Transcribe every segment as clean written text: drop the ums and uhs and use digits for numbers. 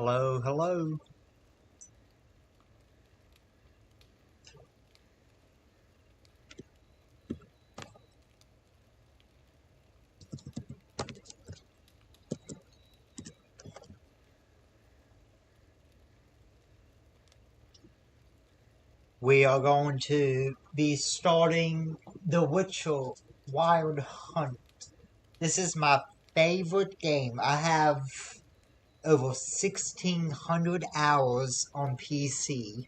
Hello, hello. We are going to be starting The Witcher Wild Hunt. This is my favorite game. I have over 1,600 hours on PC.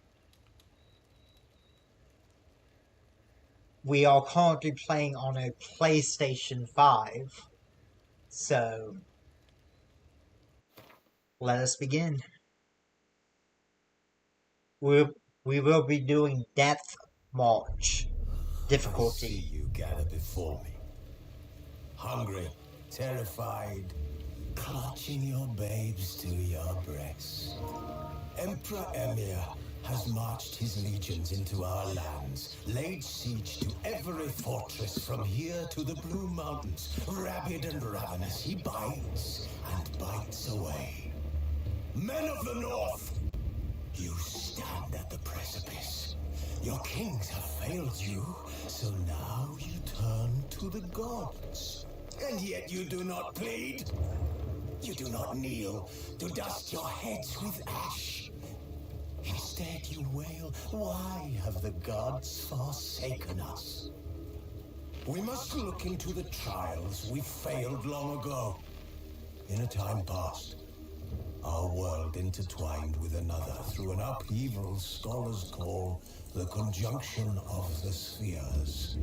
We are currently playing on a PlayStation 5. So, let us begin. We will be doing Death March I difficulty. see you gather before me. Hungry, terrified, clutching your babes to your breasts. Emperor Emir has marched his legions into our lands, laid siege to every fortress from here to the Blue Mountains. Rabid and ravenous, he bites and bites away. Men of the North, you stand at the precipice. Your kings have failed you, so now you turn to the gods. And yet you do not plead. You do not kneel to dust your heads with ash. Instead you wail, why have the gods forsaken us? We must look into the trials we failed long ago. In a time past, our world intertwined with another through an upheaval scholars call the conjunction of the spheres.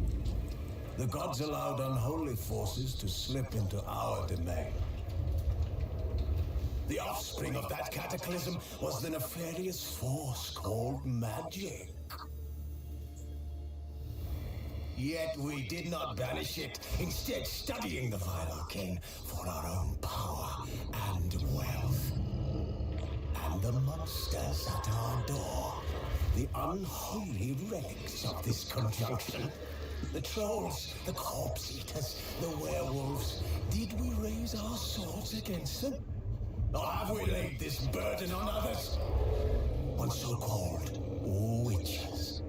The gods allowed unholy forces to slip into our domain. The offspring of that cataclysm was the nefarious force called magic. Yet we did not banish it, instead studying the vile arcane for our own power and wealth. And the monsters at our door, the unholy relics of this conjunction. The trolls, the corpse eaters, the werewolves. Did we raise our swords against them? Or have we laid this burden on others? On so-called witches.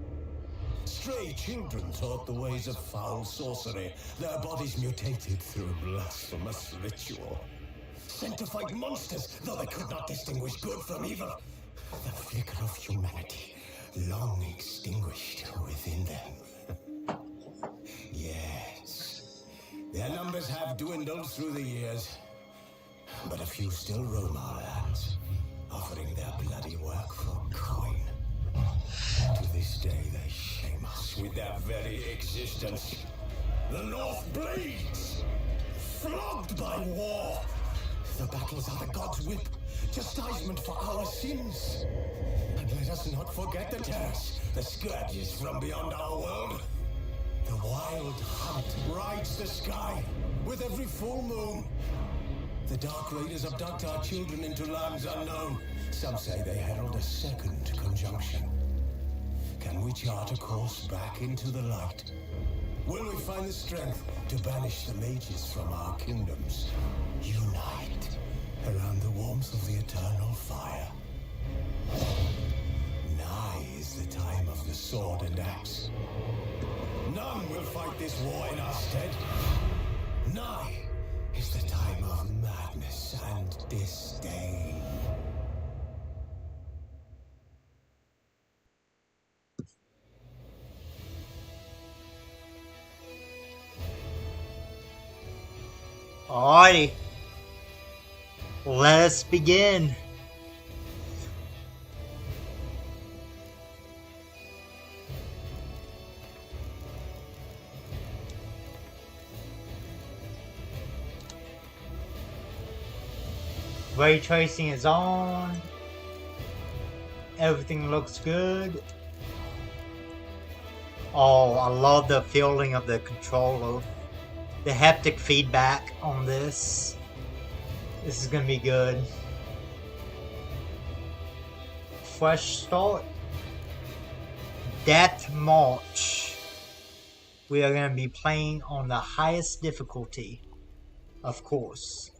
Stray children taught the ways of foul sorcery, their bodies mutated through blasphemous ritual. Sanctified monsters, though they could not distinguish good from evil. The flicker of humanity, long extinguished within them. Yes, their numbers have dwindled through the years, but a few still roam our lands, offering their bloody work for coin. To this day they shame us with their very existence. The North bleeds, flogged by war. The battles are the gods' whip, chastisement for our sins. And let us not forget the terrors, the scourges from beyond our world. The wild hunt rides the sky with every full moon. The dark raiders abduct our children into lands unknown. Some say they herald a second conjunction. Can we chart a course back into the light? Will we find the strength to banish the mages from our kingdoms? Unite around the warmth of the eternal fire. Nigh is the time of the sword and axe. None will fight this war in our stead. Nigh is the time of madness and disdain. Alrighty. Let us begin. Ray tracing is on. Everything looks good. Oh, I love the feeling of the controller. The haptic feedback on this. This is gonna be good. Fresh start. Death March. We are gonna be playing on the highest difficulty, of course.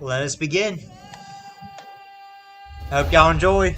Let us begin. I hope y'all enjoy.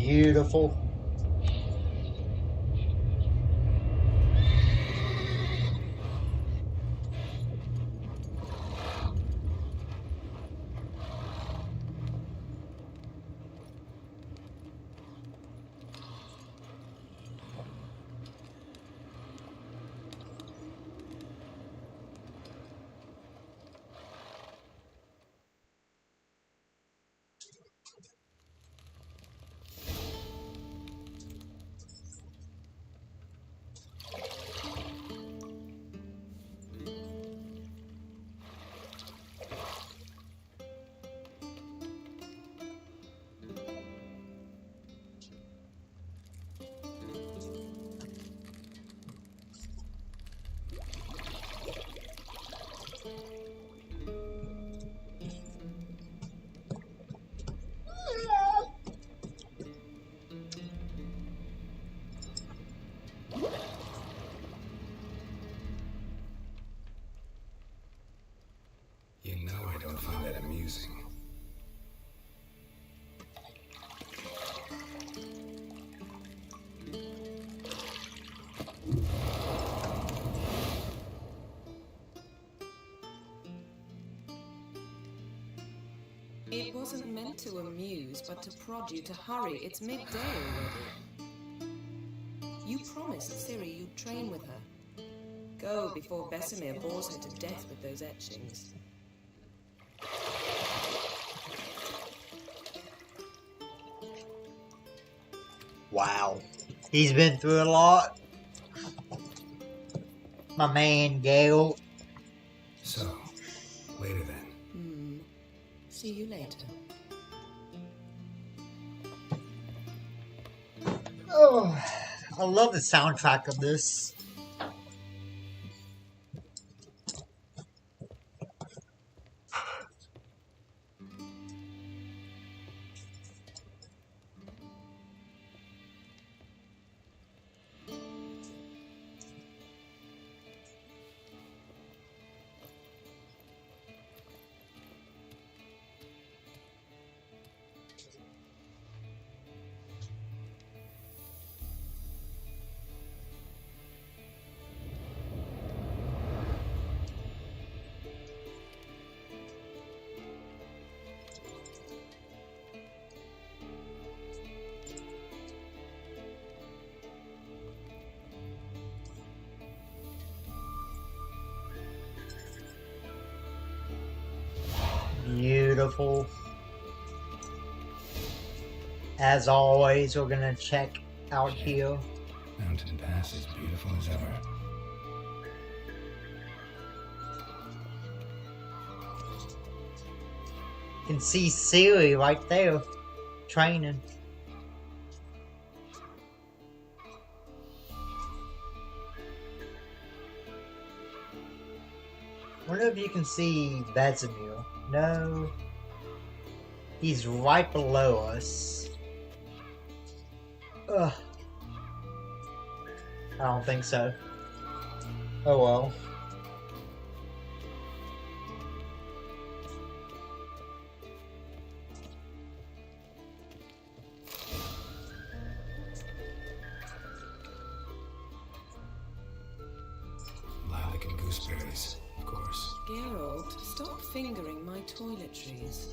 Beautiful. You know I don't find that amusing. It wasn't meant to amuse, but to prod you to hurry. It's midday already. You promised Ciri you'd train with her. Go before Vesemir bores her to death with those etchings. Wow. He's been through a lot. My man, Gale. So, later then. See you later. Oh, I love the soundtrack of this. beautiful. As always, we're gonna check out here. Mountain Pass is beautiful as ever. You can see Siri right there, training. Wonder if you can see Vesemir. No. He's right below us. Ugh. I don't think so. Oh well. Lilac and gooseberries, of course. Geralt, stop fingering my toiletries.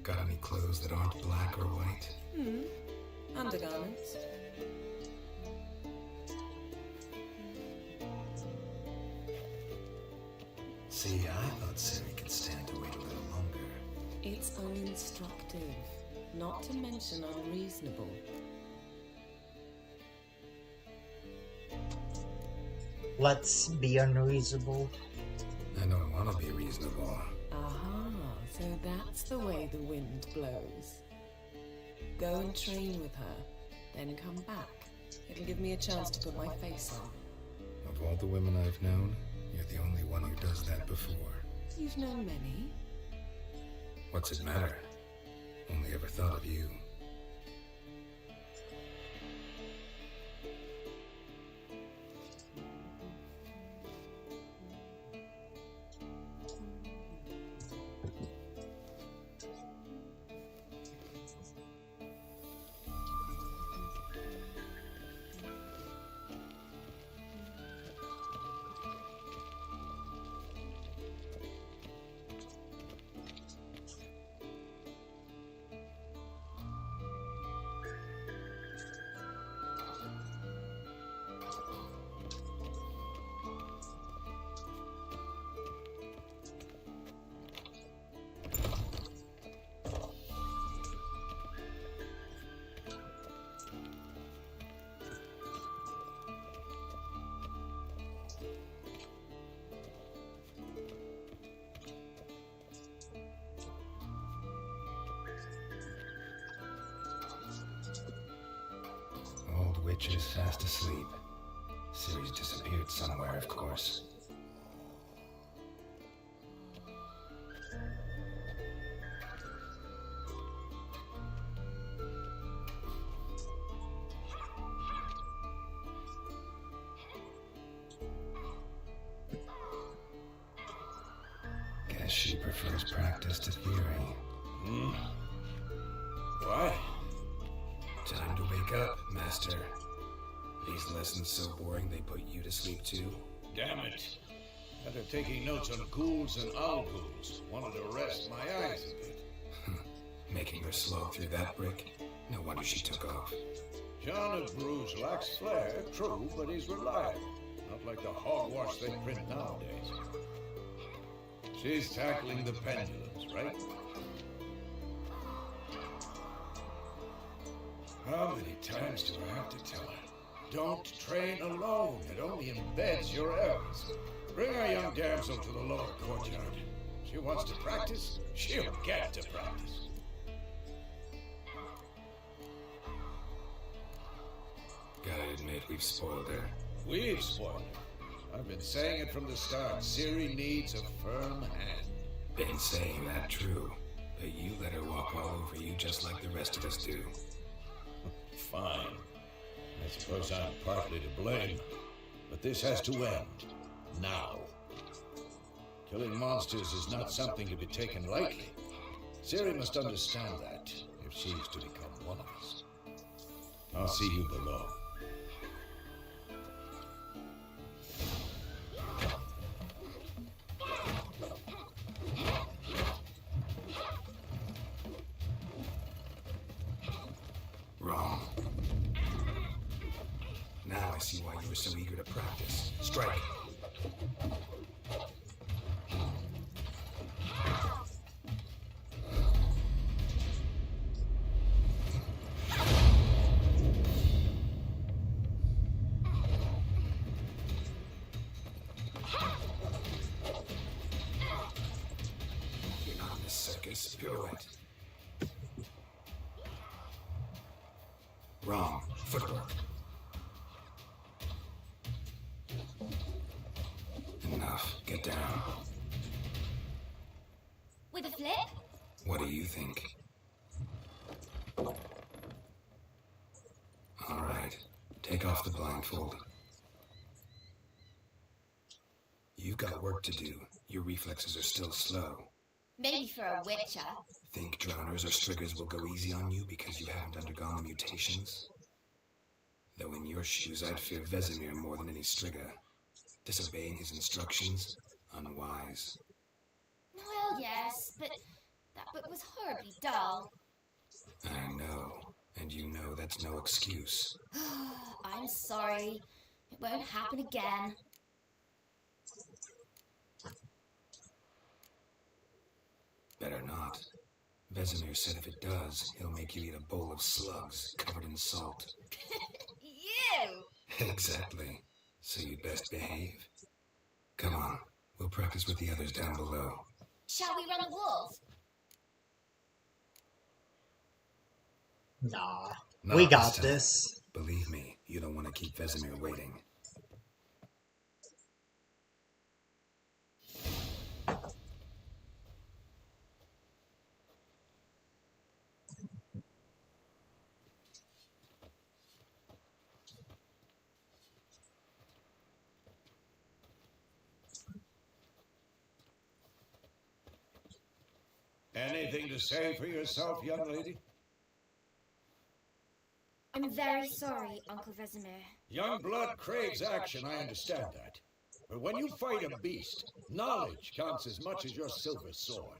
Got any clothes that aren't black or white? Undergarments. See, I thought Siri could stand to wait a little longer. It's uninstructive, not to mention unreasonable. Let's be unreasonable. I don't want to be reasonable. Aha, so that's the way the wind blows. Go and train with her, then come back. It'll give me a chance to put my face on. Of all the women I've known, you're the only one who does that before. You've known many. What's it matter? Only ever thought of you. Old witch is fast asleep. Ciri's disappeared somewhere, of course. Guess she prefers practice to theory. What? Time to wake up, Master. These lessons so boring they put you to sleep too. Damn it. After taking notes on ghouls and owl-ghouls, wanted to rest my eyes a bit. Making her slog through that brick? No wonder she took off. John of Bruges lacks flair, true, but he's reliable. Not like the hogwash they print nowadays. She's tackling the pendulums, right? How many times do I have to tell her? Don't train alone. It only embeds your errors. Bring our young damsel to the lower courtyard. She wants to practice, she'll get to practice. Gotta admit, we've spoiled her. We've spoiled her. I've been saying it from the start. Ciri needs a firm hand. Been saying that true, but you let her walk all over you just like the rest of us do. Fine. I suppose I'm partly to blame. But this has to end. Now. Killing monsters is not something to be taken lightly. Ciri must understand that, if she's to become one of us. I'll see you below. I see why you were so eager to practice. Strike. You're not in a circus. Pirouette. Wrong. Footwork. Enough. Get down. With a flip? What do you think? All right. Take off the blindfold. You've got work to do. Your reflexes are still slow. Maybe for a witcher. Think drowners or striggers will go easy on you because you haven't undergone the mutations? Though in your shoes, I'd fear Vesemir more than any strigger. Disobeying his instructions, unwise. Well, yes, but that book was horribly dull. I know, and you know that's no excuse. I'm sorry. It won't happen again. Better not. Vesemir said if it does, he'll make you eat a bowl of slugs covered in salt. You! Exactly. So you'd best behave. Come on, we'll practice with the others down below. Shall we run the walls? Nah, Not we got time. this. Believe me, you don't want to keep Vesemir waiting. Anything to say for yourself, young lady? I'm very sorry, Uncle Vesemir. Young blood craves action, I understand that. But when you fight a beast, knowledge counts as much as your silver sword.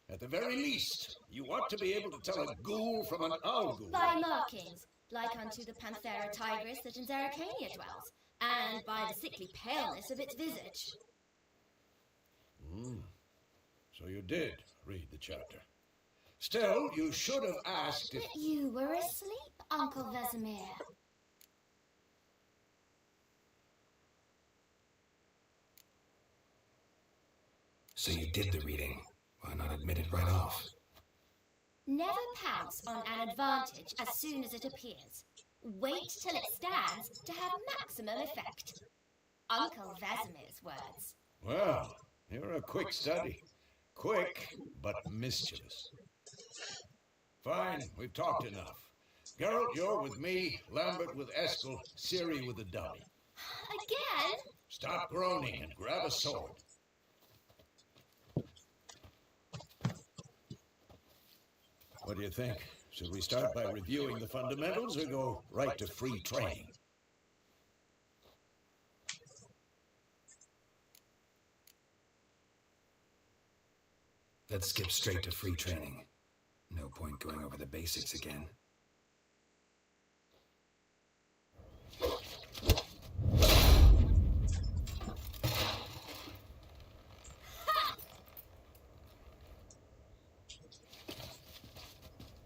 At the very least, you ought to be able to tell a ghoul from an owl-ghoul. By markings, like unto the Panthera tigris that in Zeracania dwells, and by the sickly paleness of its visage. So you did read the chapter. Still, you should have asked if... But you were asleep, Uncle Vesemir. So you did the reading. Why not admit it right off? Never pounce on an advantage as soon as it appears. Wait till it stands to have maximum effect. Uncle Vesemir's words. Well, you're a quick study. Quick, but mischievous. Fine, we've talked enough. Geralt, you're with me, Lambert with Eskel, Ciri with the dummy. Again? Stop groaning and grab a sword. What do you think? Should we start by reviewing the fundamentals or go right to free training? Let's skip straight to free training. No point going over the basics again.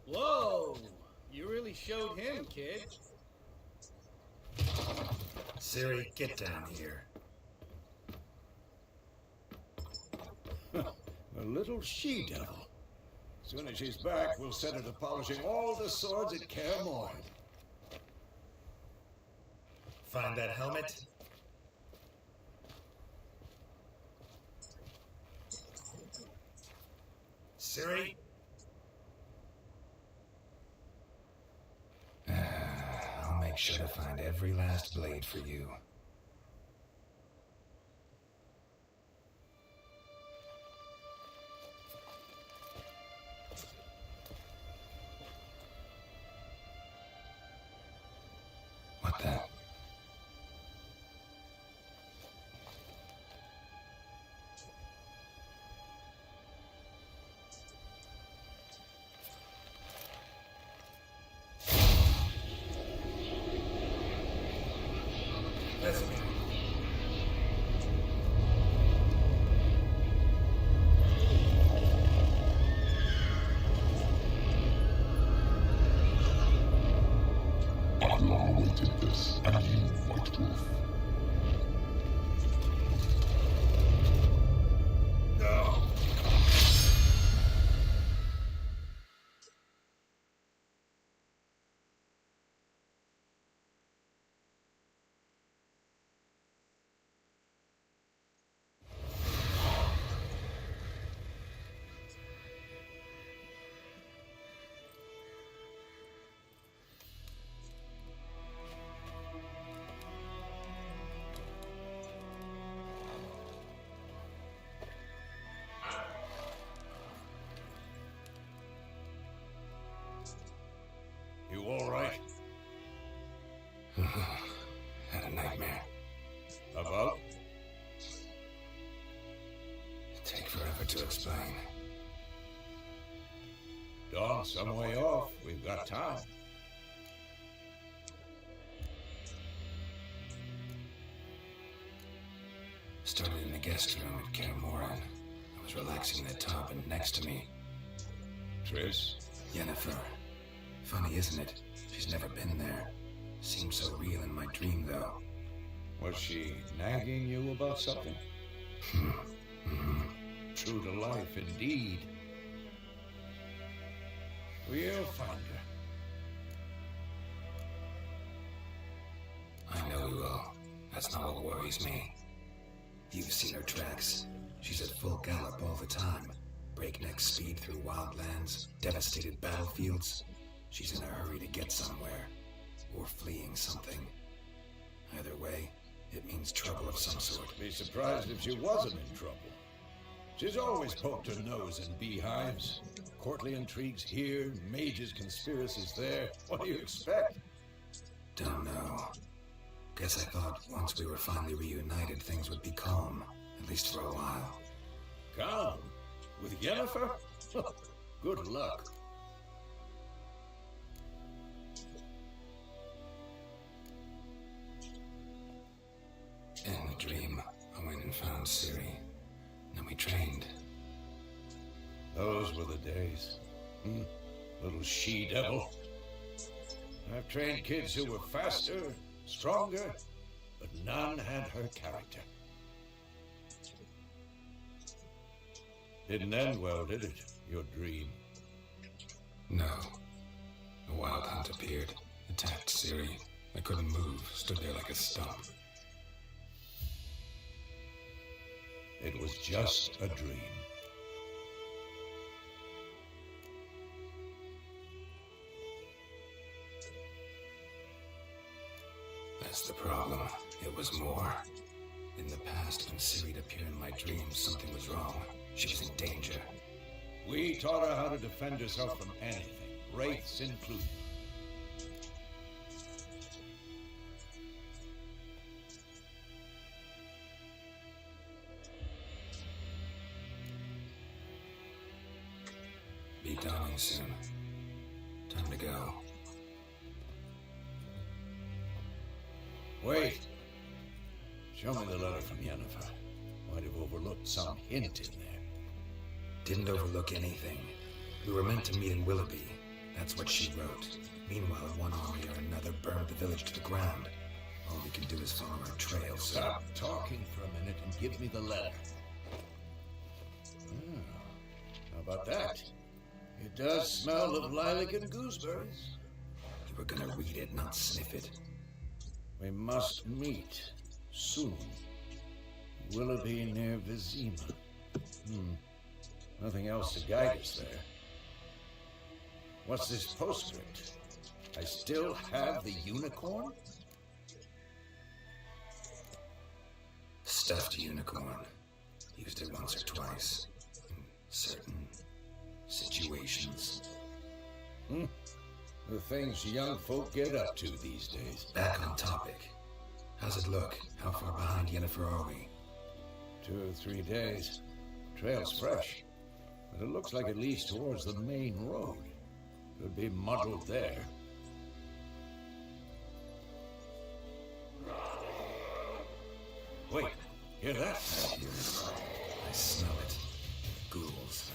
Whoa! You really showed him, kid. Ciri, get down here. A little she-devil. As soon as she's back, we'll set her to polishing all the swords at Kaer Morhen. Find that helmet? Ciri? I'll make sure to find every last blade for you. What the? to explain? Dawn's some way off. We've got time. Started in the guest room at Kermoran. I was relaxing in the tub, and next to me, Triss? Yennefer. Funny, isn't it? She's never been there. Seems so real in my dream, though. Was she nagging you about something? True to life, indeed. We'll find her. I know we will. That's not what worries me. You've seen her tracks. She's at full gallop all the time. Breakneck speed through wildlands, devastated battlefields. She's in a hurry to get somewhere. Or fleeing something. Either way, it means trouble of some sort. Be surprised if she wasn't in trouble. She's always poked her nose in beehives. Courtly intrigues here, mages' conspiracies there. What do you expect? Don't know. Guess I thought once we were finally reunited, things would be calm. At least for a while. Calm? With Yennefer? Good luck. In the dream, I went and found Ciri. Then we trained. Those were the days. Little she-devil. I've trained kids who were faster, stronger, but none had her character. Didn't end well, did it? Your dream? No. A wild hunt appeared, attacked Ciri. I couldn't move, stood there like a stump. It was just a dream. That's the problem. It was more. In the past, when Ciri'd appear in my dreams, something was wrong. She was in danger. We taught her how to defend herself from anything, wraiths included. Be dawning soon. Time to go. Wait. Show me the letter from Yennefer. Might have overlooked some hint in there. Didn't overlook anything. We were meant to meet in Willoughby. That's what she wrote. Meanwhile, one army or another burned the village to the ground. All we can do is follow our trail, so... Stop talking for a minute and give me the letter. How about that? It does smell of lilac and gooseberries. You were gonna read it, not sniff it. We must meet soon. Willoughby near Vizima. Nothing else to guide us there. What's this postscript? I still have the unicorn? Stuffed unicorn. Used it once or twice. In certain situations. The things young folk get up to these days. Back on topic. How's it look? How far behind Yennefer are we? 2 or 3 days. Trail's fresh. But it looks like it leads towards the main road. Could be muddled there. Wait, hear that? I hear it. I smell it. Ghouls.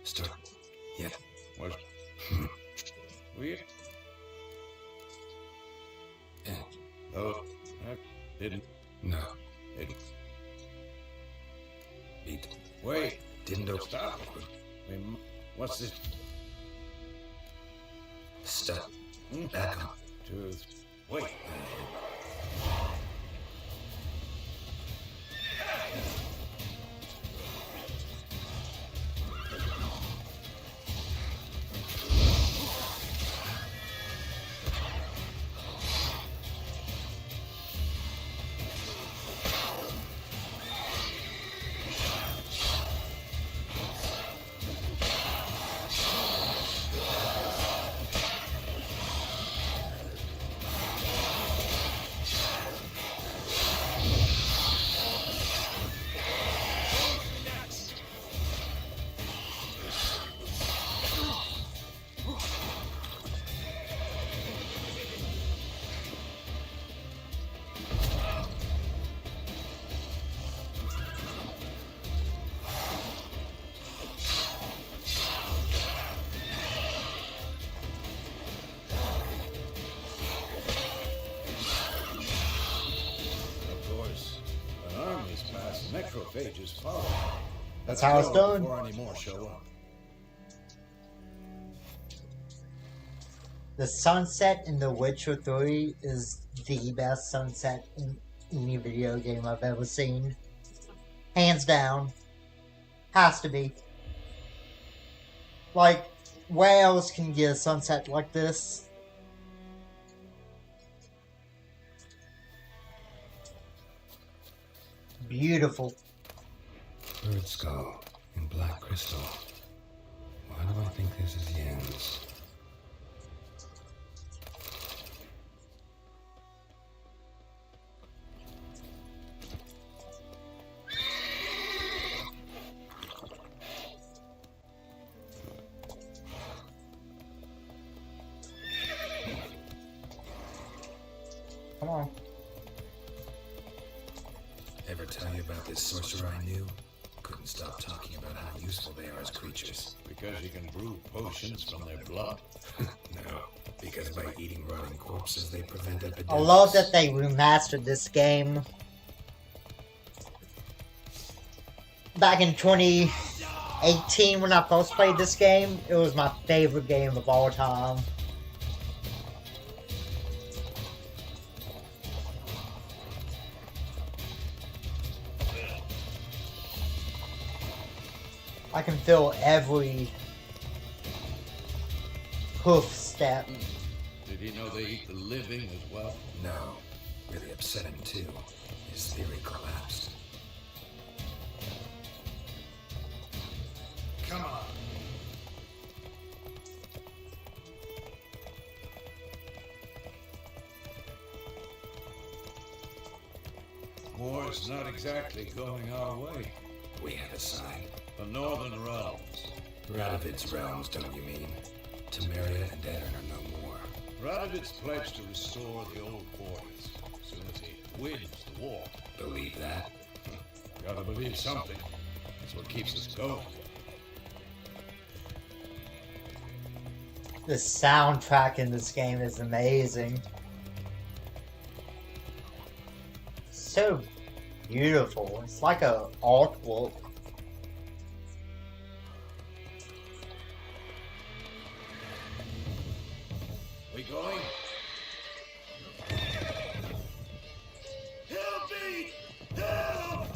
Start. Yeah. Was we? Yeah. Oh, I didn't. No. Didn't. Beat. Wait. Didn't open. Stop. What's this? Step. Back up. Tooth. Wait. Necrophages follow. That's how it's done. Before any more show up. The sunset in The Witcher 3 is the best sunset in any video game I've ever seen. Hands down. Has to be. Like, where else can you get a sunset like this? Beautiful. Bird skull in black crystal. Why do I think this is Yen's? Come on. Ever tell you about this sorcerer I knew? Couldn't stop talking about how useful they are as creatures. Because you can brew potions from their blood. No, because by eating rotting corpses they prevent epidemics. I love that they remastered this game. Back in 2018 when I first played this game, it was my favorite game of all time. I can feel every hoof step. Did he know they eat the living as well? No, really upset him too. His theory collapsed. Come on. War's not exactly going our way. We have a side. The Northern Realms. Radovid's realms, don't you mean? Temeria and Aedirn are no more. Radovid's pledged to restore the old borders as soon as he wins the war. Believe that? Gotta believe something. That's what keeps us going. The soundtrack in this game is amazing. So beautiful. It's like a artwork. We going? Help me! Help!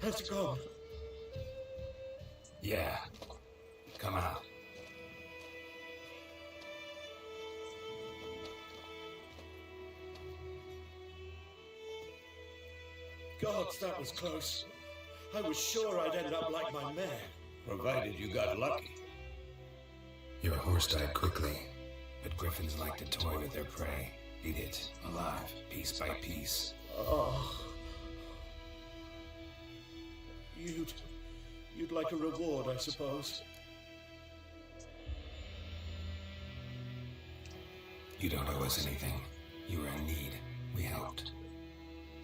Has it gone? Yeah. Come out. Gods, that was close. I was sure I'd end up like my mare. Provided you got lucky. Your horse died quickly, but griffins like to toy with their prey. Eat it, alive, piece by piece. Oh. You'd like a reward, I suppose. You don't owe us anything. You were in need. We helped.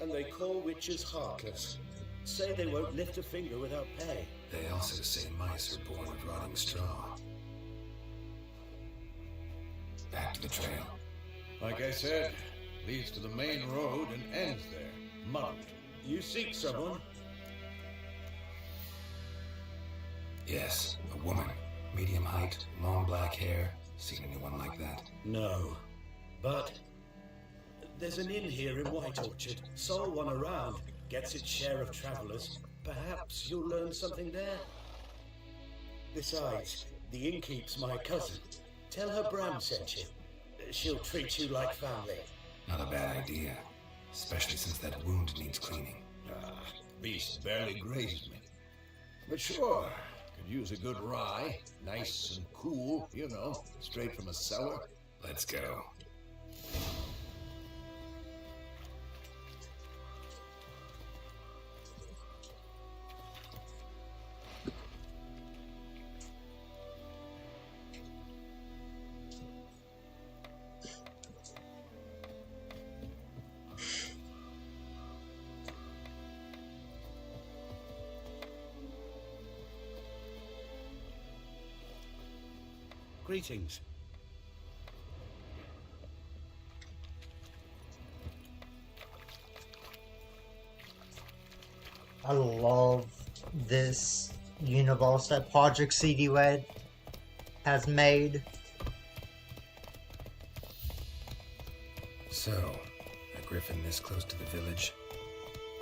And they call witches heartless. Say they won't lift a finger without pay. They also say mice are born of rotting straw. Back to the trail. Like I said, leads to the main road and ends there. Muddled. You seek someone? Yes, a woman. Medium height, long black hair. Seen anyone like that? No. But there's an inn here in White Orchard. Sole one around. Gets its share of travelers. Perhaps you'll learn something there. Besides, the innkeep's my cousin. Tell her Bram sent you. She'll treat you like family. Not a bad idea. Especially since that wound needs cleaning. Beast barely grazed me. But sure, could use a good rye. Nice and cool, you know, straight from a cellar. Let's go. Greetings. I love this universe that Project CD Red has made. So, a griffin this close to the village?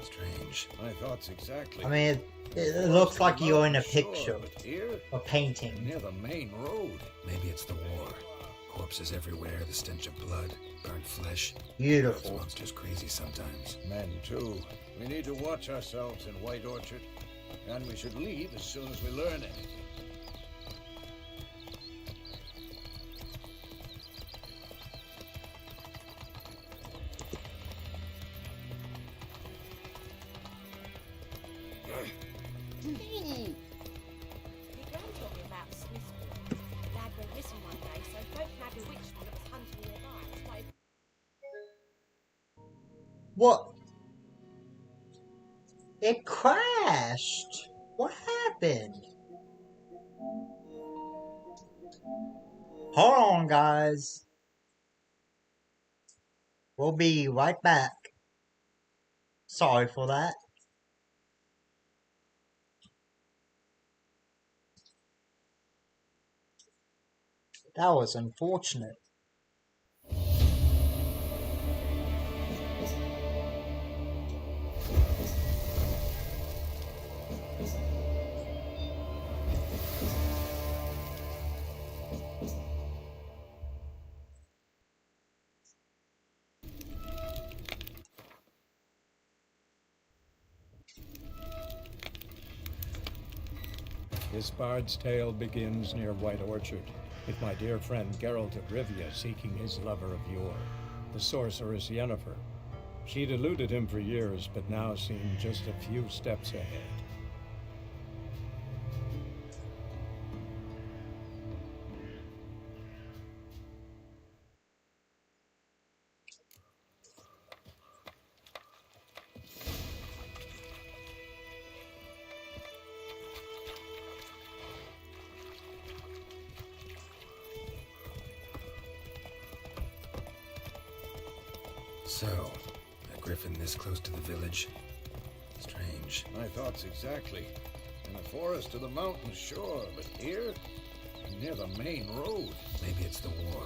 Strange. My thoughts exactly. I mean, it looks like you're in a picture, But here, a painting. near the main road. Maybe it's the war. Corpses everywhere, the stench of blood, burnt flesh. Those Beautiful. monsters crazy sometimes. Men, too. We need to watch ourselves in White Orchard. And we should leave as soon as we learn anything. Your Gran told me about Smith's lad went missing one day, so folk had a witch that was hunting nearby. It's quite What? It crashed. What happened? Hold on, guys. We'll be right back. Sorry for that. That was unfortunate. This bard's tale begins near White Orchard, with my dear friend Geralt of Rivia seeking his lover of yore, the sorceress Yennefer. She'd eluded him for years, but now seemed just a few steps ahead. So, a griffin this close to the village? Strange. My thoughts exactly. In the forest to the mountain shore, but here, near the main road. Maybe it's the war.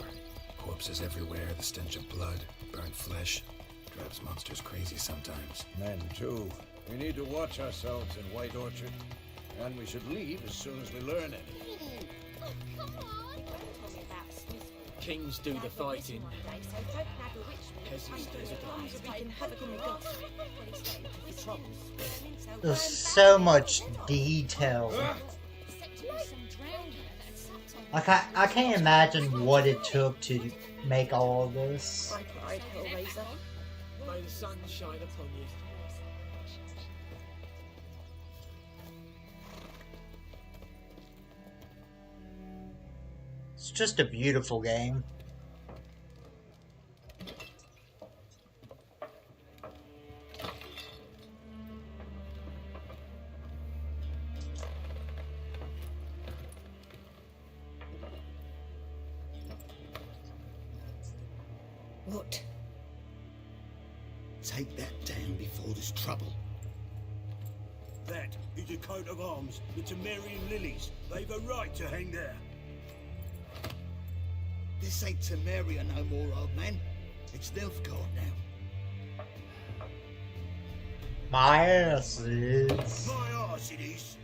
Corpses everywhere, the stench of blood, burnt flesh. Drives monsters crazy sometimes. Men, too. We need to watch ourselves in White Orchard. And we should leave as soon as we learn anything. Oh, come on! Gran told me about Smith's Kings do the fighting. one day, so don't nag a witch with Peasants do the plums dying. wreaking havoc on the gods. When he started whistling and squealing, so There's Gran so back much his head off. detail. Except to be some drowned her that sat on Like, I can't imagine what it took to make all of this. I cried, Hellraiser. May the sun shine upon you. It's just a beautiful game. What? Take that down before there's trouble. That is a coat of arms. It's a Marian Lilies. They've a right to hang there. This ain't Temeria no more, old man. It's Nilfgaard now. My ass is. My arse it is.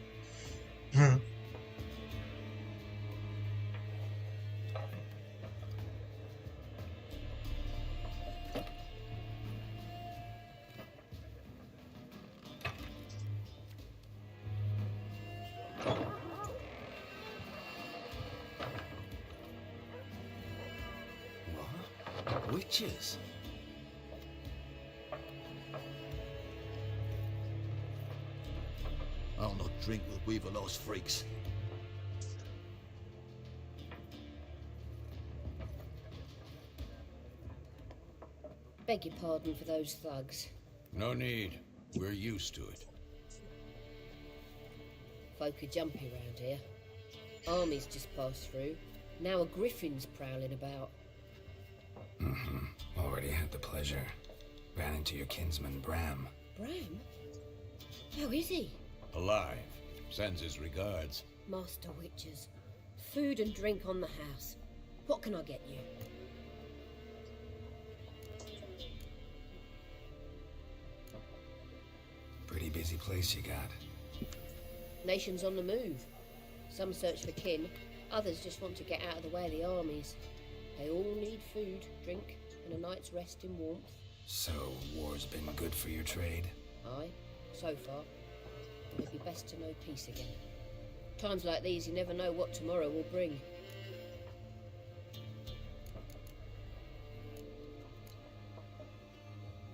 What? Witches? I'll not drink with Weaver-lost freaks. Beg your pardon for those thugs. No need. We're used to it. Folk are jumpy round here. Armies just passed through. Now a griffin's prowling about. Already had the pleasure. Ran into your kinsman, Bram. Bram? How is he? Alive. Sends his regards. Master witches. Food and drink on the house. What can I get you? Pretty busy place you got. Nations on the move. Some search for kin, others just want to get out of the way of the armies. They all need food, drink, and a night's rest in warmth. So, war's been good for your trade? Aye, so far. And it'd be best to know peace again. Times like these, you never know what tomorrow will bring.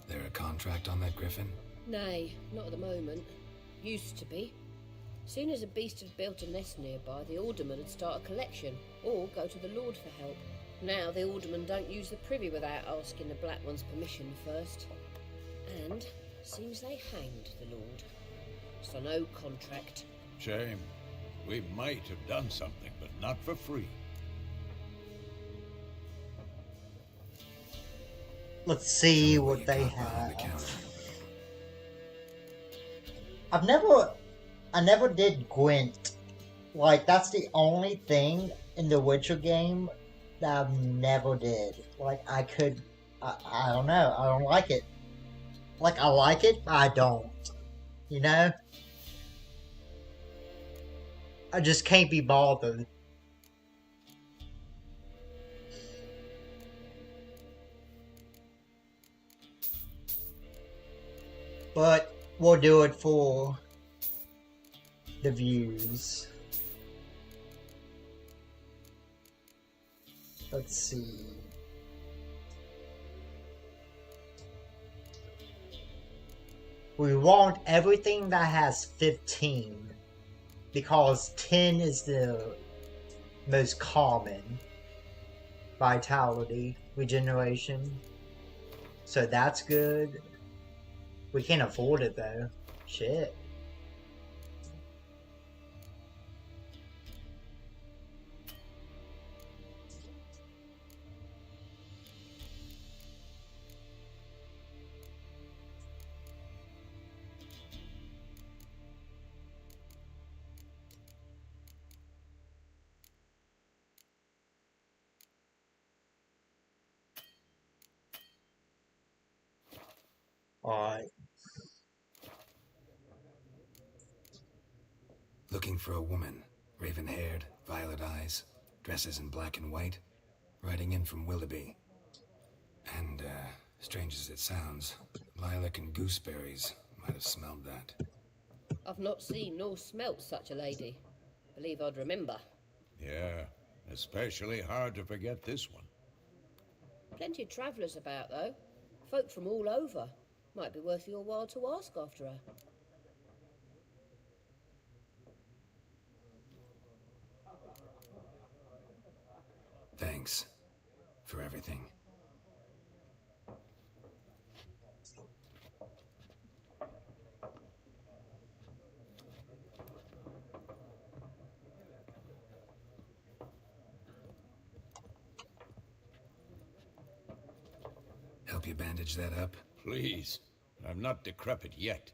There a contract on that griffin? Nay, not at the moment. Used to be. Soon as a beast had built a nest nearby, the alderman would start a collection, or go to the Lord for help. Now the aldermen don't use the privy without asking the Black One's permission first. And seems they hanged the Lord. So no contract. Shame. We might have done something, but not for free. Let's see what they have. I never did Gwent. Like, that's the only thing in the Witcher game that I never did. Like, I don't know, I don't like it. Like, I like it, but I don't. You know? I just can't be bothered. But we'll do it for the views. Let's see. We want everything that has 15 because 10 is the most common vitality regeneration. So that's good. We can't afford it though. Shit. Alright. Looking for a woman. Raven-haired, violet eyes, dresses in black and white. Riding in from Willoughby. And, strange as it sounds, lilac and gooseberries might have smelled that. I've not seen nor smelt such a lady. Believe I'd remember. Yeah, especially hard to forget this one. Plenty of travellers about, though. Folk from all over. Might be worth your while to ask after her. Thanks for everything. Help you bandage that up? Please. I'm not decrepit yet.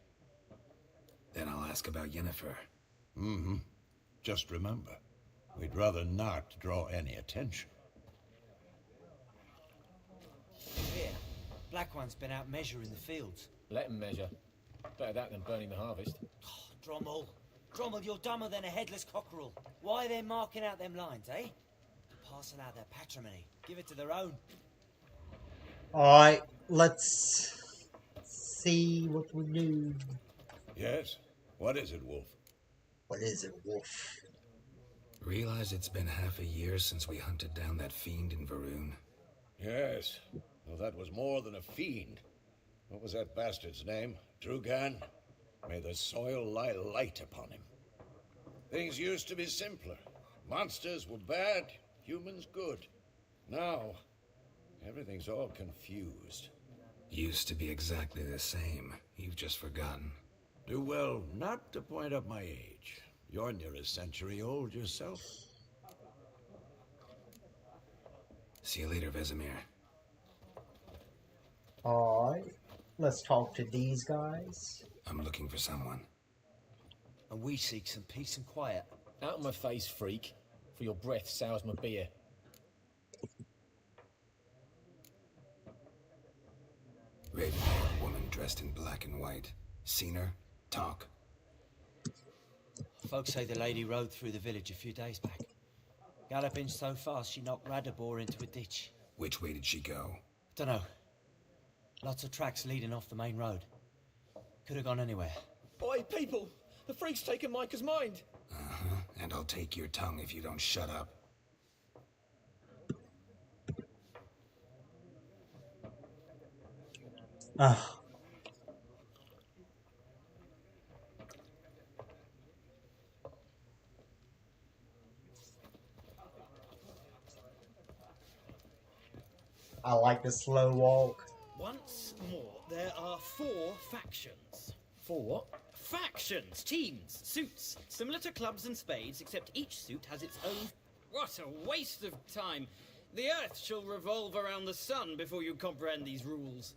Then I'll ask about Yennefer. Mm-hmm. Just remember, we'd rather not draw any attention. Here, Black One's been out measuring the fields. Let him measure. Better that than burning the harvest. Oh, Drommel. Drommel, you're dumber than a headless cockerel. Why are they marking out them lines, eh? Passing out their patrimony. Give it to their own. Alright, let's see what we do. Yes? What is it, Wolf? What is it, Wolf? Realize it's been half a year since we hunted down that fiend in Varun? Yes. Well, that was more than a fiend. What was that bastard's name? Drugan? May the soil lie light upon him. Things used to be simpler. Monsters were bad, humans good. Now, everything's all confused. Used to be exactly the same. You've just forgotten. Do well not to point up my age. You're near a century old yourself. See you later, Vesemir. Alright, let's talk to these guys. I'm looking for someone. And we seek some peace and quiet. Out of my face, freak. For your breath sours my beer. Raven-haired woman dressed in black and white. Seen her? Talk. Folks say the lady rode through the village a few days back. Galloping so fast she knocked Radabor into a ditch. Which way did she go? Dunno. Lots of tracks leading off the main road. Could have gone anywhere. Oi, people! The freak's taken Micah's mind! Uh-huh. And I'll take your tongue if you don't shut up. I like the slow walk. Once more, there are 4 factions. 4 what? Factions, teams, suits, similar to clubs and spades, except each suit has its own... What a waste of time! The Earth shall revolve around the sun before you comprehend these rules.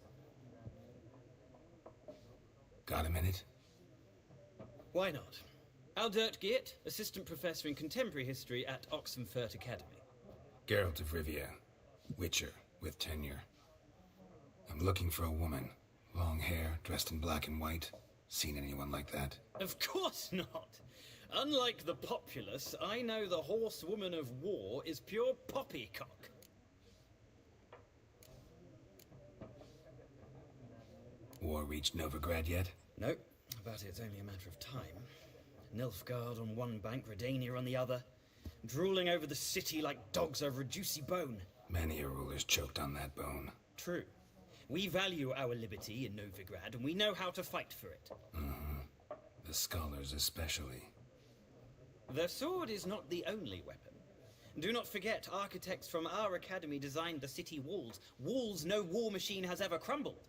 Got a minute? Why not? Aldert Geert, Assistant Professor in Contemporary History at Oxenfurt Academy. Geralt of Rivia. Witcher, with tenure. I'm looking for a woman. Long hair, dressed in black and white. Seen anyone like that? Of course not! Unlike the populace, I know the horsewoman of war is pure poppycock. War reached Novigrad yet? No, but it's only a matter of time. Nilfgaard on one bank, Redania on the other, drooling over the city like dogs over a juicy bone. Many a ruler's choked on that bone. True. We value our liberty in Novigrad, and we know how to fight for it. Mm-hmm. The scholars especially. The sword is not the only weapon. Do not forget, architects from our academy designed the city walls. Walls no war machine has ever crumbled.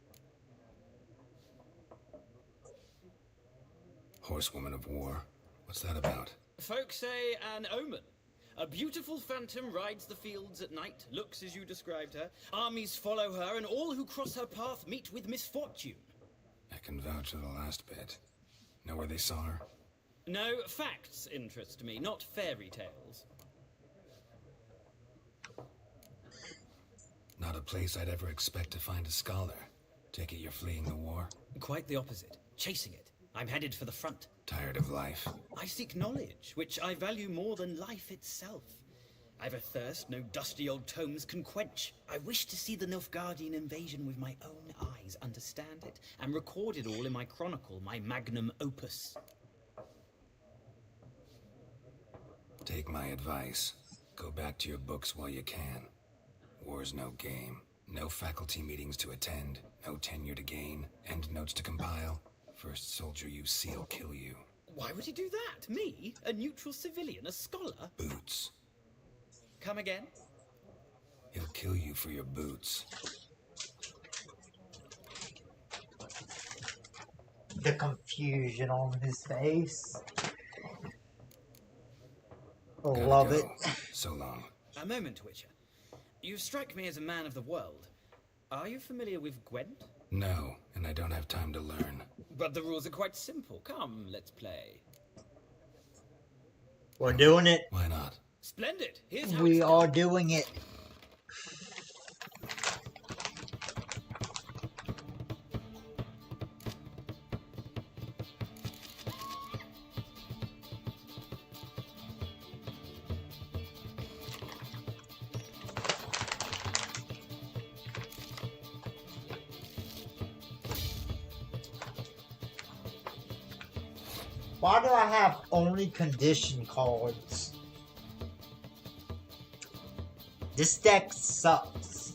Horsewoman of war. What's that about? Folk say an omen. A beautiful phantom rides the fields at night, looks as you described her. Armies follow her, and all who cross her path meet with misfortune. I can vouch for the last bit. Know where they saw her? No, facts interest me, not fairy tales. Not a place I'd ever expect to find a scholar. Take it you're fleeing the war? Quite the opposite. Chasing it. I'm headed for the front. Tired of life? I seek knowledge, which I value more than life itself. I've a thirst no dusty old tomes can quench. I wish to see the Nilfgaardian invasion with my own eyes, understand it, and record it all in my chronicle, my magnum opus. Take my advice. Go back to your books while you can. War's no game. No faculty meetings to attend. No tenure to gain. Endnotes to compile. First soldier you see'll kill you. Why would he do that? Me? A neutral civilian? A scholar? Boots. Come again? He'll kill you for your boots. The confusion on his face. Love it. So long. A moment, Witcher. You strike me as a man of the world. Are you familiar with Gwent? No, and I don't have time to learn. But the rules are quite simple. Come, let's play. We're doing it. Why not? Splendid. Here's how We are doing it. Why do I have only condition cards? This deck sucks.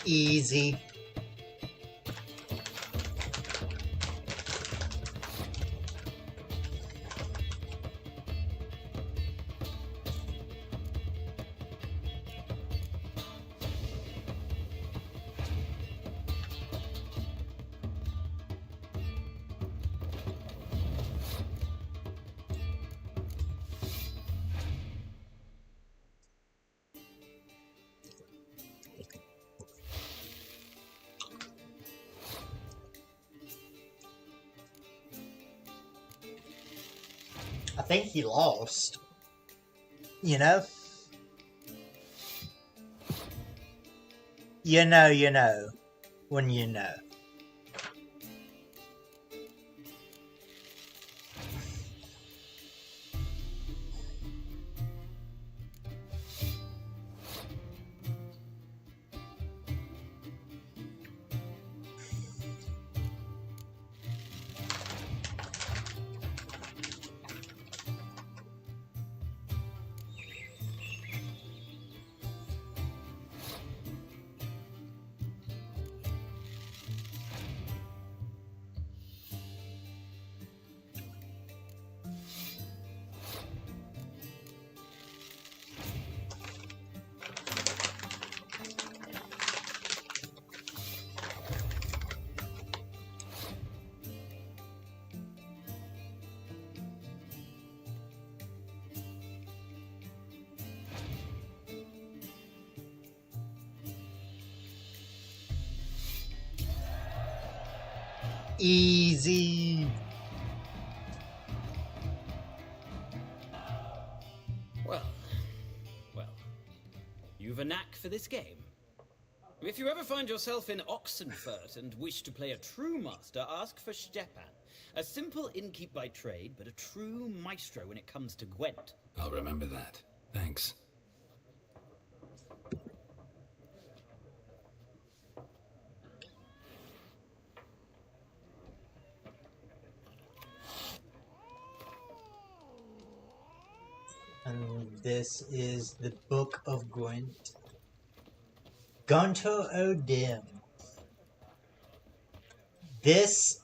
Easy. I think he lost. You know? You know, when you know. Easy. Well. You've a knack for this game. If you ever find yourself in Oxenfurt and wish to play a true master, ask for Stepan. A simple innkeep by trade, but a true maestro when it comes to Gwent. I'll remember that. Thanks. And this is the Book of Gwent. Gunter O'Dim. This,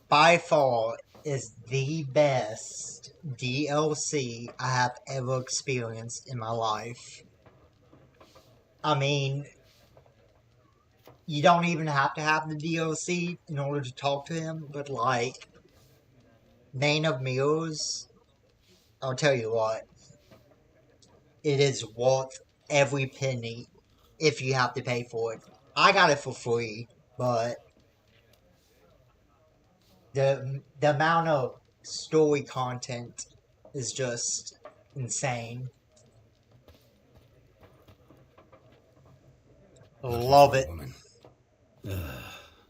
by far, is the best DLC I have ever experienced in my life. I mean, you don't even have to have the DLC in order to talk to him, but like, Main of Mirrors, I'll tell you what, it is worth every penny if you have to pay for it. I got it for free, but the amount of story content is just insane. Love it. Woman.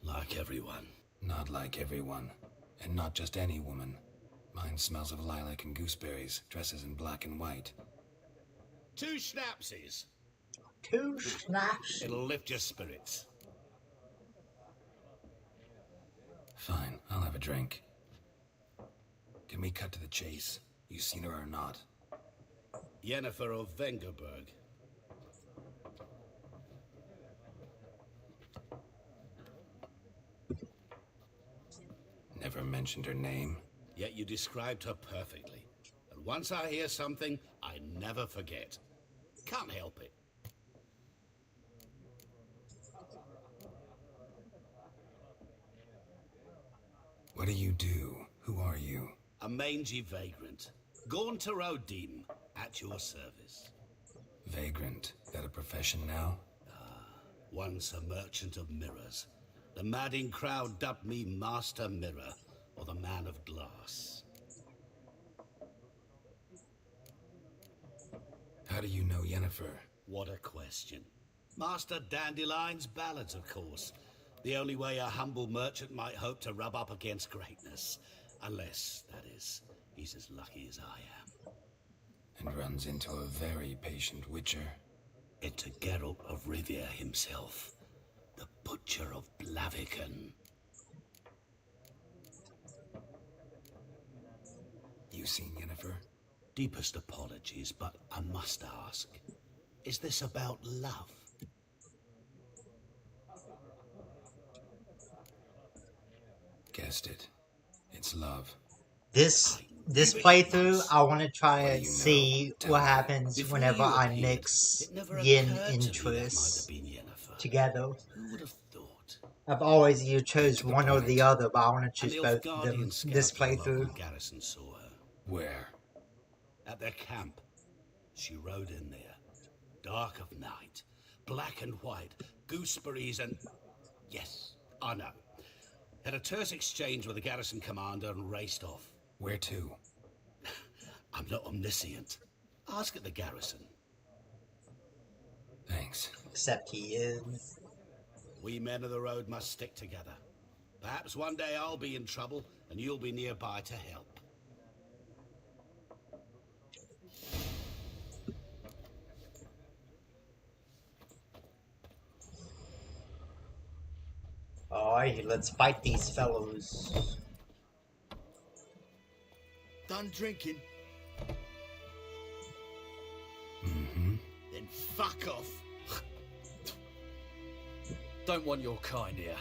Like everyone. Not like everyone. And not just any woman. Mine smells of lilac and gooseberries, dresses in black and white. 2 schnapsies. 2 schnapsies. It'll lift your spirits. Fine, I'll have a drink. Can we cut to the chase? You seen her or not? Yennefer of Vengerberg. Never mentioned her name. Yet you described her perfectly. And once I hear something, I never forget. Can't help it. What do you do? Who are you? A mangy vagrant. Gaunter O'Dim, at your service. Vagrant. That a profession now? Once a merchant of mirrors. The madding crowd dubbed me Master Mirror, or the Man of Glass. How do you know Yennefer? What a question. Master Dandelion's ballads, of course. The only way a humble merchant might hope to rub up against greatness. Unless, that is, he's as lucky as I am. And runs into a very patient witcher. Into Geralt of Rivia himself. The Butcher of Blaviken. You seen Yennefer? Deepest apologies, but I must ask. Is this about love? Guessed it. It's love. This playthrough, I want to try and see what happens whenever I mix Yin and Triss together. Who would have thought? I've always either chose one or the other, but I want to choose both of them this The playthrough. garrison saw her. Where? At their camp. She rode in there. Dark of night. Black and white. Gooseberries and... Yes, I know. Had a terse exchange with the garrison commander and raced off. Where to? I'm not omniscient. Ask at the garrison. Thanks. Except he is. We men of the road must stick together. Perhaps one day I'll be in trouble and you'll be nearby to help. Alright, let's fight these fellows. Done drinking? Mm-hmm. Then fuck off. Don't want your kind here.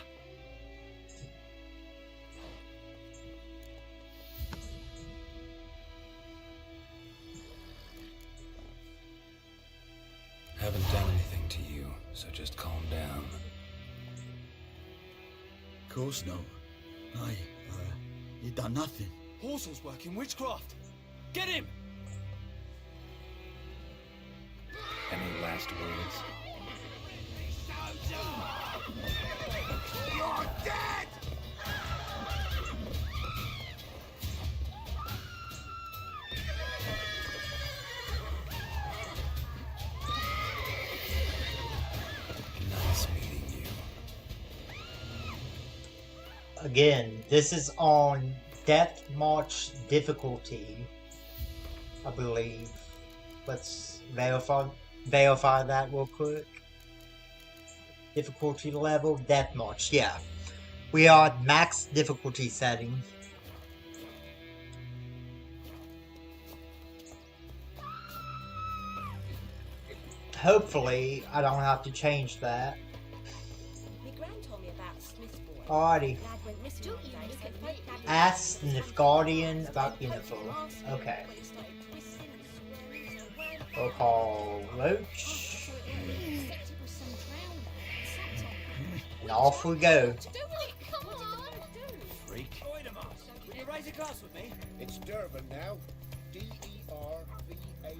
Haven't done anything to you, so just calm down. Course no. You done nothing. Horsel's working witchcraft. Get him! Any last words? You're dead! Nice meeting you. Again, this is on Death March difficulty, I believe. Let's verify that real quick. Difficulty level, Death March, yeah. We are at max difficulty setting. hopefully I don't have to change that. My Gran told me about Smith's boy. Alrighty. Lad went missing one day, so folk nagged Ask Nilfgaardian about info. Okay. We'll call Roach. And off we go. Freak. Will you raise a glass with me? It's Durban now. D-E-R-V-A-N.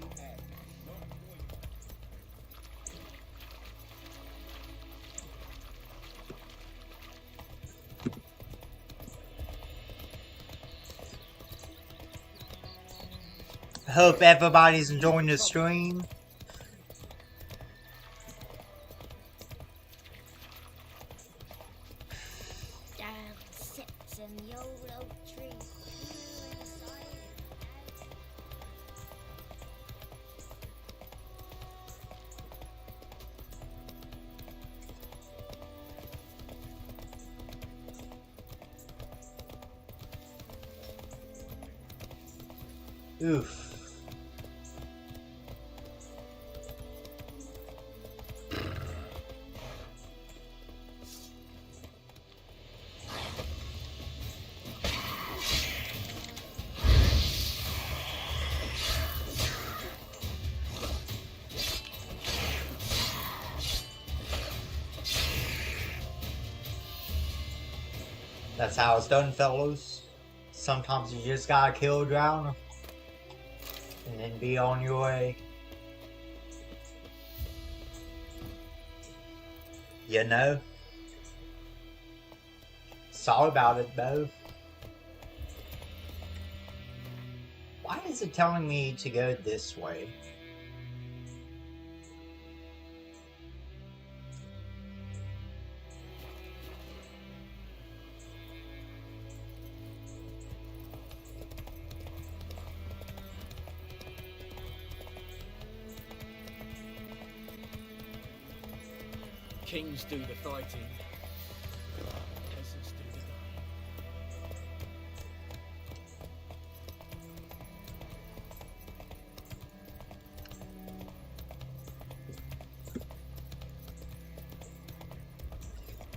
Hope everybody's enjoying the stream. Down sits in the old oak tree. Oof. That's how it's done, fellas. Sometimes you just gotta kill a drowner. And then be on your way. You know? Sorry about it, Bo. Why is it telling me to go this way? Kings do the fighting. Peasants do the dying.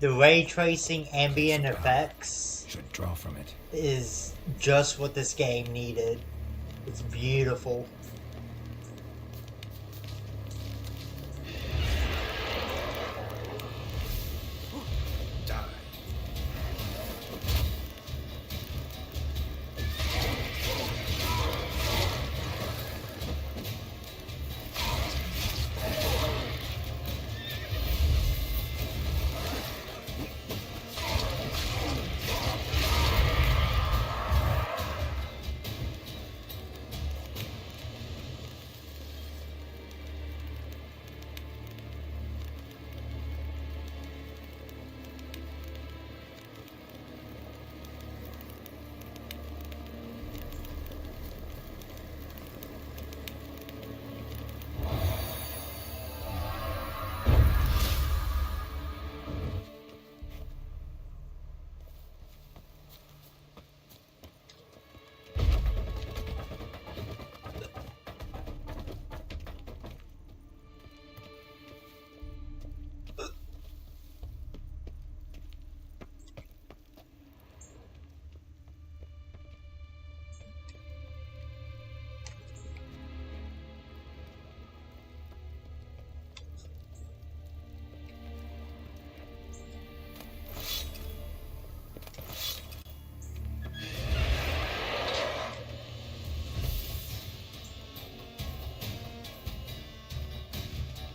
The ray tracing ambient effects Should draw from it. is just what this game needed. It's beautiful.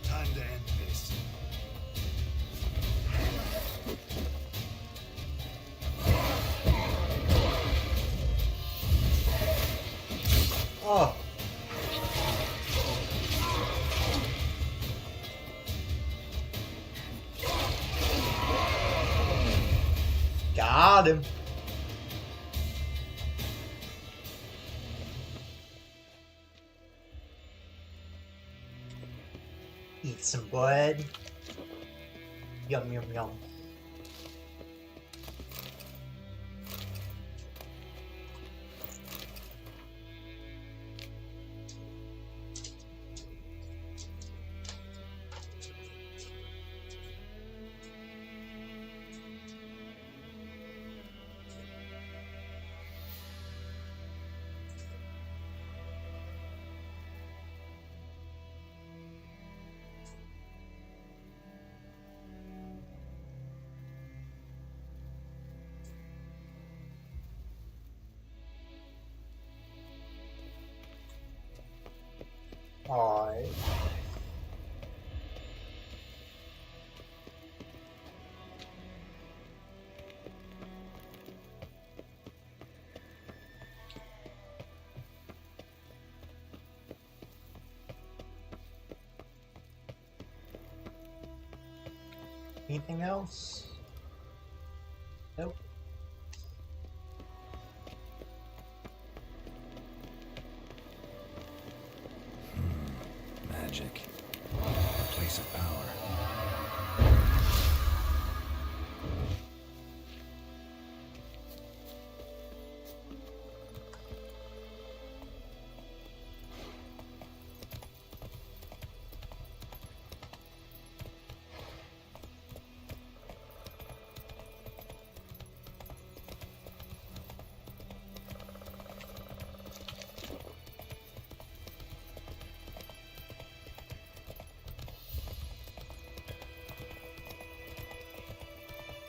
Time to end this. Oh. Got him. Eat some bread. Yum, yum, yum. Alright. Anything else? Nope. Magic. A place of power.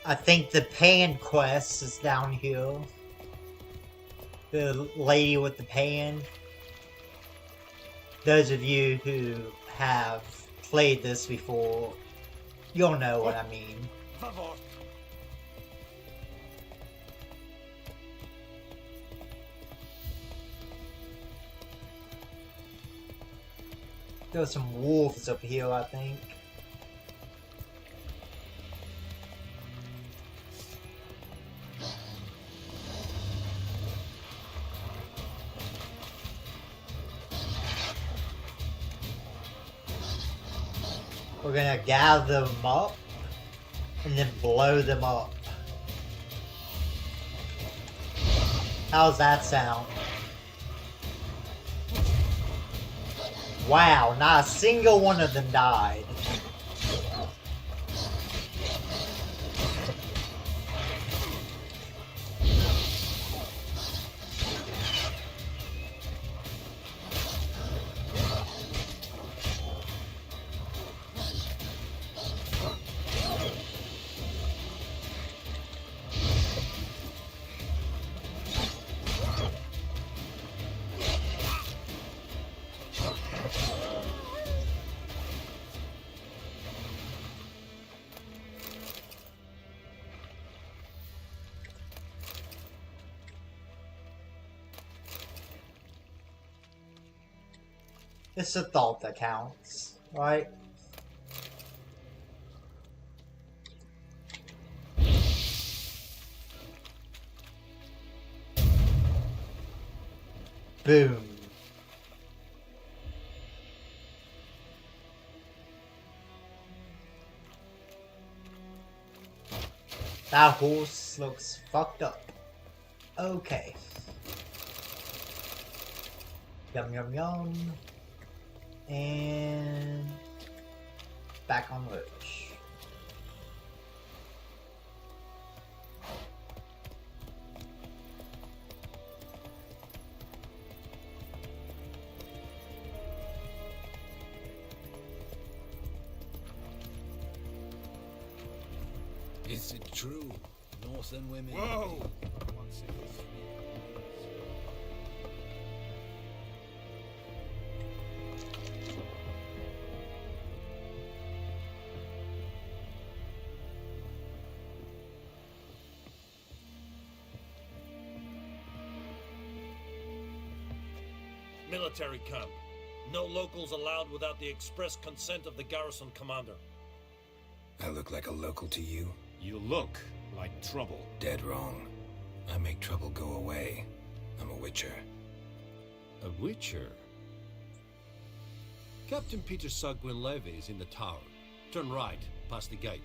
I think the pan quest is down here. The lady with the pan. Those of you who have played this before, you'll know what I mean. There's some wolves up here, I think. We're gonna gather them up and then blow them up. How's that sound? Wow, not a single one of them died. It's the thought that counts, right? Boom. That horse looks fucked up. Okay. Yum yum yum. And back on Lurch. Is it true? Northern women. Whoa! Military camp. No locals allowed without the express consent of the garrison commander. I look like a local to you? You look like trouble. Dead wrong. I make trouble go away. I'm a witcher. A witcher? Captain Peter Sagwin Levy is in the tower. Turn right, past the gate.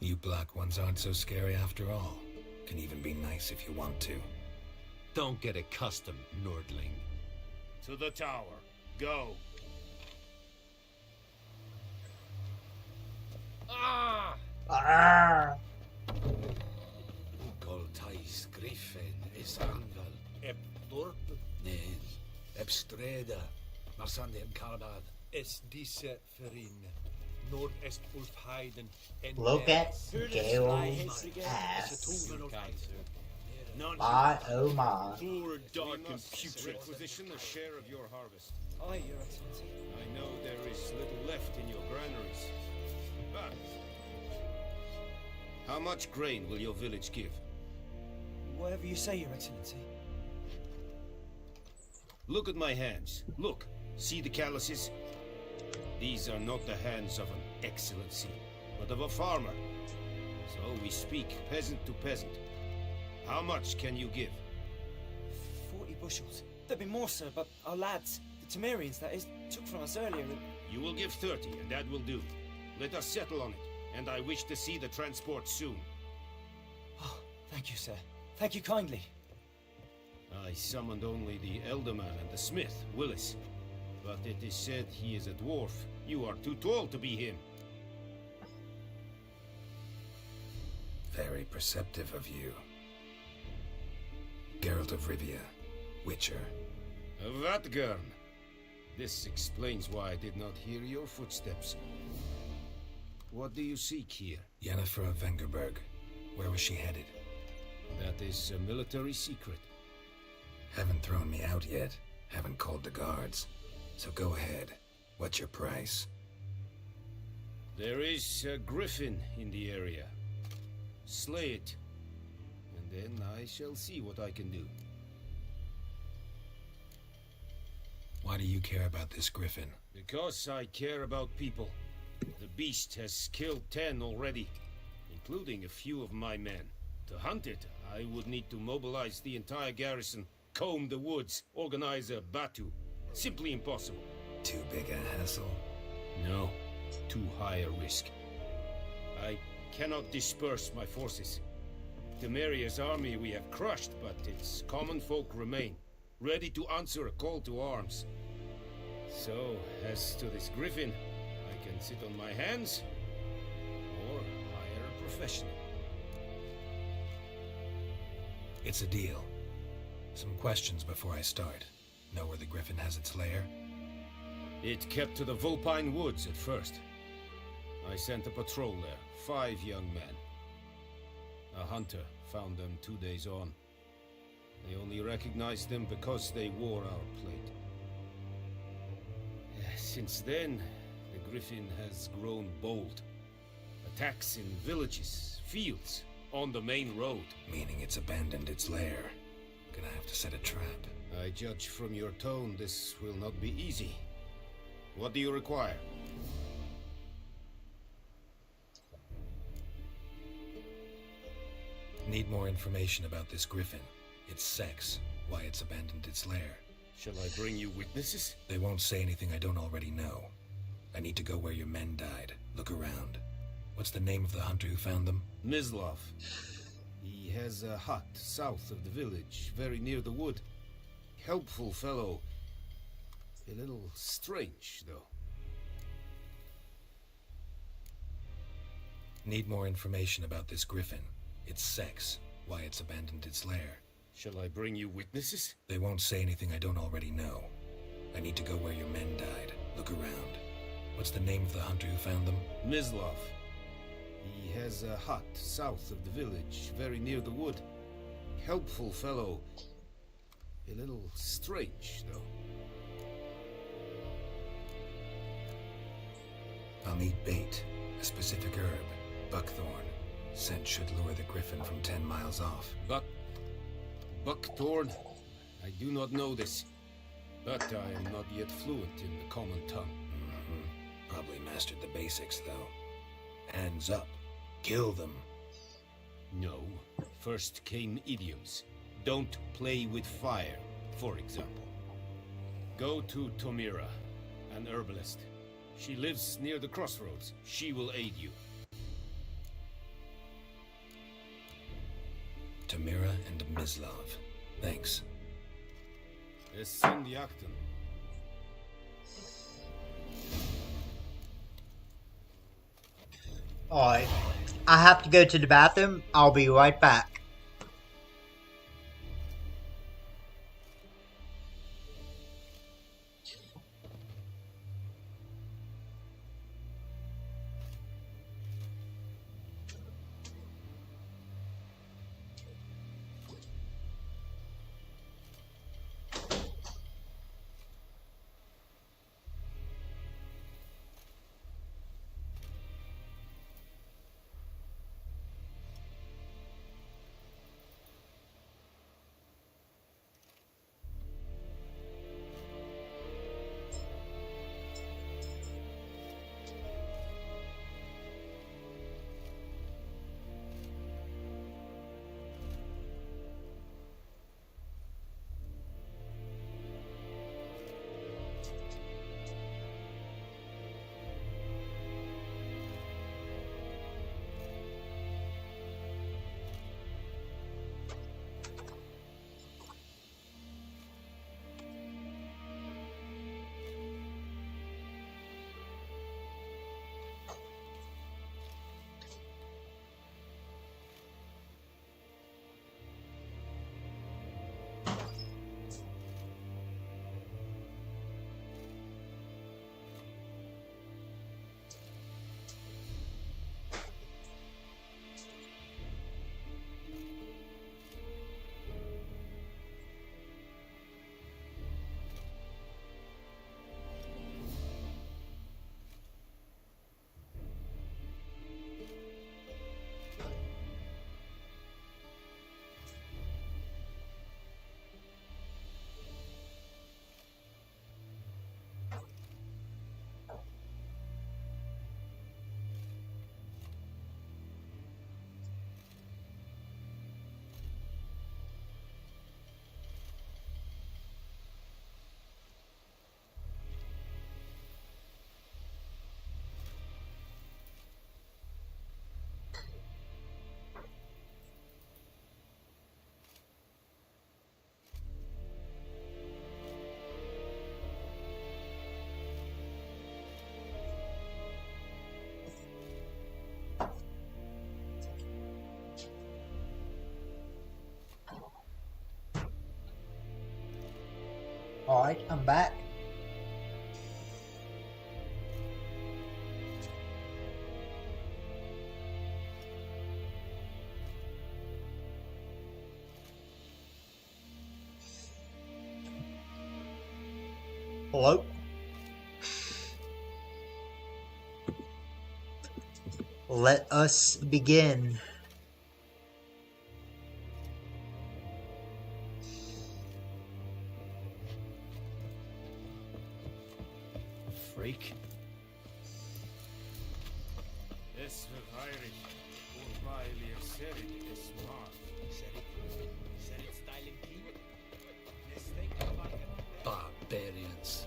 You black ones aren't so scary after all. Can even be nice if you want to. Don't get accustomed, Nordling. To the tower. Go. Ah! Ah! Coltais Griffin is Anval. Eb Dorp. Neen. Ebstreda. Marsande en Kalbad. Es disse Ferin. nor est Ulfheiden en Look at Geralt's Geralt's ass. None My oh my. poor, dark, and putrid. Requisition a share of your harvest. Aye, Your Excellency. I know there is little left in your granaries. But how much grain will your village give? Whatever you say, Your Excellency. Look at my hands. Look. See the calluses? These are not the hands of an excellency, but of a farmer. So we speak peasant to peasant. How much can you give? 40 bushels. There'd be more, sir, but our lads, the Temerians, that is, took from us earlier. You will give 30, and that will do. Let us settle on it, and I wish to see the transport soon. Oh, thank you, sir. Thank you kindly. I summoned only the Elderman and the smith, Willis. But it is said he is a dwarf. You are too tall to be him. Very perceptive of you. Geralt of Rivia, Witcher. Vatgern. This explains why I did not hear your footsteps. What do you seek here? Yennefer of Vengerberg. Where was she headed? That is a military secret. Haven't thrown me out yet. Haven't called the guards. So go ahead. What's your price? There is a griffin in the area. Slay it, and then I shall see what I can do. Why do you care about this griffin? Because I care about people. The beast has killed 10 already, including a few of my men. To hunt it, I would need to mobilize the entire garrison, comb the woods, organize a batu. Simply impossible. Too big a hassle? No, too high a risk. I cannot disperse my forces. Temeria's army we have crushed, but its common folk remain, ready to answer a call to arms. So, as to this griffin, I can sit on my hands, or hire a professional. It's a deal. Some questions before I start. Know where the griffin has its lair? It kept to the Vulpine Woods at first. I sent a patrol there, 5 young men. A hunter found them 2 days on. They only recognized them because they wore our plate. Since then, the griffin has grown bold. Attacks in villages, fields, on the main road. Meaning it's abandoned its lair. Gonna have to set a trap. I judge from your tone this will not be easy. What do you require? Need more information about this griffin. Its sex, why it's abandoned its lair. Shall I bring you witnesses? They won't say anything I don't already know. I need to go where your men died. Look around. What's the name of the hunter who found them? Mislav. He has a hut south of the village, very near the wood. Helpful fellow. A little strange, though. Need more information about this griffin. Its sex, why it's abandoned its lair. Shall I bring you witnesses? They won't say anything I don't already know. I need to go where your men died. Look around. What's the name of the hunter who found them? Mislav. He has a hut south of the village, very near the wood. Helpful fellow. A little strange, though. I'll need bait. A specific herb. Buckthorn. Scent should lure the griffin from 10 miles off. Buckthorn? I do not know this. But I am not yet fluent in the common tongue. Probably mastered the basics, though. Hands up. Kill them. No. First came idioms. Don't play with fire, for example. Go to Tomira, an herbalist. She lives near the crossroads. She will aid you. Tomira and Mislav. Thanks. Essendiakten. Alright. I have to go to the bathroom. I'll be right back. Alright, I'm back. Hello? Let us begin. Freak. Es verheirig. Urweilig serit es smart. Serit styling clean. Mistake Barbarians.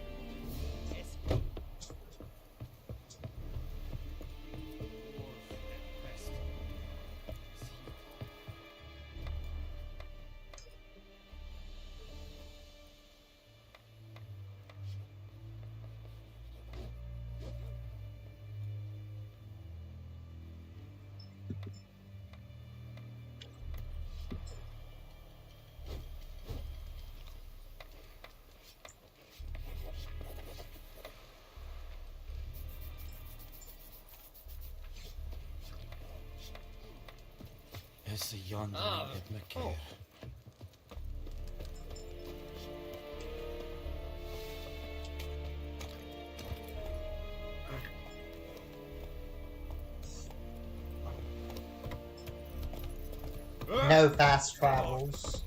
Es yonder at McCare. No fast travels.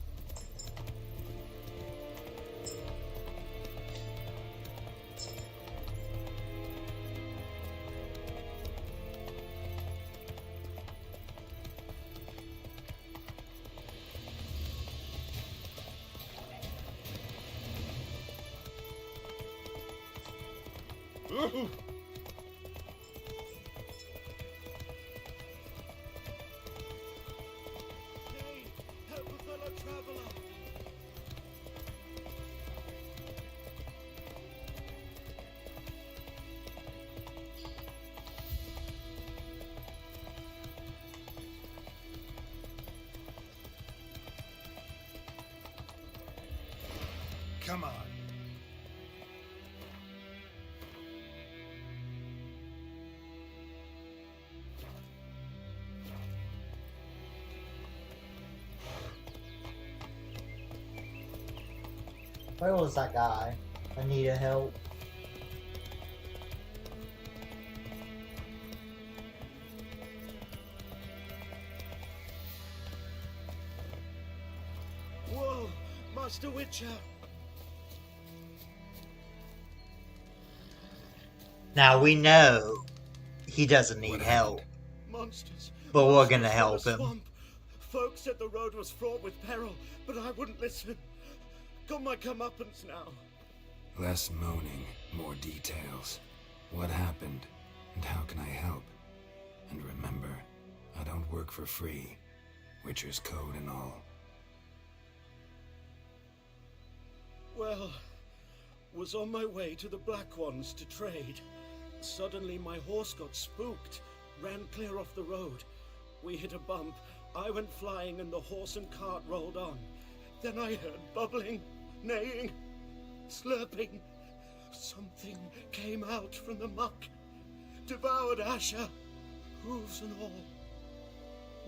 Help a fellow traveler! Come on. Where was that guy? I needed help. Whoa! Master Witcher! Now we know he doesn't need help, Monsters! but we're Monsters gonna from help the him. swamp. Folks said the road was fraught with peril, but I wouldn't listen. Got my comeuppance now. Less moaning, more details. What happened, and how can I help? And remember, I don't work for free. Witcher's code and all. Well, was on my way to the Black Ones to trade. Suddenly my horse got spooked, ran clear off the road. We hit a bump, I went flying and the horse and cart rolled on. Then I heard bubbling, neighing, slurping. Something came out from the muck, devoured Asher, hooves and all.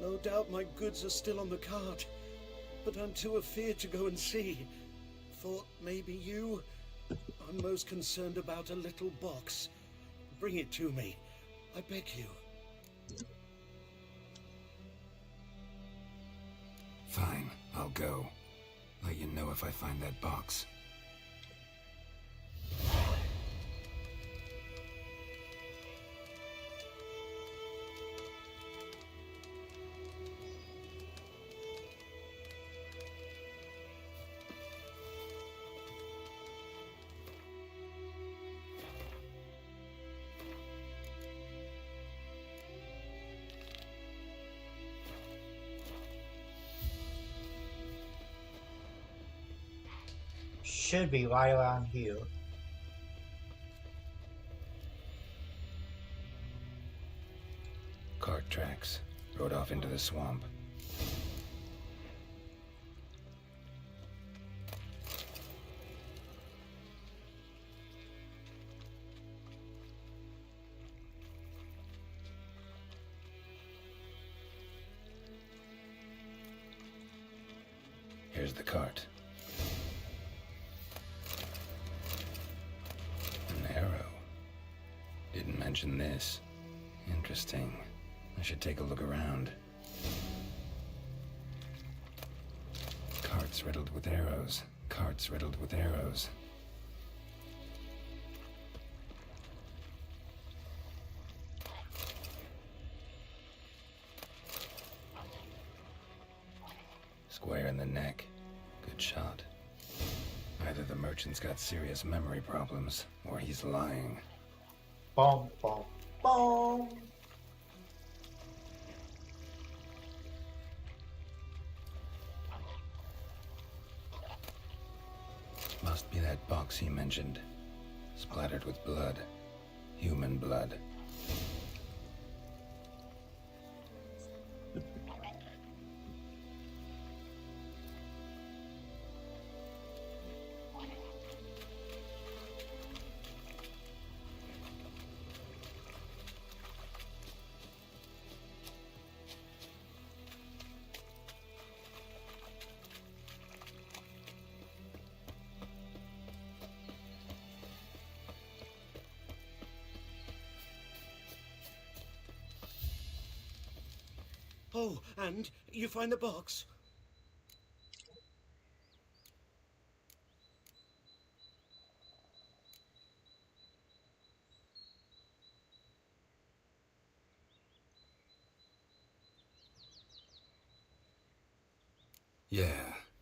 No doubt my goods are still on the cart, but I'm too afeard to go and see. Thought maybe you... I'm most concerned about a little box. Bring it to me, I beg you. Fine, I'll go. Let you know if I find that box. Should be right around here. Cart tracks. Rode off into the swamp. Here's the cart. An arrow. Didn't mention this. Interesting. I should take a look around. Carts riddled with arrows. Carts riddled with arrows. Square in the neck. Good shot. Either the merchant's got serious memory problems, or he's lying. Boom, boom, boom. Must be that box he mentioned. Splattered with blood. Human blood. Oh, and you find the box? Yeah,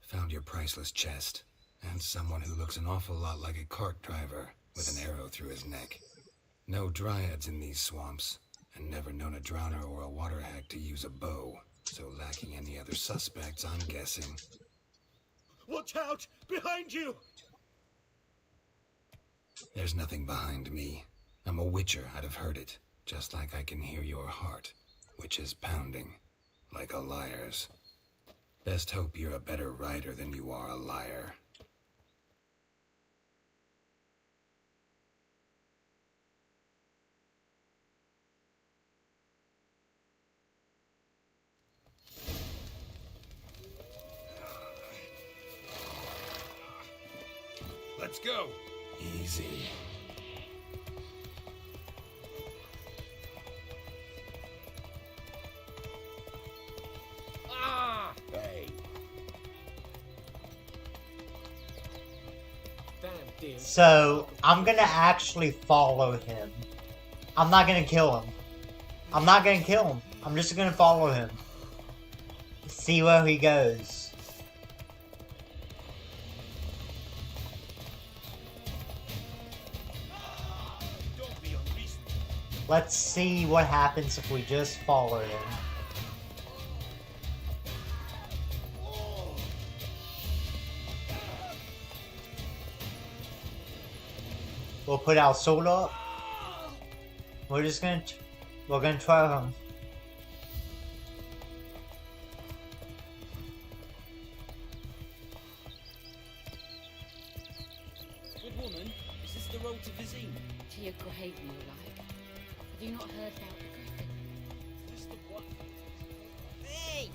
found your priceless chest. And someone who looks an awful lot like a cart driver, with an arrow through his neck. No dryads in these swamps, and never known a drowner or a water hag to use a bow. So lacking any other suspects, I'm guessing. Watch out! Behind you! There's nothing behind me. I'm a witcher, I'd have heard it. Just like I can hear your heart, which is pounding, like a liar's. Best hope you're a better rider than you are a liar. Let's go. Easy. Ah! Hey. Damn, dear. So, I'm gonna actually follow him. I'm not gonna kill him. I'm not gonna kill him. I'm just gonna follow him. See where he goes. Let's see what happens if we just follow him. We'll put our sword up. We're gonna try him. Good woman, is this the road to Vizine? To your grave, more like. Have you not heard about the griffin? Is this the what? Hey!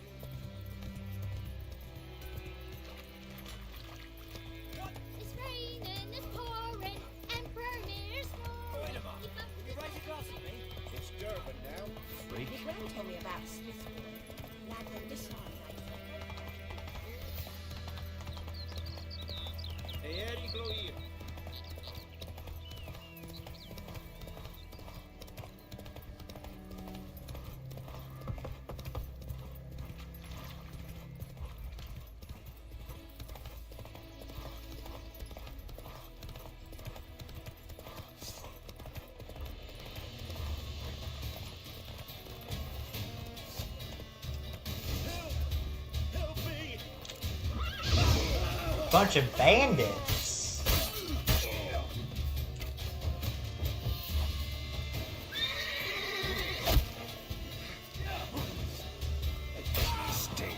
It's raining, it's pouring, Emperor Mirror's Wait a minute. Will you raise a glass with me? It's Durban now. Freak. Your Gran told me about Smith's lad on this side. Hey, Eddie, glow here. Bunch of bandits. Mistake.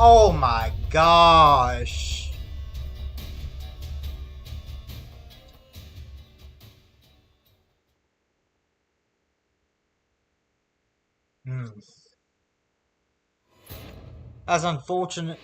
Oh my gosh. That's unfortunate.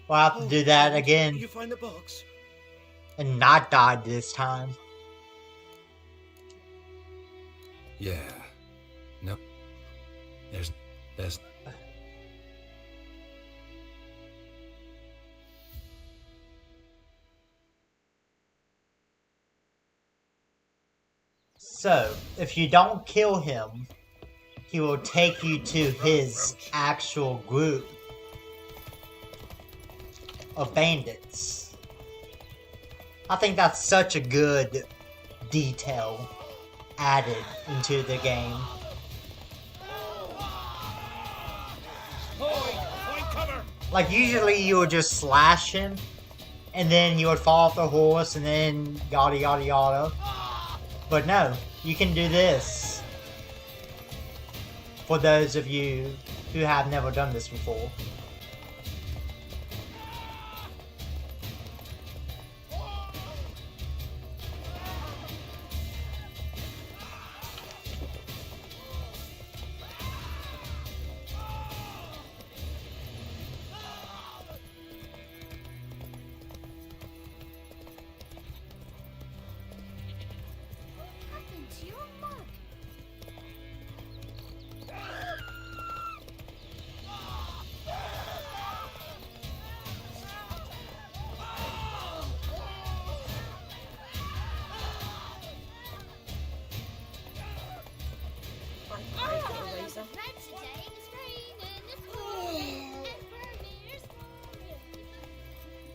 We'll have to do that again. You find the box? And not die this time. Yeah. No. There's... So, if you don't kill him, he will take you to his actual group of bandits. I think that's such a good detail added into the game. Like, usually you would just slash him, and then he would fall off the horse, and then yada yada yada. But no, you can do this. For those of you who have never done this before.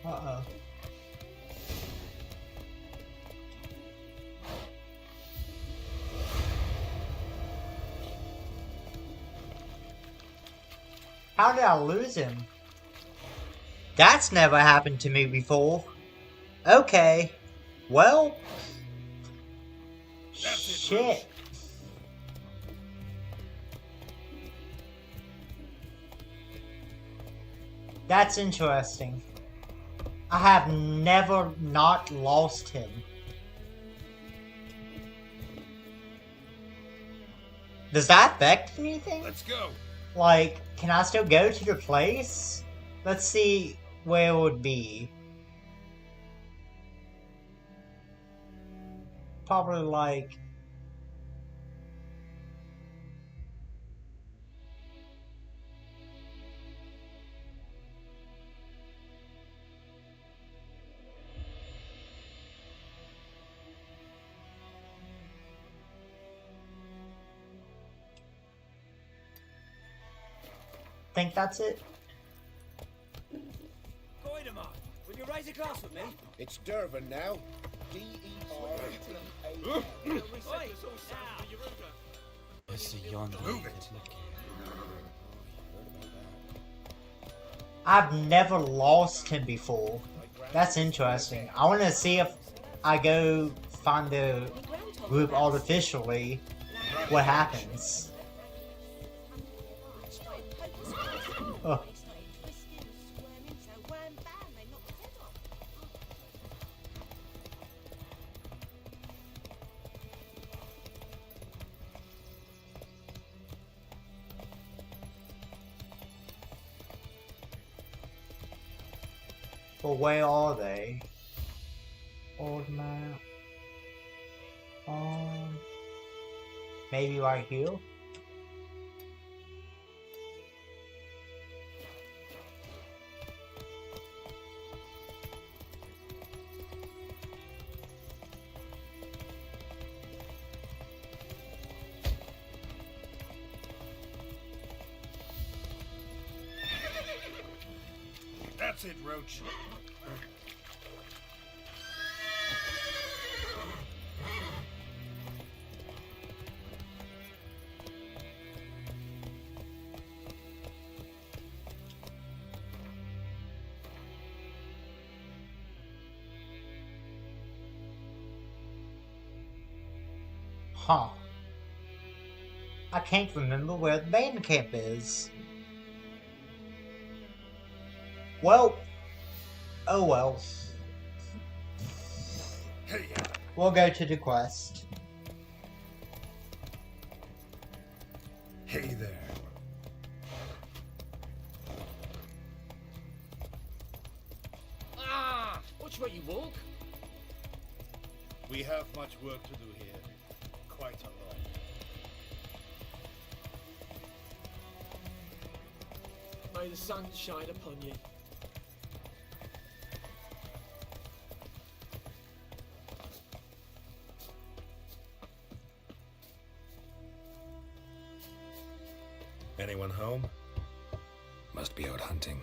Uh-oh. How did I lose him? That's never happened to me before. Okay. Well. Shit. That's interesting. I have never not lost him. Does that affect anything? Let's go. Like, can I still go to the place? Let's see where it would be. Probably like... think that's it. Goidemar, will you raise a glass with me? It's Durban now. D-E-R-T-A. It's a yonder. Move it. I've never lost him before. That's interesting. I want to see if I go find the group artificially, what happens. Oh. Well, where are they? Old map. Maybe right here? That's it, Roach. Huh. I can't remember where the main camp is. Well, oh well. We'll go to the quest. Hey there. Ah! Watch where you walk. We have much work to do here. Quite a lot. May the sun shine upon you. Anyone home? Must be out hunting.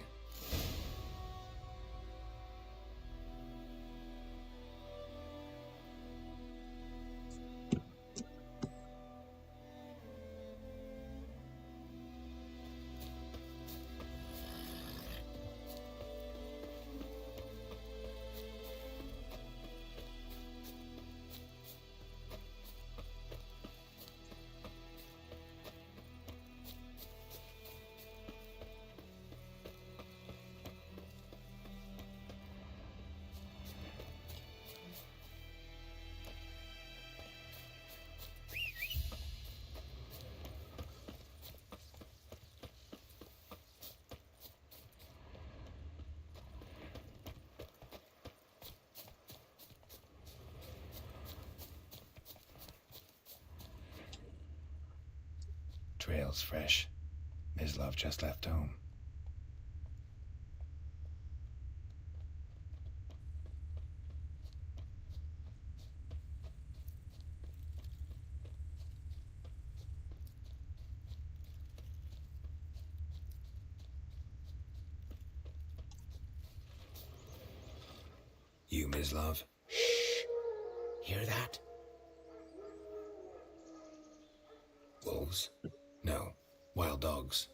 Trail's fresh. Mislav just left home. You, Mislav? Shh! Hear that? Wolves? No. Wild dogs.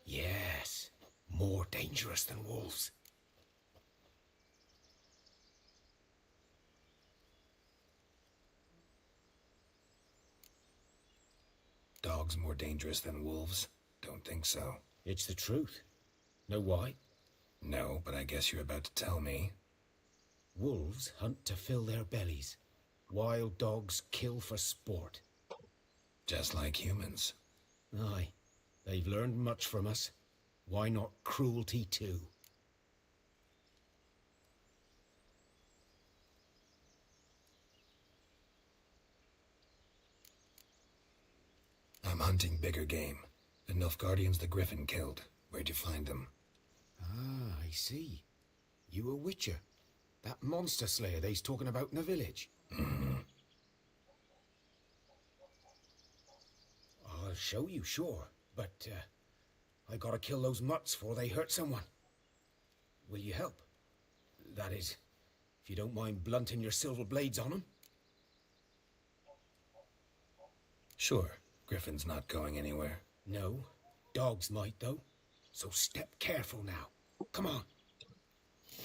Yes. More dangerous than wolves. Dogs more dangerous than wolves? Don't think so. It's the truth. Know why? No, but I guess you're about to tell me. Wolves hunt to fill their bellies. Wild dogs kill for sport. Just like humans. Aye. They've learned much from us. Why not cruelty too? I'm hunting bigger game. The Nilfgaardians the Griffin killed. Where'd you find them? Ah, I see. You a witcher. That monster slayer they's talking about in the village. I'll show you, sure. But, I gotta kill those mutts before they hurt someone. Will you help? That is, if you don't mind blunting your silver blades on them. Sure. Griffin's not going anywhere. No. Dogs might, though. So step careful now. Come on.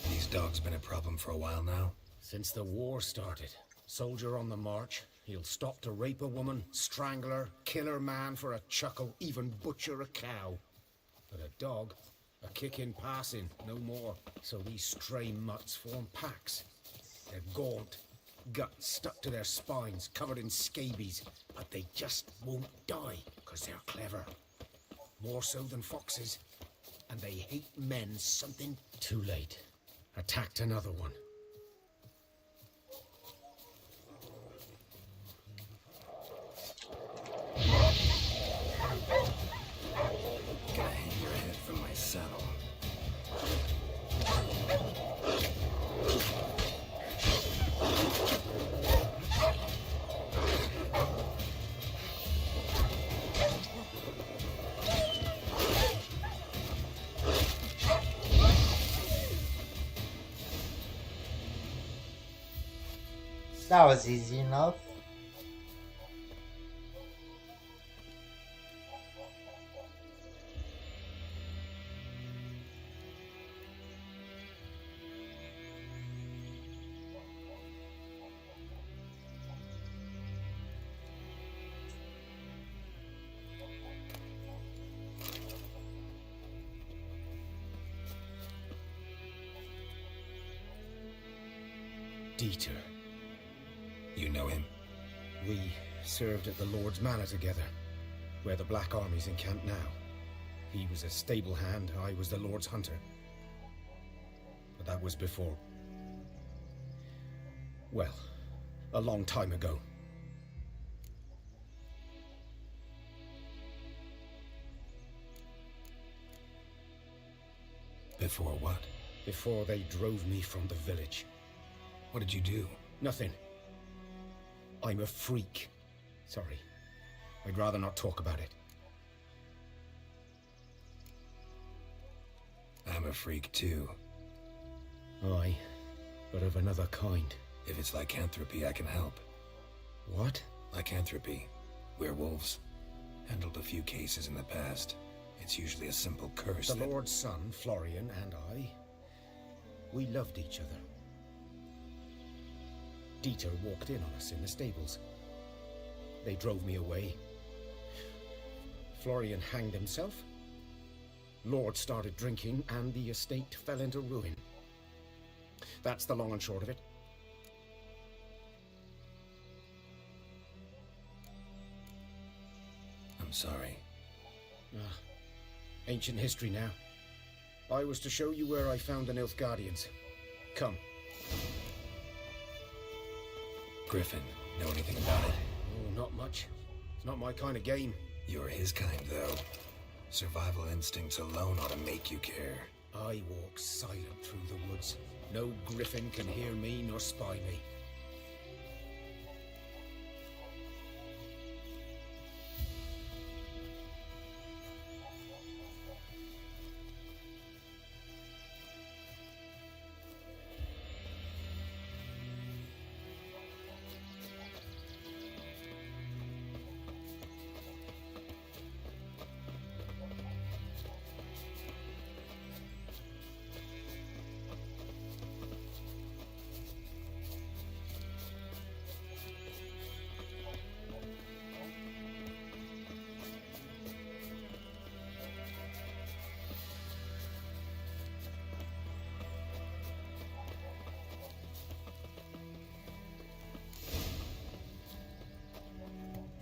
These dogs been a problem for a while now? Since the war started. Soldier on the march. He'll stop to rape a woman, strangle her, kill her man for a chuckle, even butcher a cow. But a dog, a kick in passing, no more. So these stray mutts form packs. They're gaunt, guts stuck to their spines, covered in scabies, but they just won't die, because they're clever. More so than foxes. And they hate men something too late. Attacked another one. Gonna hang your head from my saddle. That was easy enough. Dieter. You know him? We served at the Lord's Manor together, where the Black Army's encamped now. He was a stable hand, I was the Lord's hunter. But that was before... well, a long time ago. Before what? Before they drove me from the village. What did you do? Nothing. I'm a freak. Sorry. I'd rather not talk about it. I'm a freak too. Aye, but of another kind. If it's lycanthropy, I can help. What? Lycanthropy. Werewolves. Handled a few cases in the past. It's usually a simple curse. The Lord's son, Florian, and I, we loved each other. Dieter walked in on us in the stables. They drove me away. Florian hanged himself. Lord started drinking, and the estate fell into ruin. That's the long and short of it. I'm sorry. Ancient history now. I was to show you where I found the Nilfgaardians. Come. Griffin, know anything about it? Oh, not much. It's not my kind of game. You're his kind, though. Survival instincts alone ought to make you care. I walk silent through the woods. No griffin can hear me nor spy me.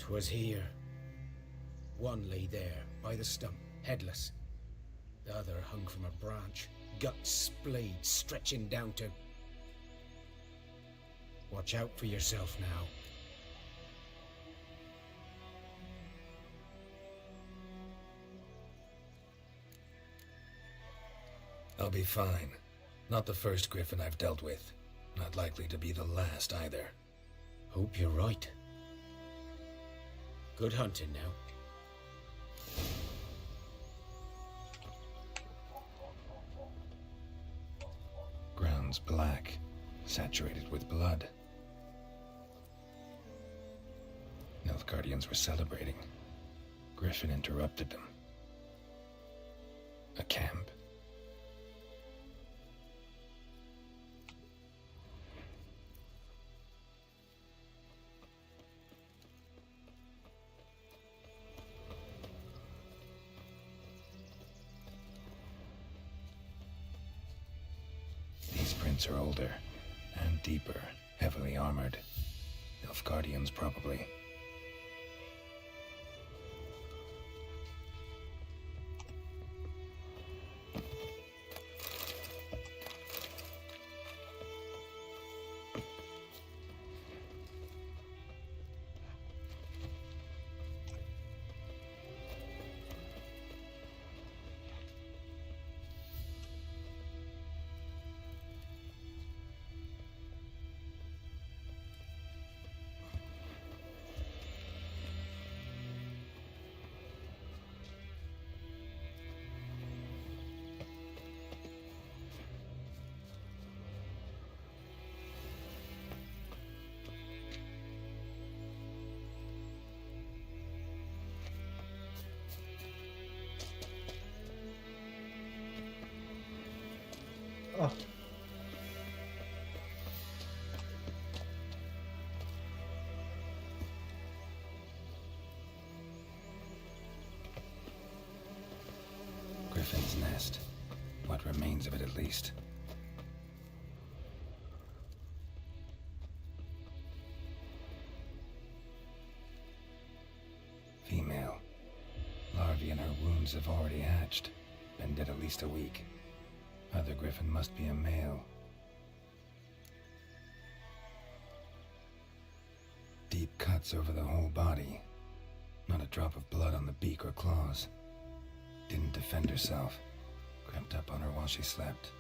Was here. One lay there, by the stump, headless. The other hung from a branch, guts splayed, stretching down to... Watch out for yourself now. I'll be fine. Not the first griffin I've dealt with. Not likely to be the last either. Hope you're right. Good hunting now. Ground's black, saturated with blood. Nilfgaardians were celebrating. Griffin interrupted them. A camp. Are older and deeper, heavily armored. Nilfgaardians, probably. Oh. Griffin's nest. What remains of it, at least. larvae in her wounds have already hatched. Been dead at least a week. Other griffin must be a male. Deep cuts over the whole body. Not a drop of blood on the beak or claws. Didn't defend herself. Crept up on her while she slept.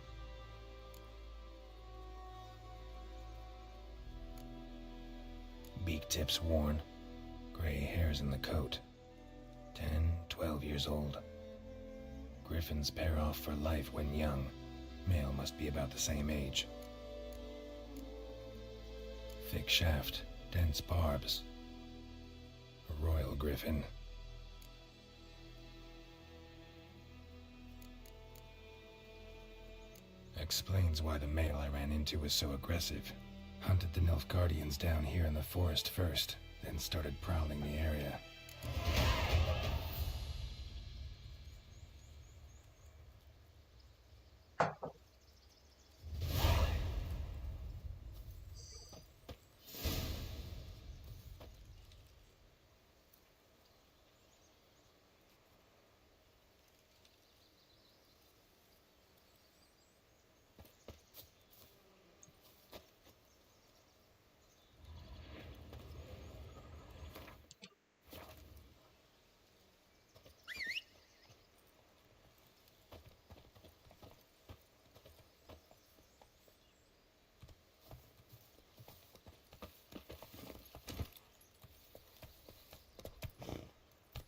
Beak tips worn. Gray hairs in the coat. 10, 12 years old. Griffins pair off for life when young. Male must be about the same age. Thick shaft, dense barbs. A royal griffin. Explains why the male I ran into was so aggressive. Hunted the Nilfgaardians down here in the forest first, then started prowling the area.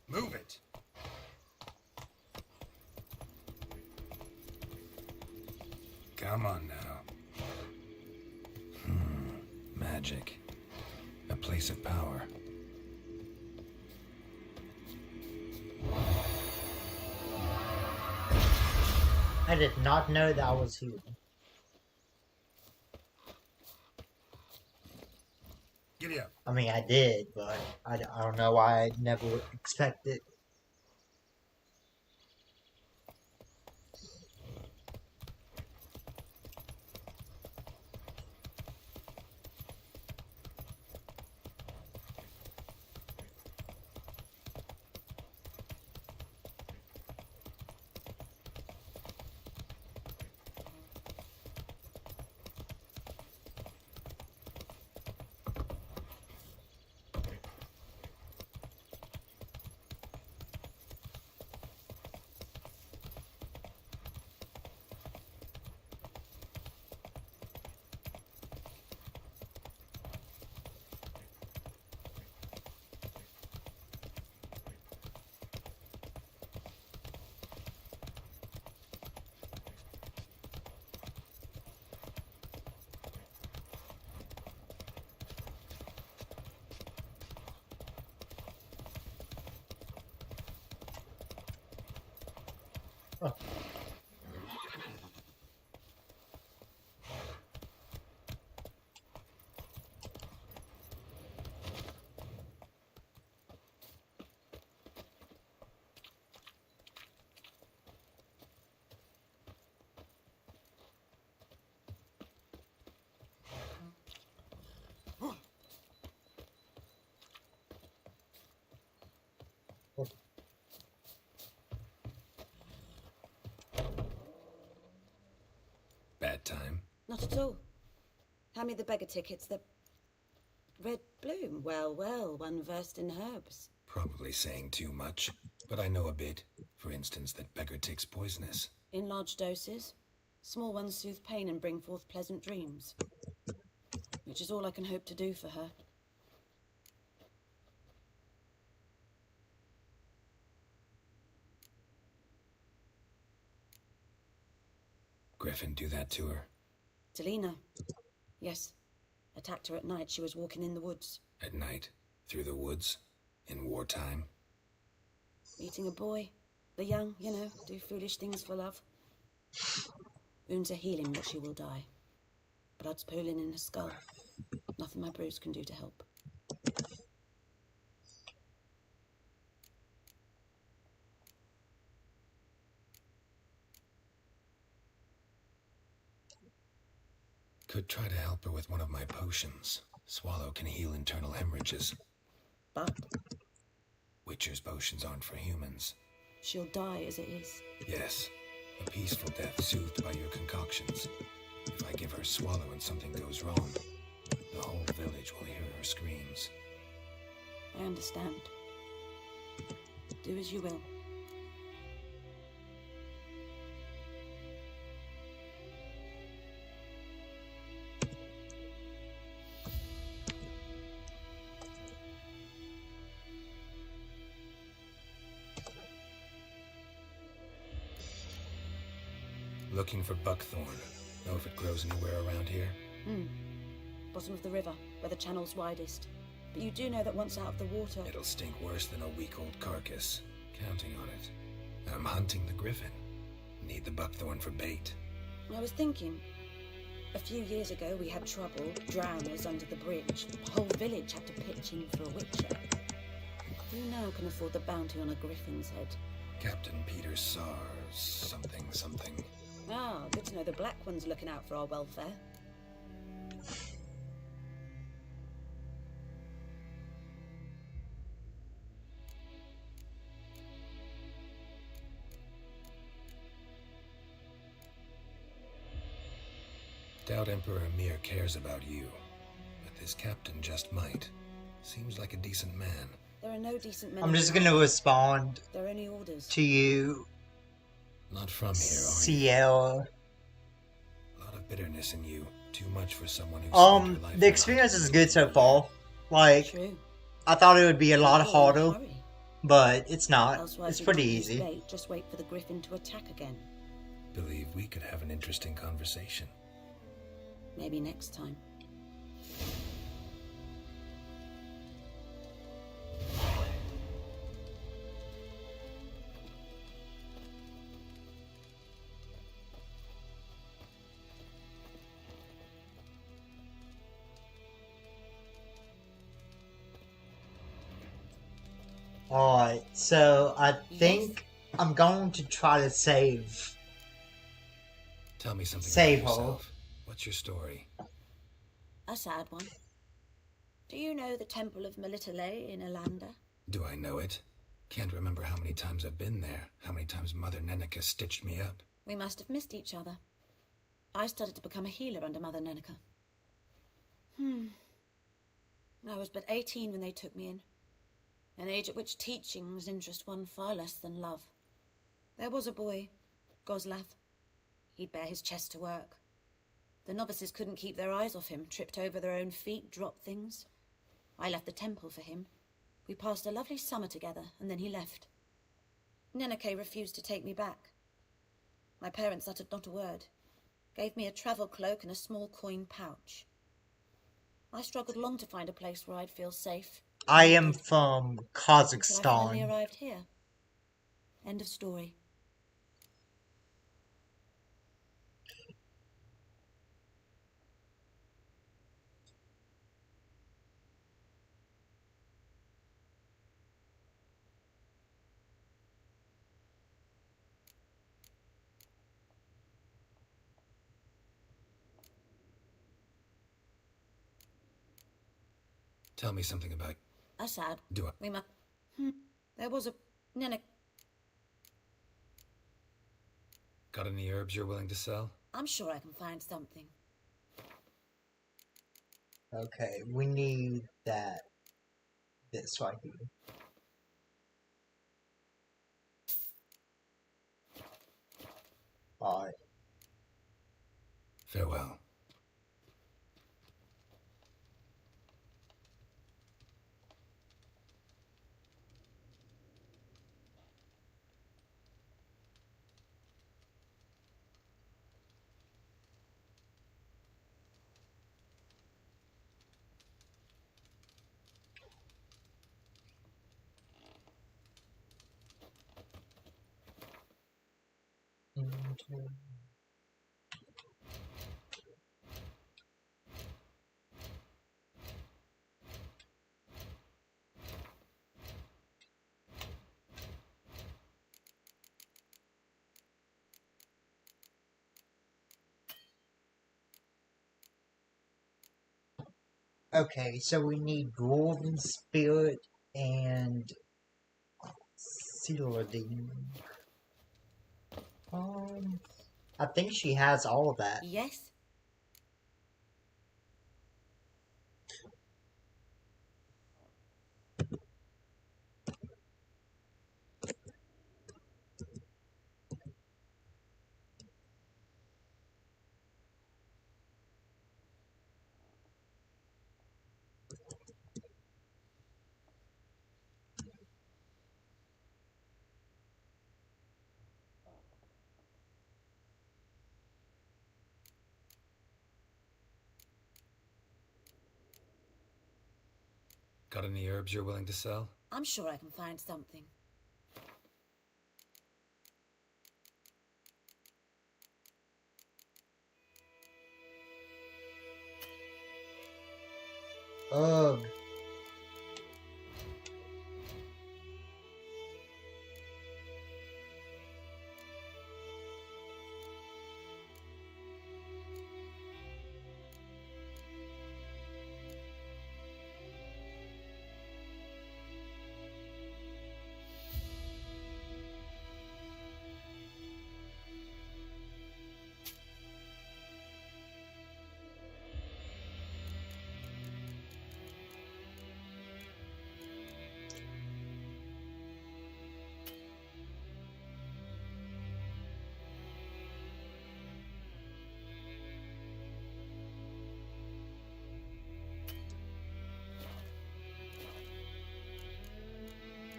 Move it! Come on now. Magic. A place of power. I did not know that was here. Giddy up. I mean, I did, but I don't know why I never expected. Oh. Bad time? Not at all. Hand me the beggar tickets. The red bloom. Well, well, one versed in herbs. Probably saying too much, but I know a bit. For instance, that beggar tick's poisonous. In large doses. Small ones soothe pain and bring forth pleasant dreams. Which is all I can hope to do for her. Griffin do that to her? Delina. Yes. Attacked her at night. She was walking in the woods. At night? Through the woods? In wartime? Meeting a boy. The young, you know, do foolish things for love. Wounds are healing, but she will die. Blood's pooling in her skull. Nothing my bruise can do to help. Could try to help her with one of my potions. Swallow can heal internal hemorrhages. But? Witcher's potions aren't for humans. She'll die as it is. Yes, a peaceful death soothed by your concoctions. If I give her a swallow and something goes wrong, the whole village will hear her screams. I understand. Do as you will. Looking for buckthorn. Know if it grows anywhere around here? Bottom of the river, where the channel's widest. But you do know that once out of the water... It'll stink worse than a week-old carcass. Counting on it. I'm hunting the griffin. Need the buckthorn for bait. I was thinking, a few years ago we had trouble, drowners under the bridge. The whole village had to pitch in for a witcher. Who now can afford the bounty on a griffin's head? Captain Peter Sars, something. Ah, good to know the Black One's looking out for our welfare. Doubt Emperor Emir cares about you, but this captain just might. Seems like a decent man. There are no decent men. I'm just gonna respond There are only orders. to you, Not from here, are you? Sierra. A lot of bitterness in you. Too much for someone who's spent her life The experience is good so far. Like, True. I thought it would be a lot Oh, harder, hurry. but it's not. Elsewise It's we pretty won't use easy. bait, just wait for the griffin to attack again. Believe we could have an interesting conversation. Maybe next time. Alright, so I think I'm going to try to save. Tell me something Save about her. yourself. What's your story? A sad one. Do you know the Temple of Melitele in Alanda? Do I know it? Can't remember how many times I've been there, how many times Mother Neneka stitched me up. We must have missed each other. I started to become a healer under Mother Neneka. I was but 18 when they took me in. An age at which teachings interest one far less than love. There was a boy, Goslav. He'd bare his chest to work. The novices couldn't keep their eyes off him, tripped over their own feet, dropped things. I left the temple for him. We passed a lovely summer together, and then he left. Neneke refused to take me back. My parents uttered not a word, gave me a travel cloak and a small coin pouch. I struggled long to find a place where I'd feel safe. I am from Until I finally Kazakhstan. arrived here. End of story. Tell me something about... Assad. Do I... We must... There was a... Nenek... Got any herbs you're willing to sell? I'm sure I can find something. Okay, we need that. This right here. Alright. Farewell. Okay, so we need Dwarven Spirit and Celadine. I think she has all of that. Yes? Got any herbs you're willing to sell? I'm sure I can find something. Ugh.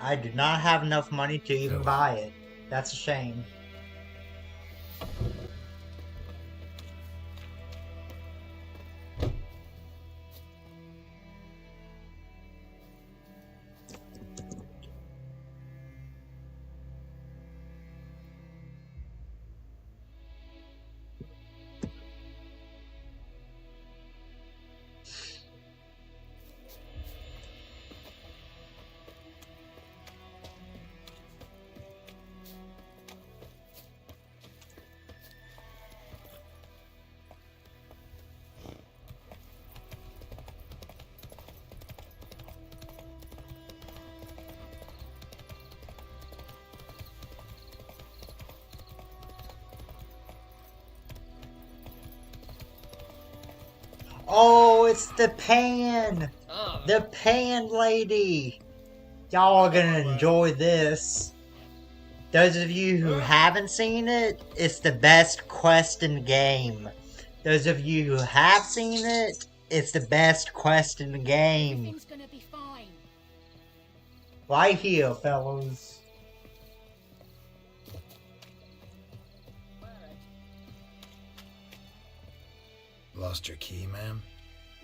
I do not have enough money to even buy it. That's a shame. Oh, it's the pan! The pan lady! Y'all are gonna enjoy this. Those of you who haven't seen it, it's the best quest in the game. Those of you who have seen it, it's the best quest in the game. Everything's gonna be fine. Right here, fellas. Lost your key, ma'am?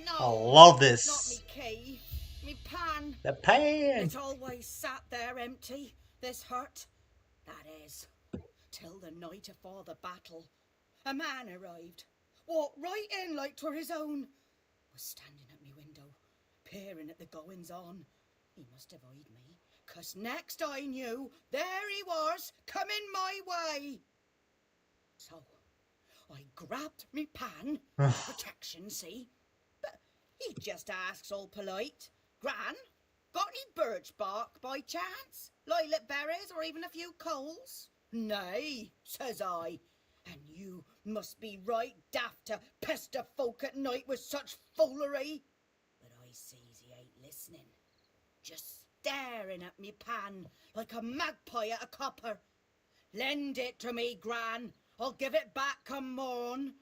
No, I love not this. me key. Me pan. The pan! It always sat there empty, this hut. That is, till the night afore the battle. A man arrived, walked right in like 'twere his own. Was standing at me window, peering at the goings on. He must have eyed me, 'cause next I knew, there he was, coming my way. So, I grabbed me pan, protection, see? But he just asks all polite, Gran, got any birch bark by chance? Lilac berries or even a few coals? Nay, says I, and you must be right daft to pester folk at night with such foolery. But I sees he ain't listening, just staring at me pan like a magpie at a copper. Lend it to me, Gran. I'll give it back come morn.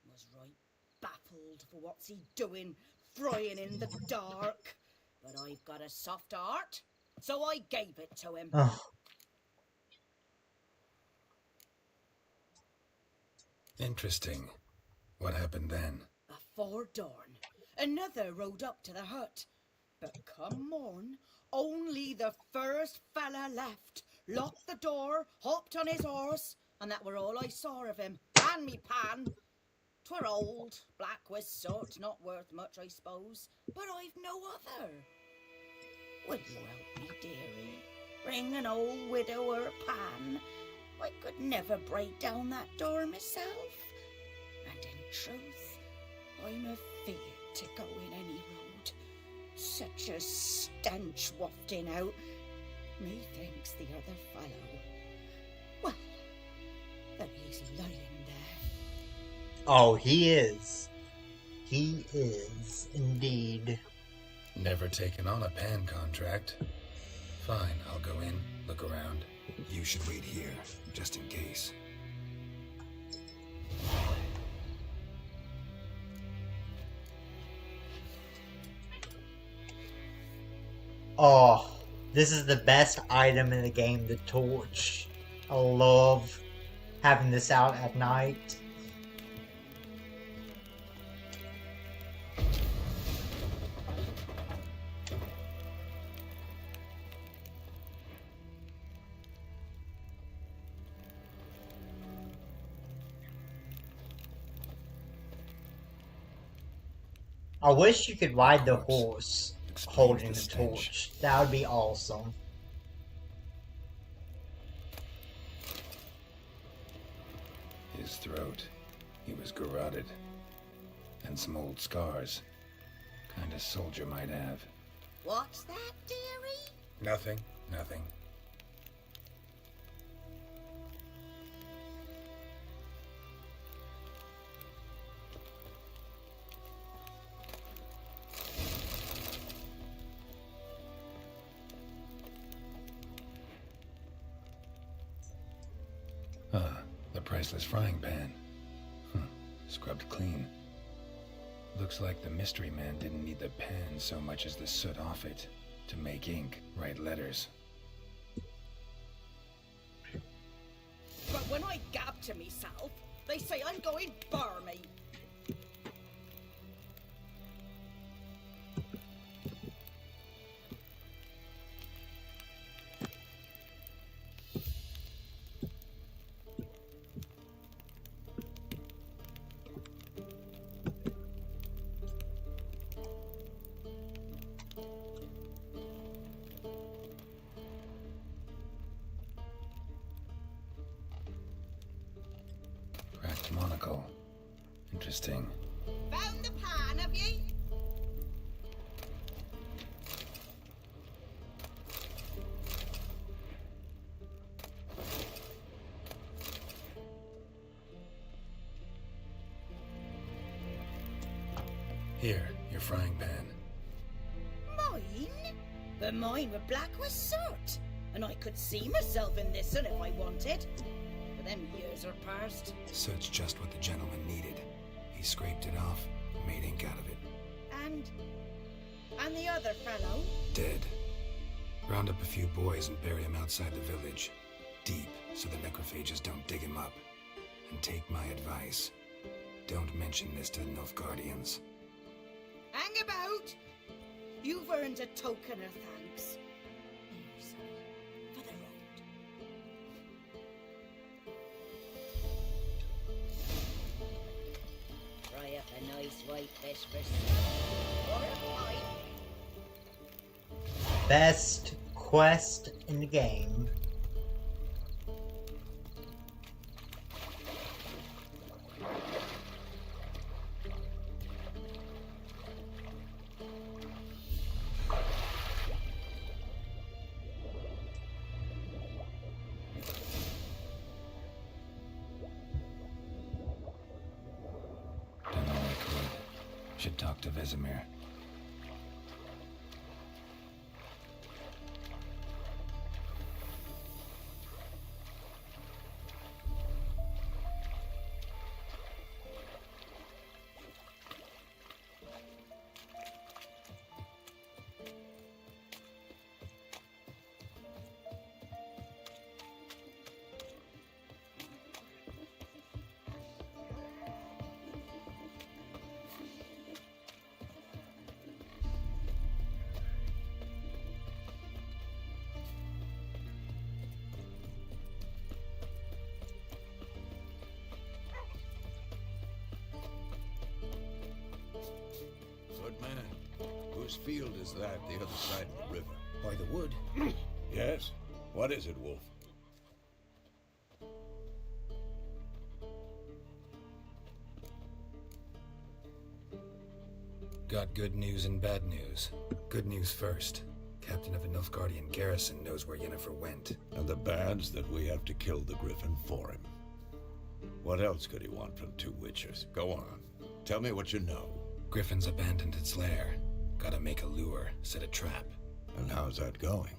Was right baffled for what's he doing, frying in the dark. But I've got a soft heart, so I gave it to him. Interesting. What happened then? Afore dawn, another rode up to the hut. But come morn, only the first fella left, locked the door, hopped on his horse, and that were all I saw of him, and me pan. 'Twere old, black with soot, not worth much, I suppose, but I've no other. Will you help me, dearie? Bring an old widower a pan. I could never break down that door myself. And in truth, I'm afeard to go in any road. Such a stench wafting out. Methinks the other fellow. Well, there he's lying there. Oh, he is. He is, indeed. Never taken on a pan contract. Fine, I'll go in, look around. You should wait here, just in case. Oh, this is the best item in the game, the torch. I love having this out at night. I wish you could ride the horse holding the torch. That would be awesome. His throat. He was garroted. And some old scars. Kind of soldier might have. What's that, dearie? Nothing, nothing. The priceless frying pan. Scrubbed clean. Looks like the mystery man didn't need the pan so much as the soot off it to make ink, write letters. But when I gab to myself, they say I'm going barmy. Cracked monocle. Interesting. Found the pan, have ye? Here, your frying pan. Mine? But mine were black with soot, and I could see myself in this one if I wanted. But them years are past. Soot's just what the gentleman needed. He scraped it off, made ink out of it. And the other fellow? Dead. Round up a few boys and bury him outside the village. Deep, so the necrophages don't dig him up. And take my advice. Don't mention this to the Nilfgaardians. Hang about! You've earned a token of thanks. Here, sonny, for the road. Fry up a nice white fish for or a pie. Best quest in the game. Done all I could. Should talk to Vesemir. Good man. Whose field is that the other side of the river? By the wood. Yes? What is it, Wolf? Got good news and bad news. Good news first. Captain of a Nilfgaardian garrison knows where Yennefer went. And the bad's that we have to kill the Griffin for him. What else could he want from two witchers? Go on. Tell me what you know. Griffin's abandoned its lair. Gotta make a lure, set a trap. And how's that going?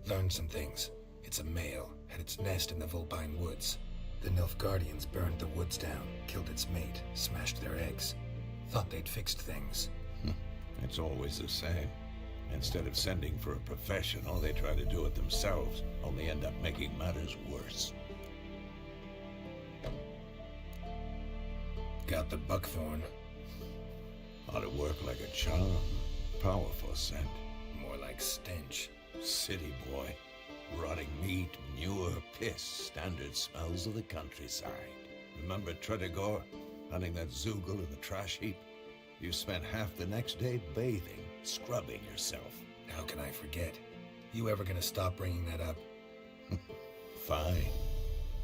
Learned some things. It's a male, had its nest in the Vulpine Woods. The Nilfgaardians burned the woods down, killed its mate, smashed their eggs. Thought they'd fixed things. It's always the same. Instead of sending for a professional, they try to do it themselves, only end up making matters worse. Got the buckthorn. Ought to work like a charm. Powerful scent. More like stench. City boy. Rotting meat, manure, piss. Standard smells of the countryside. Remember Tredegor? Hunting that Zoogle in the trash heap? You spent half the next day bathing, scrubbing yourself. How can I forget? You ever gonna stop bringing that up? Fine.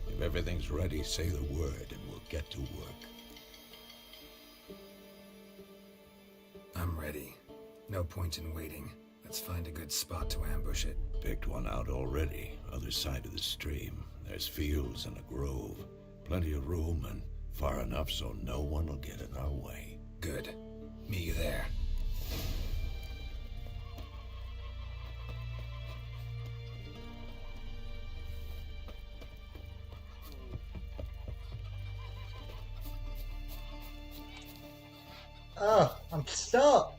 If everything's ready, say the word and we'll get to work. I'm ready. No point in waiting. Let's find a good spot to ambush it. Picked one out already. Other side of the stream. There's fields and a grove. Plenty of room and far enough so no one will get in our way. Good. Meet you there. Oh, I'm stuck.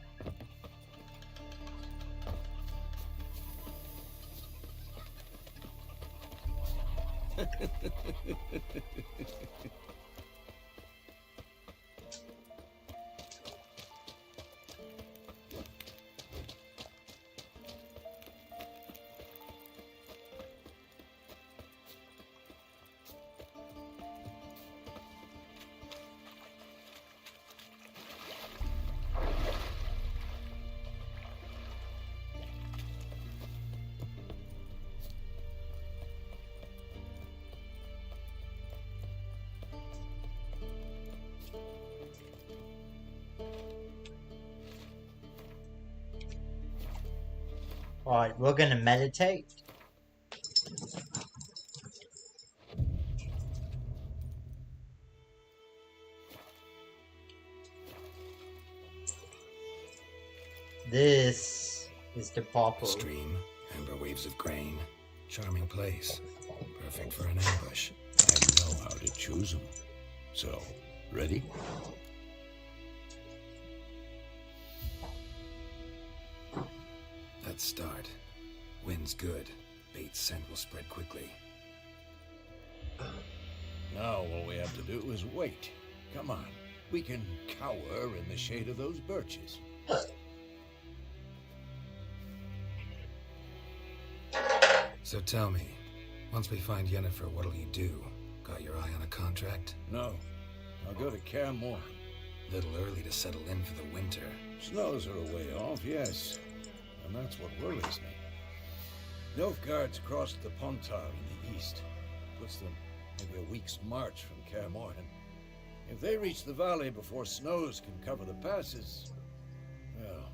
Alright, we're gonna meditate. This is the proper stream, amber waves of grain. Charming place. Perfect for an ambush. I know how to choose them. So, ready? Let's start. Wind's good. Bait's scent will spread quickly. Now all we have to do is wait. Come on. We can cower in the shade of those birches. So tell me, once we find Yennefer, what'll you do? Got your eye on a contract? No. I'll go to Kaer Morhen. Little early to settle in for the winter. Snows are a way off, yes. And that's what worries me. Nilfgaard's crossed the Pontar in the east. Puts them maybe a week's march from Kaer Morhen. If they reach the valley before snows can cover the passes, well,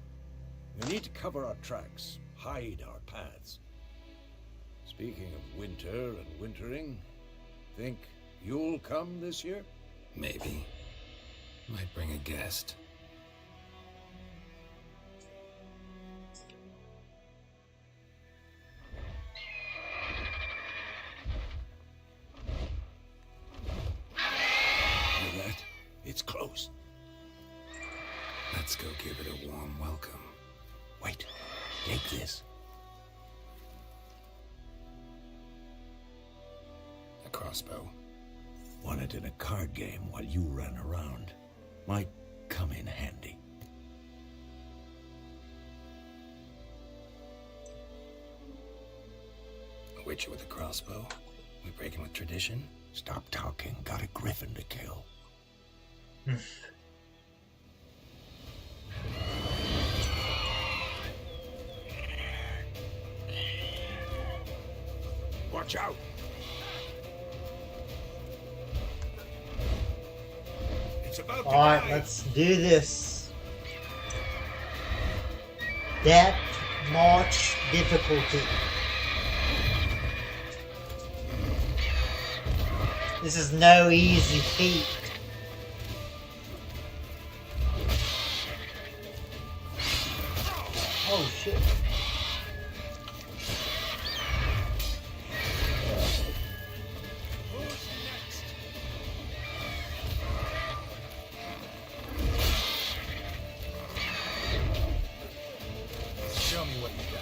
we need to cover our tracks, hide our paths. Speaking of winter and wintering, think you'll come this year? Maybe. Might bring a guest. Hear that? It's close. Let's go give it a warm welcome. Wait, take this. A crossbow. Won it in a card game while you ran around. Might come in handy. A witcher with a crossbow? We breaking with tradition? Stop talking. Got a griffin to kill. Watch out! It's about to Alright, die. let's do this. Death March difficulty. This is no easy feat. Oh shit. Show me what you got.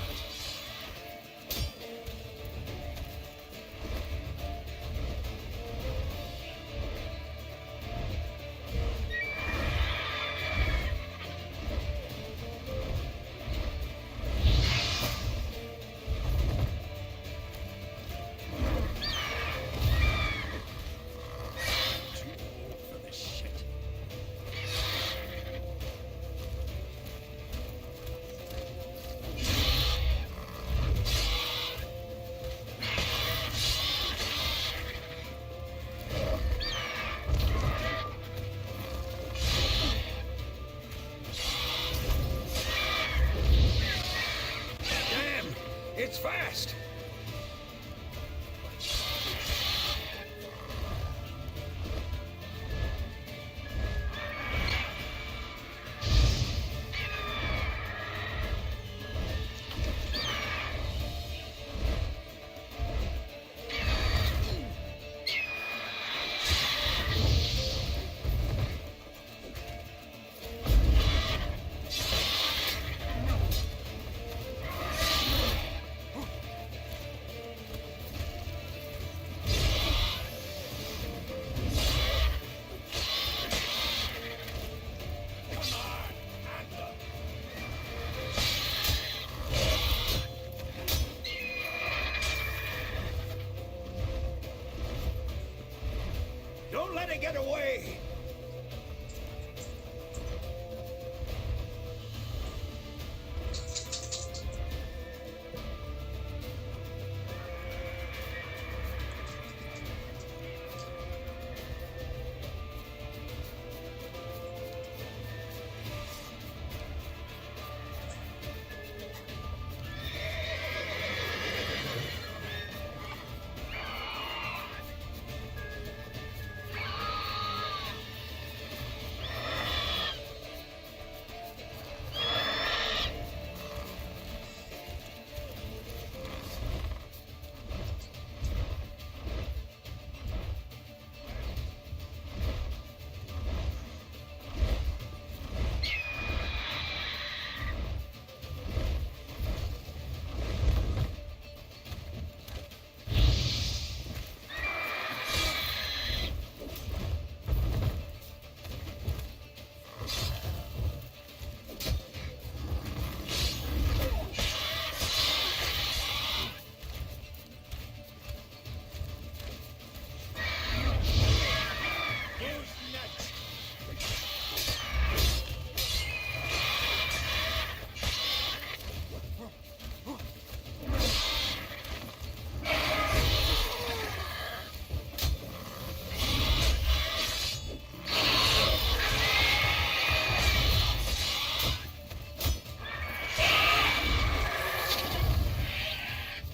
It's fast! Don't let it get away!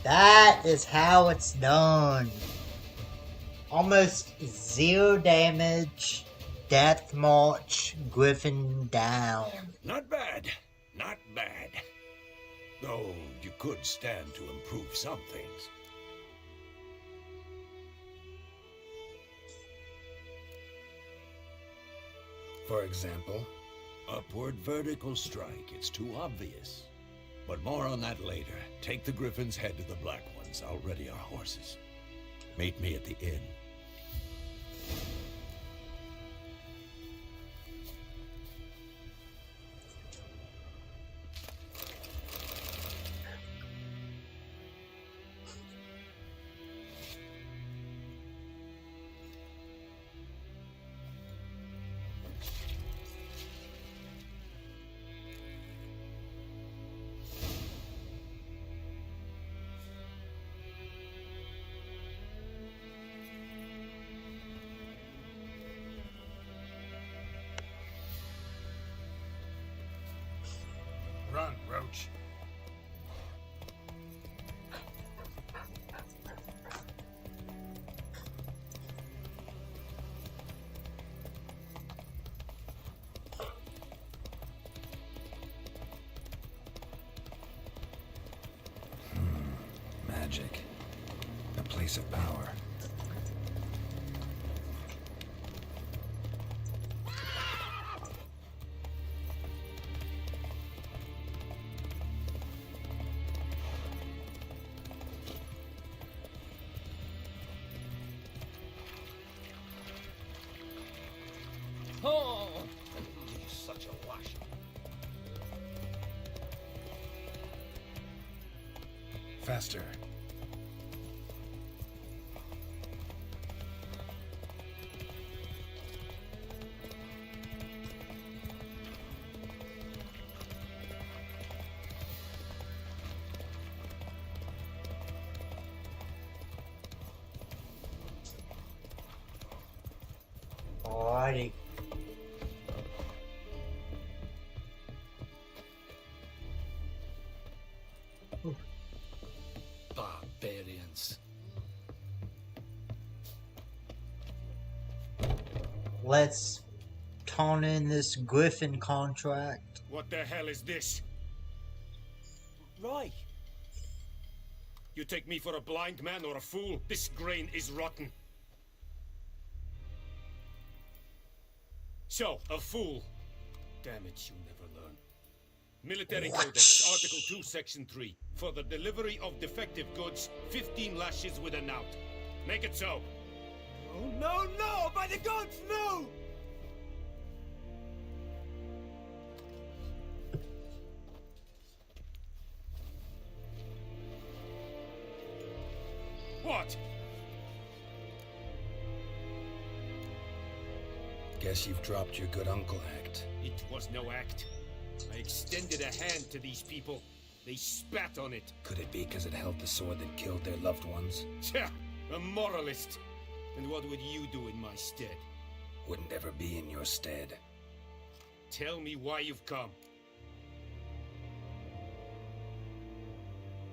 That is how it's done. Almost 0 damage. Death March Griffin down. Not bad. Not bad. Though you could stand to improve some things. For example? Upward vertical strike. It's too obvious. But more on that later. Take the Griffin's head to the Black Ones. I'll ready our horses. Meet me at the inn. magic. A place of power. Oh! He's such a wash. Faster. Alrighty. Barbarians. Let's turn in this Griffin contract. What the hell is this? Right. You take me for a blind man or a fool? This grain is rotten. So, a fool. Damn it, you never learn. Military Codex, Article 2, Section 3. For the delivery of defective goods, 15 lashes with a knout. Make it so. Oh, no, no! By the gods, no! What? Guess you've dropped your good uncle act. It was no act. I extended a hand to these people. They spat on it. Could it be because it held the sword that killed their loved ones? Tja, a moralist. And what would you do in my stead? Wouldn't ever be in your stead. Tell me why you've come.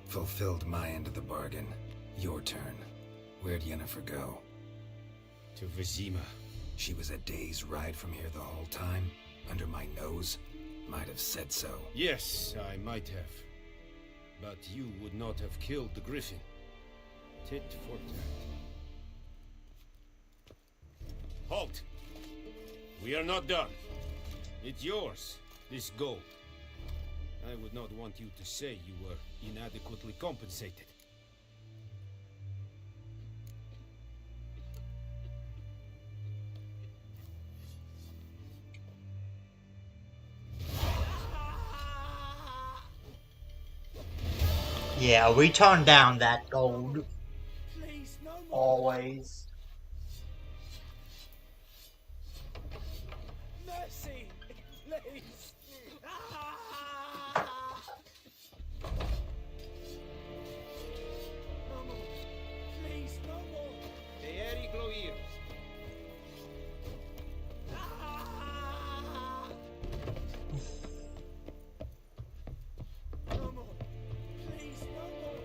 Fulfilled my end of the bargain. Your turn. Where'd Yennefer go? To Vizima. She was a day's ride from here the whole time? Under my nose? Might have said so. Yes, I might have. But you would not have killed the griffin. Tit for tat. Halt! We are not done. It's yours, this gold. I would not want you to say you were inadequately compensated. Yeah, we turn down that gold. Please, no more. Always. Mercy, please. No more. Please, no more. No more. Please, no more.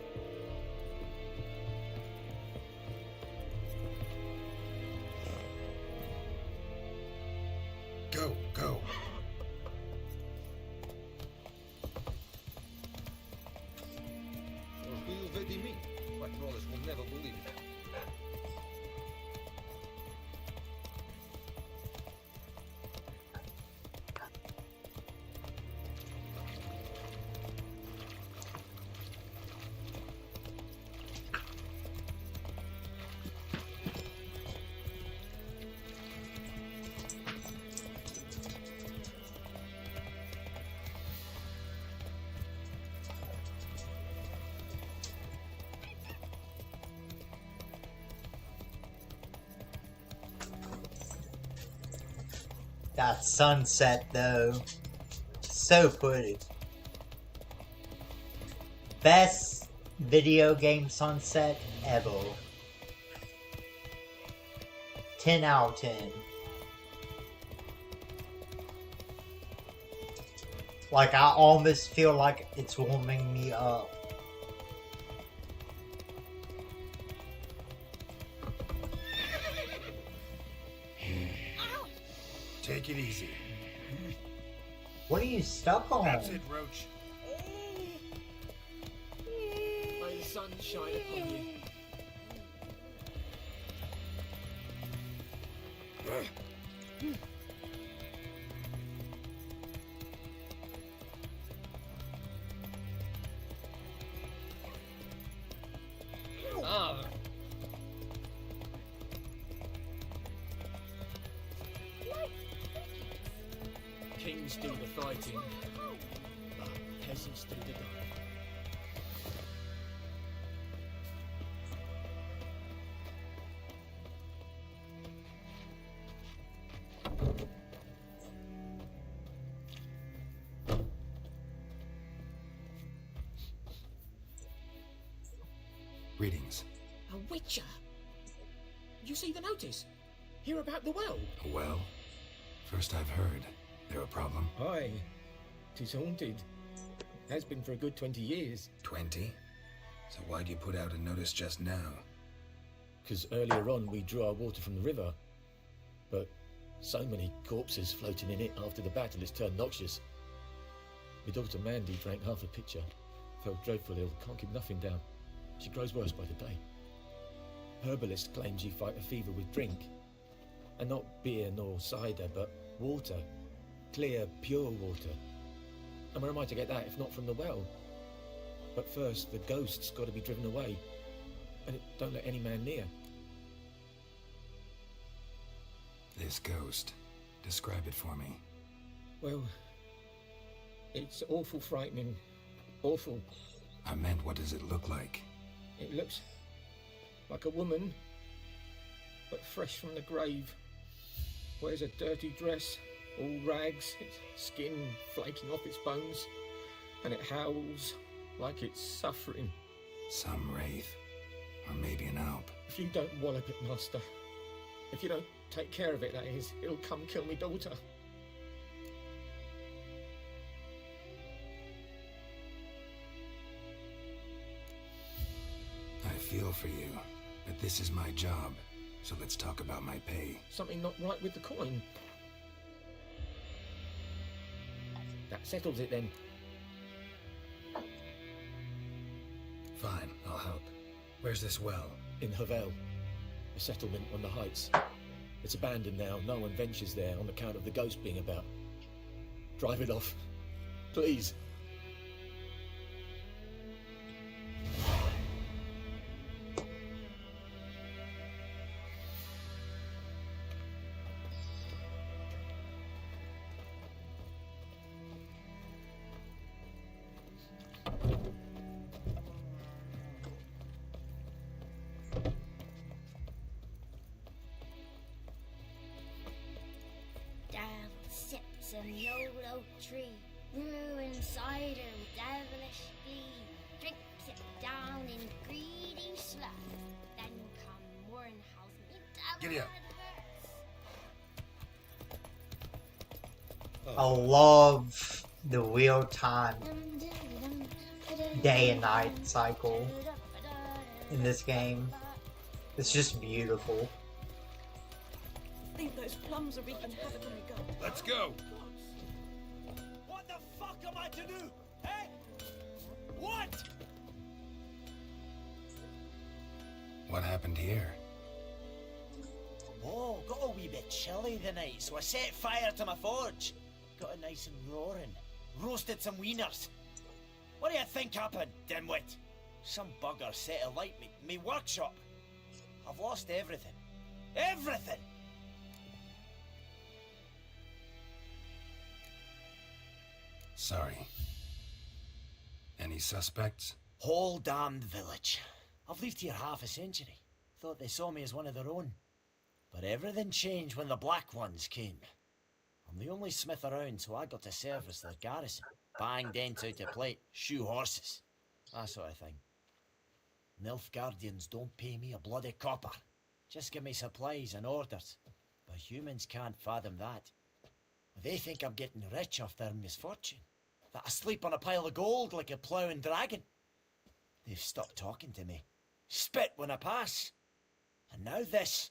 Go, go. Orgulho veio de mim. Patrolas will never believe it. That sunset though. So pretty. Best video game sunset ever. 10 out of 10. Like I almost feel like it's warming me up. Take it easy. What are you stuck on? That's it, Roach. May the sun shine upon you. Ah. Kings do the fighting, but peasants do the dying. Greetings. A witcher? You see the notice? Hear about the well? A well? First I've heard. There a problem? Aye. 'Tis haunted. Has been for a good 20 years. 20? So why'd you put out a notice just now? 'Cause earlier on we drew our water from the river. But so many corpses floating in it after the battle it's turned noxious. My daughter Mandy drank half a pitcher. Felt dreadful ill, can't keep nothing down. She grows worse by the day. Herbalist claims you fight a fever with drink. And not beer nor cider, but water. Clear, pure water. And where am I to get that if not from the well? But first, the ghost's got to be driven away. And it don't let any man near. This ghost. Describe it for me. Well, it's awful frightening. Awful. I meant, what does it look like? It looks like a woman, but fresh from the grave. Wears a dirty dress, all rags, its skin flaking off its bones, and it howls like it's suffering. Some wraith. Or maybe an alp. If you don't wallop it, master, if you don't take care of it, that is, it'll come kill me daughter. I feel for you, but this is my job, so let's talk about my pay. Something not right with the coin. That settles it then. Fine, I'll help. Where's this well? In Havel, a settlement on the heights. It's abandoned now, no one ventures there on account of the ghost being about. Drive it off, please. Sips a old oak tree, brewing cider with devilish glee. Drinks it down in greedy sloth, then come Warrenhouse me devil. Giddy up. I love the real time day and night cycle in this game. It's just beautiful. I think those plums are wreaking havoc on the gut. Let's go! What the fuck am I to do? Eh? What? What happened here? Oh, got a wee bit chilly the night, so I set fire to my forge. Got it nice and roaring. Roasted some wieners. What do you think happened, dimwit? Some bugger set alight me workshop. I've lost everything. Everything! Sorry. Any suspects? Whole damned village. I've lived here half a century. Thought they saw me as one of their own. But everything changed when the Black Ones came. I'm the only smith around, so I got to service their garrison. Bang dents out of plate, shoe horses. That sort of thing. Nilfgaardians don't pay me a bloody copper. Just give me supplies and orders. But humans can't fathom that. They think I'm getting rich off their misfortune. That I sleep on a pile of gold like a ploughing dragon. They've stopped talking to me. Spit when I pass. And now this.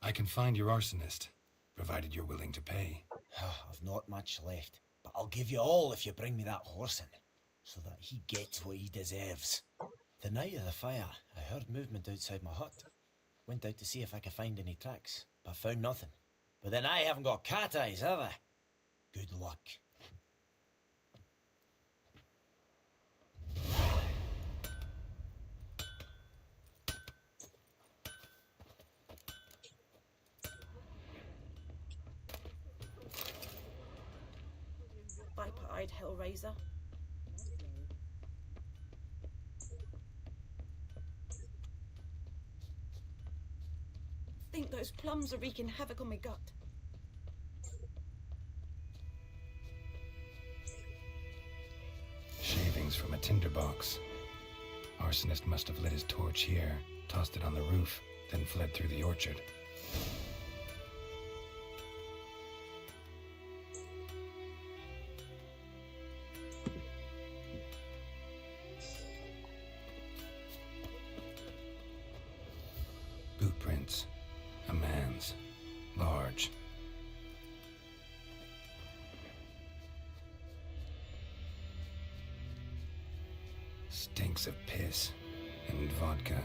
I can find your arsonist, provided you're willing to pay. I've not much left, but I'll give you all if you bring me that horse in. so that he gets what he deserves. The night of the fire, I heard movement outside my hut. Went out to see if I could find any tracks, but found nothing. But then I haven't got cat eyes, have I? Good luck. Viper-eyed Hellraiser. I think those plums are wreaking havoc on my gut. Shavings from a tinderbox. Arsonist must have lit his torch here, tossed it on the roof, then fled through the orchard. Boot prints. A man's. Large. Stinks of piss and vodka.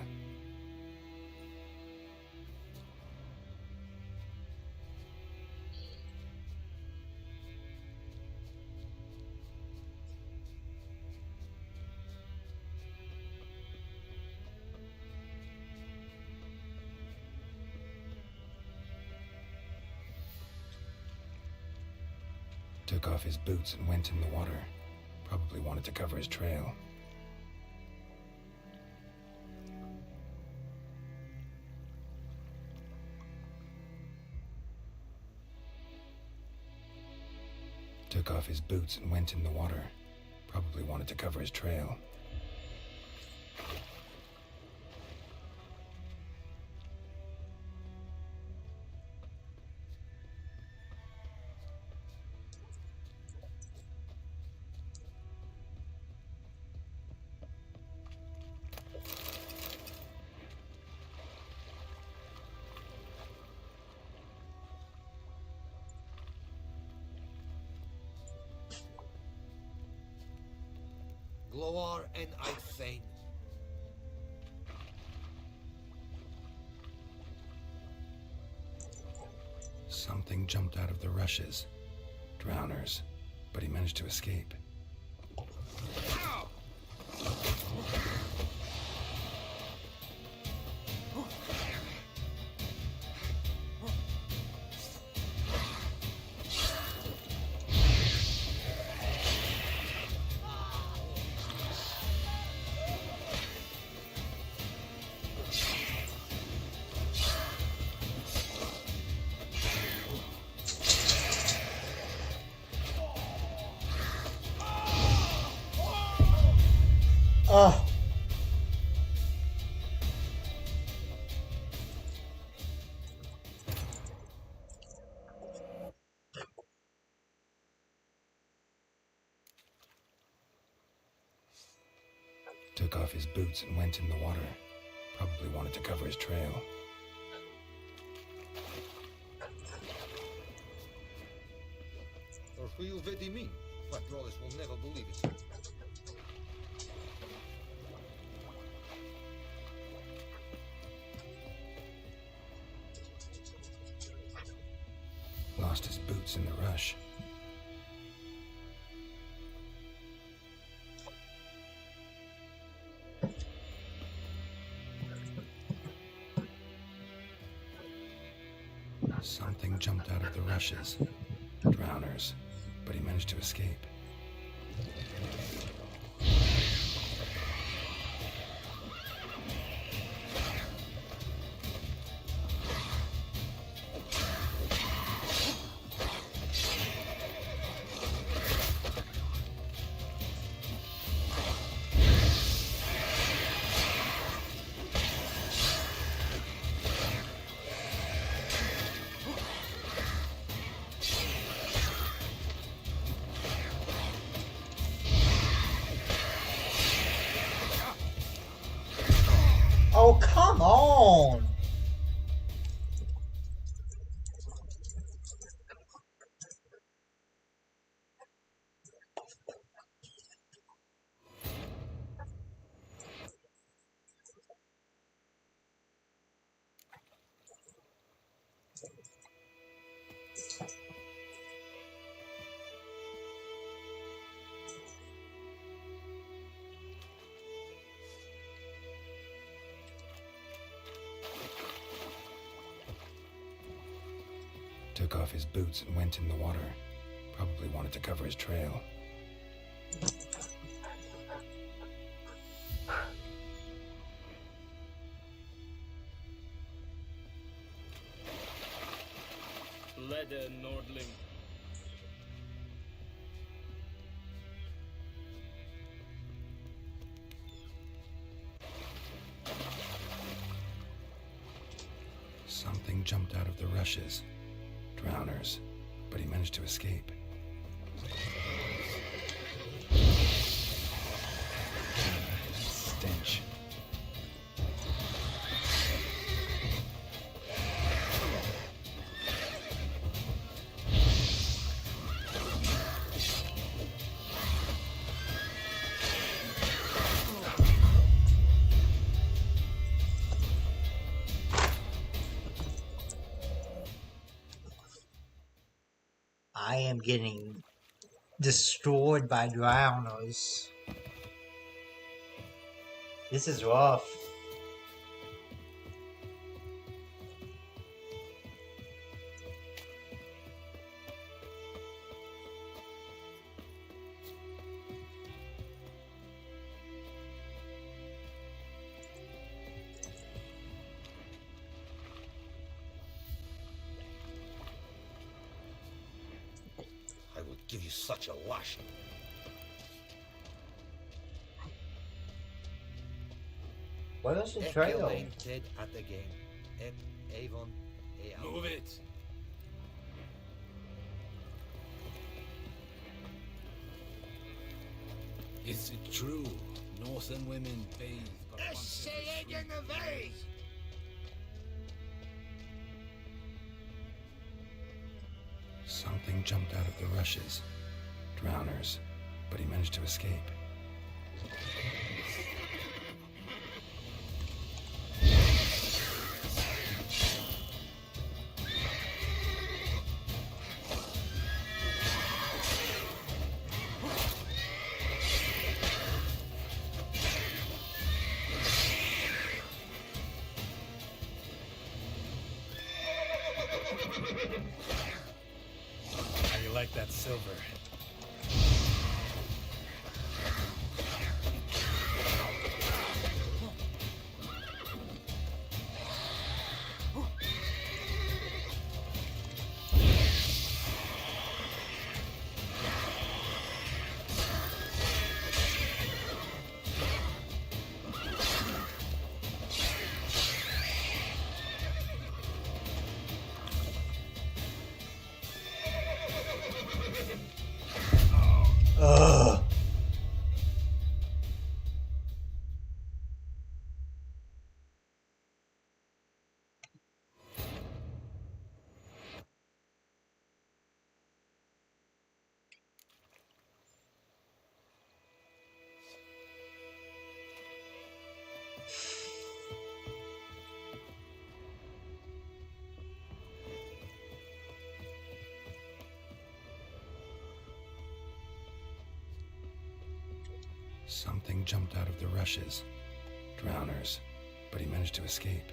Took off his boots and went in the water. Probably wanted to cover his trail. Took off his boots and went in the water. Probably wanted to cover his trail. Glowar and Eichthane. Something jumped out of the rushes. Drowners. But he managed to escape. Oh. Took off his boots and went in the water. Probably wanted to cover his trail. Or who you really mean? Patrollers will never believe it. Lost his boots in the rush. Something jumped out of the rushes. Drowners. But he managed to escape. Oh, come on! Took off his boots and went in the water. Probably wanted to cover his trail. Leather Nordling. Something jumped out of the rushes. Drowners. But he managed to escape. Stench. I am getting destroyed by drowners. This is rough. I will give you such a lashing. What is the trail? Dead at the game. Avon. Move it! Is it true? Northern women bathe but once every 3 years? Something jumped out of the rushes. Drowners. But he managed to escape. How you like that silver? Ugh. Something jumped out of the rushes. Drowners. But he managed to escape.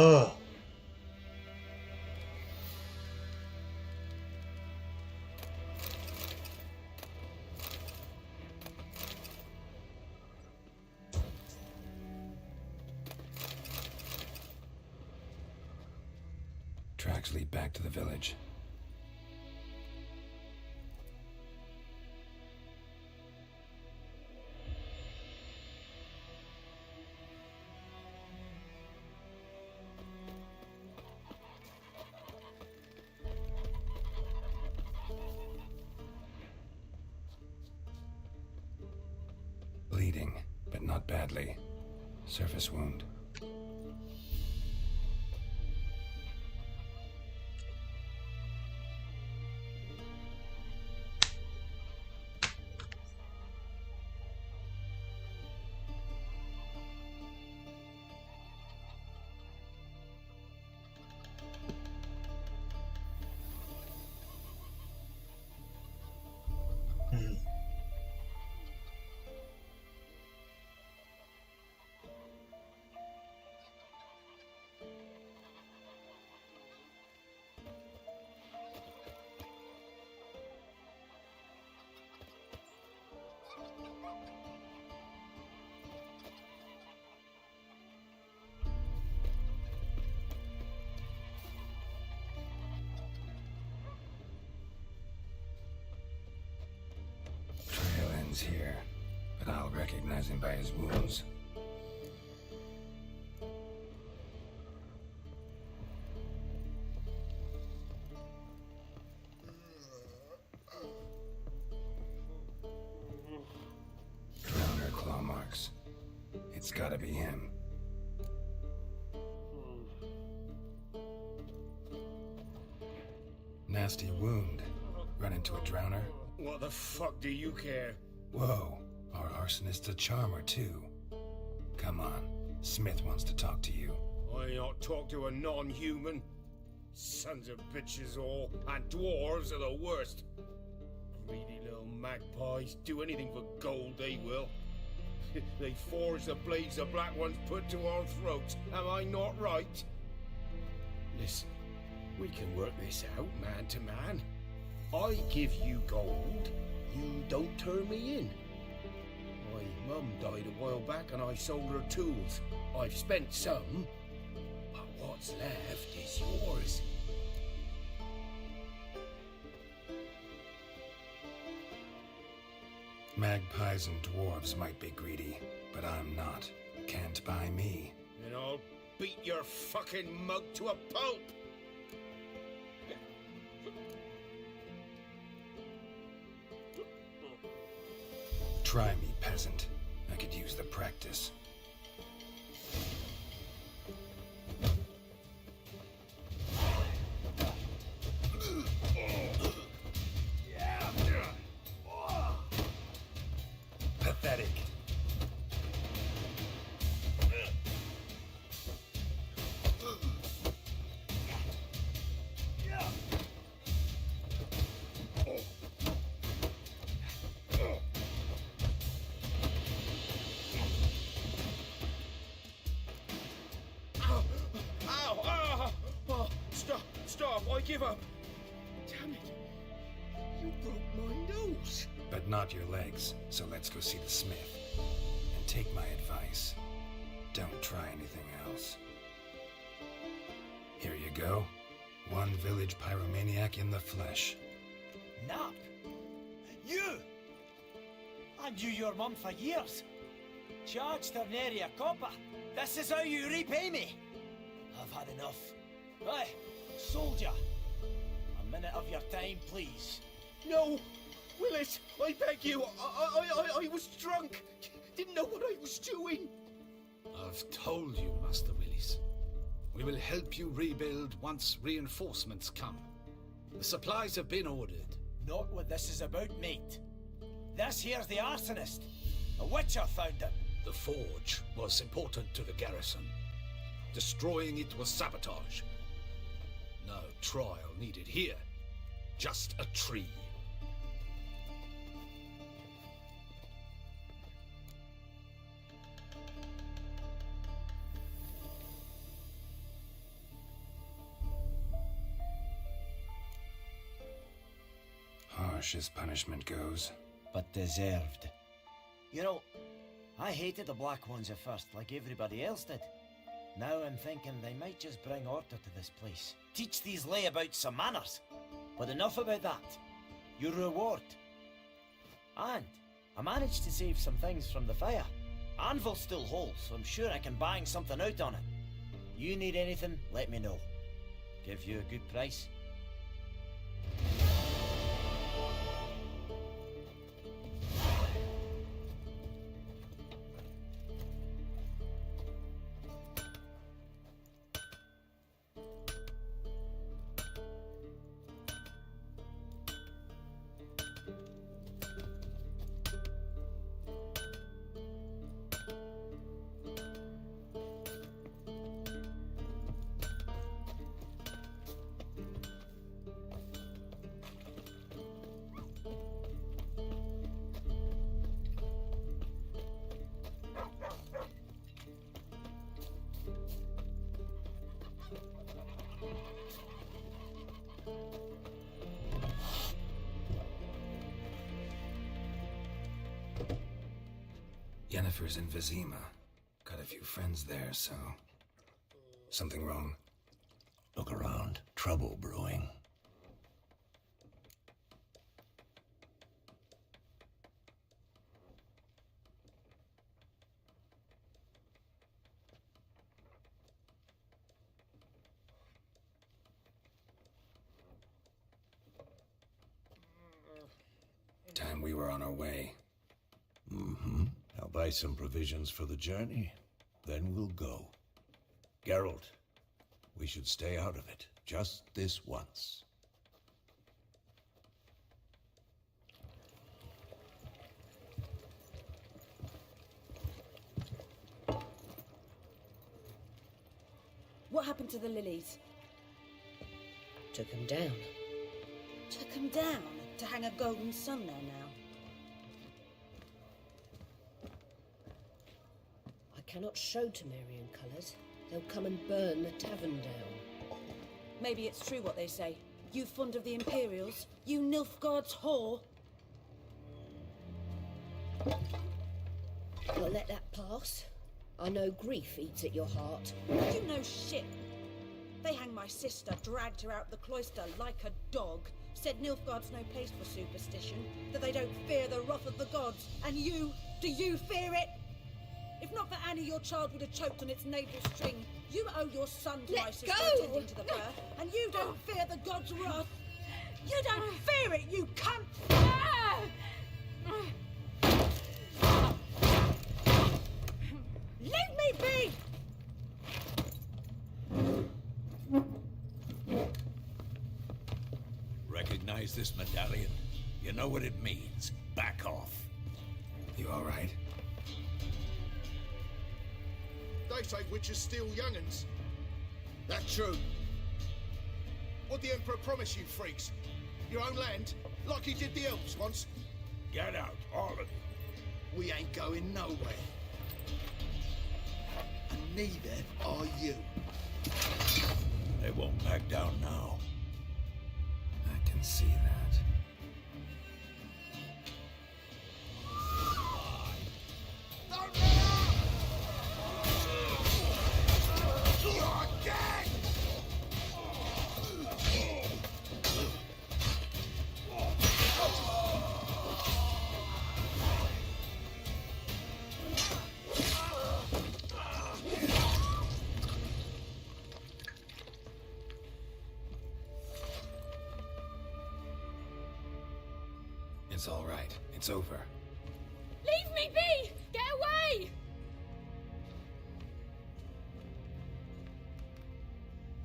Ugh. Tracks lead back to the village. Bleeding, but not badly. Surface wound. Trail ends here, but I'll recognize him by his wounds. Drowner claw marks. It's gotta be him. Nasty wound. Run into a drowner? What the fuck do you care? Whoa, our arsonist's a charmer too. Come on, Smith wants to talk to you. I not talk to a non-human. Sons of bitches all, and dwarves are the worst. Greedy little magpies, do anything for gold they will. They forge the blades the black ones put to our throats, am I not right? Listen, we can work this out man to man. I give you gold, you don't turn me in. My mum died a while back and I sold her tools. I've spent some, but what's left is yours. Magpies and dwarves might be greedy, but I'm not. Can't buy me. And I'll beat your fucking mug to a pulp! Try me, peasant. I could use the practice. Pathetic. Stop, I give up. Damn it. You broke my nose. But not your legs, so let's go see the smith. And take my advice. Don't try anything else. Here you go. One village pyromaniac in the flesh. Nap? You? I knew your mum for years. Charged her nary a copper. This is how you repay me. I've had enough. Right, soldier. A minute of your time, please. No! Willis, I beg you. I was drunk. Didn't know what I was doing. I've told you, Master Willis. We will help you rebuild once reinforcements come. The supplies have been ordered. Not what this is about, mate. This here's the arsonist. A witcher found him. The forge was important to the garrison. Destroying it was sabotage. No trial needed here. Just a tree. harsh as punishment goes. But deserved. You know, I hated the Black Ones at first, like everybody else did. Now I'm thinking they might just bring order to this place. Teach these layabouts some manners. But enough about that. Your reward. And I managed to save some things from the fire. Anvil's still whole, so I'm sure I can bang something out on it. You need anything, let me know. Give you a good price. Yennefer's in Vizima. Got a few friends there, so... Something wrong? Look around. Trouble brewing. Time we were on our way. Mm-hmm. I'll buy some provisions for the journey. Then we'll go. Geralt, we should stay out of it. Just this once. What happened to the lilies? Took them down. Took them down to hang a golden sun there now. I cannot show Temerian colours. They'll come and burn the tavern down. Maybe it's true what they say. You fond of the Imperials? You Nilfgaard's whore? I'll let that pass. I know grief eats at your heart. You know shit. They hanged my sister, dragged her out the cloister like a dog, said Nilfgaard's no place for superstition, that they don't fear the wrath of the gods. And you, do you fear it? If not for Annie, your child would have choked on its navel string. You owe your son to my sister attending to the birth, and you don't fear the gods' wrath. You don't fear it, you cunt! Leave me be! Recognize this medallion? You know what it means. Back off. You all right? They say witches steal young'uns. That true? What'd the Emperor promise you, freaks? Your own land? Like he did the elves once? Get out, all of you. We ain't going nowhere. And neither are you. They won't back down now. I can see that. It's all right. It's over. Leave me be! Get away!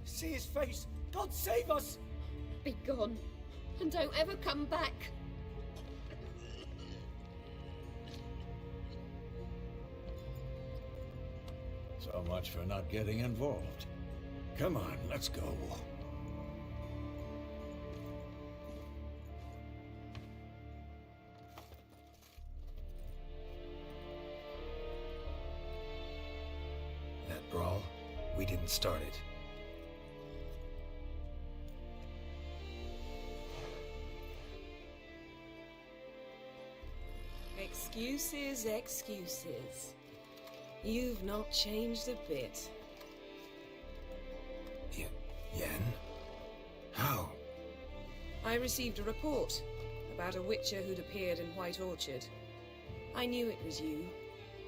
See his face! God save us! Be gone, and don't ever come back. So much for not getting involved. Come on, let's go. That brawl, we didn't start it. Excuses, excuses. You've not changed a bit. Yen? How? I received a report about a witcher who'd appeared in White Orchard. I knew it was you,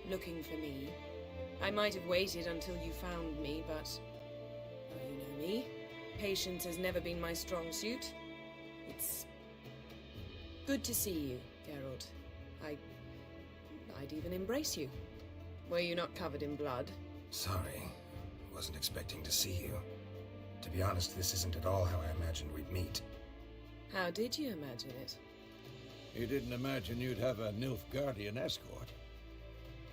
looking for me. I might have waited until you found me, but... well, you know me. Patience has never been my strong suit. It's good to see you, Geralt. I'd even embrace you. Were you not covered in blood? Sorry. Wasn't expecting to see you. To be honest, this isn't at all how I imagined we'd meet. How did you imagine it? You didn't imagine you'd have a Nilfgaardian escort.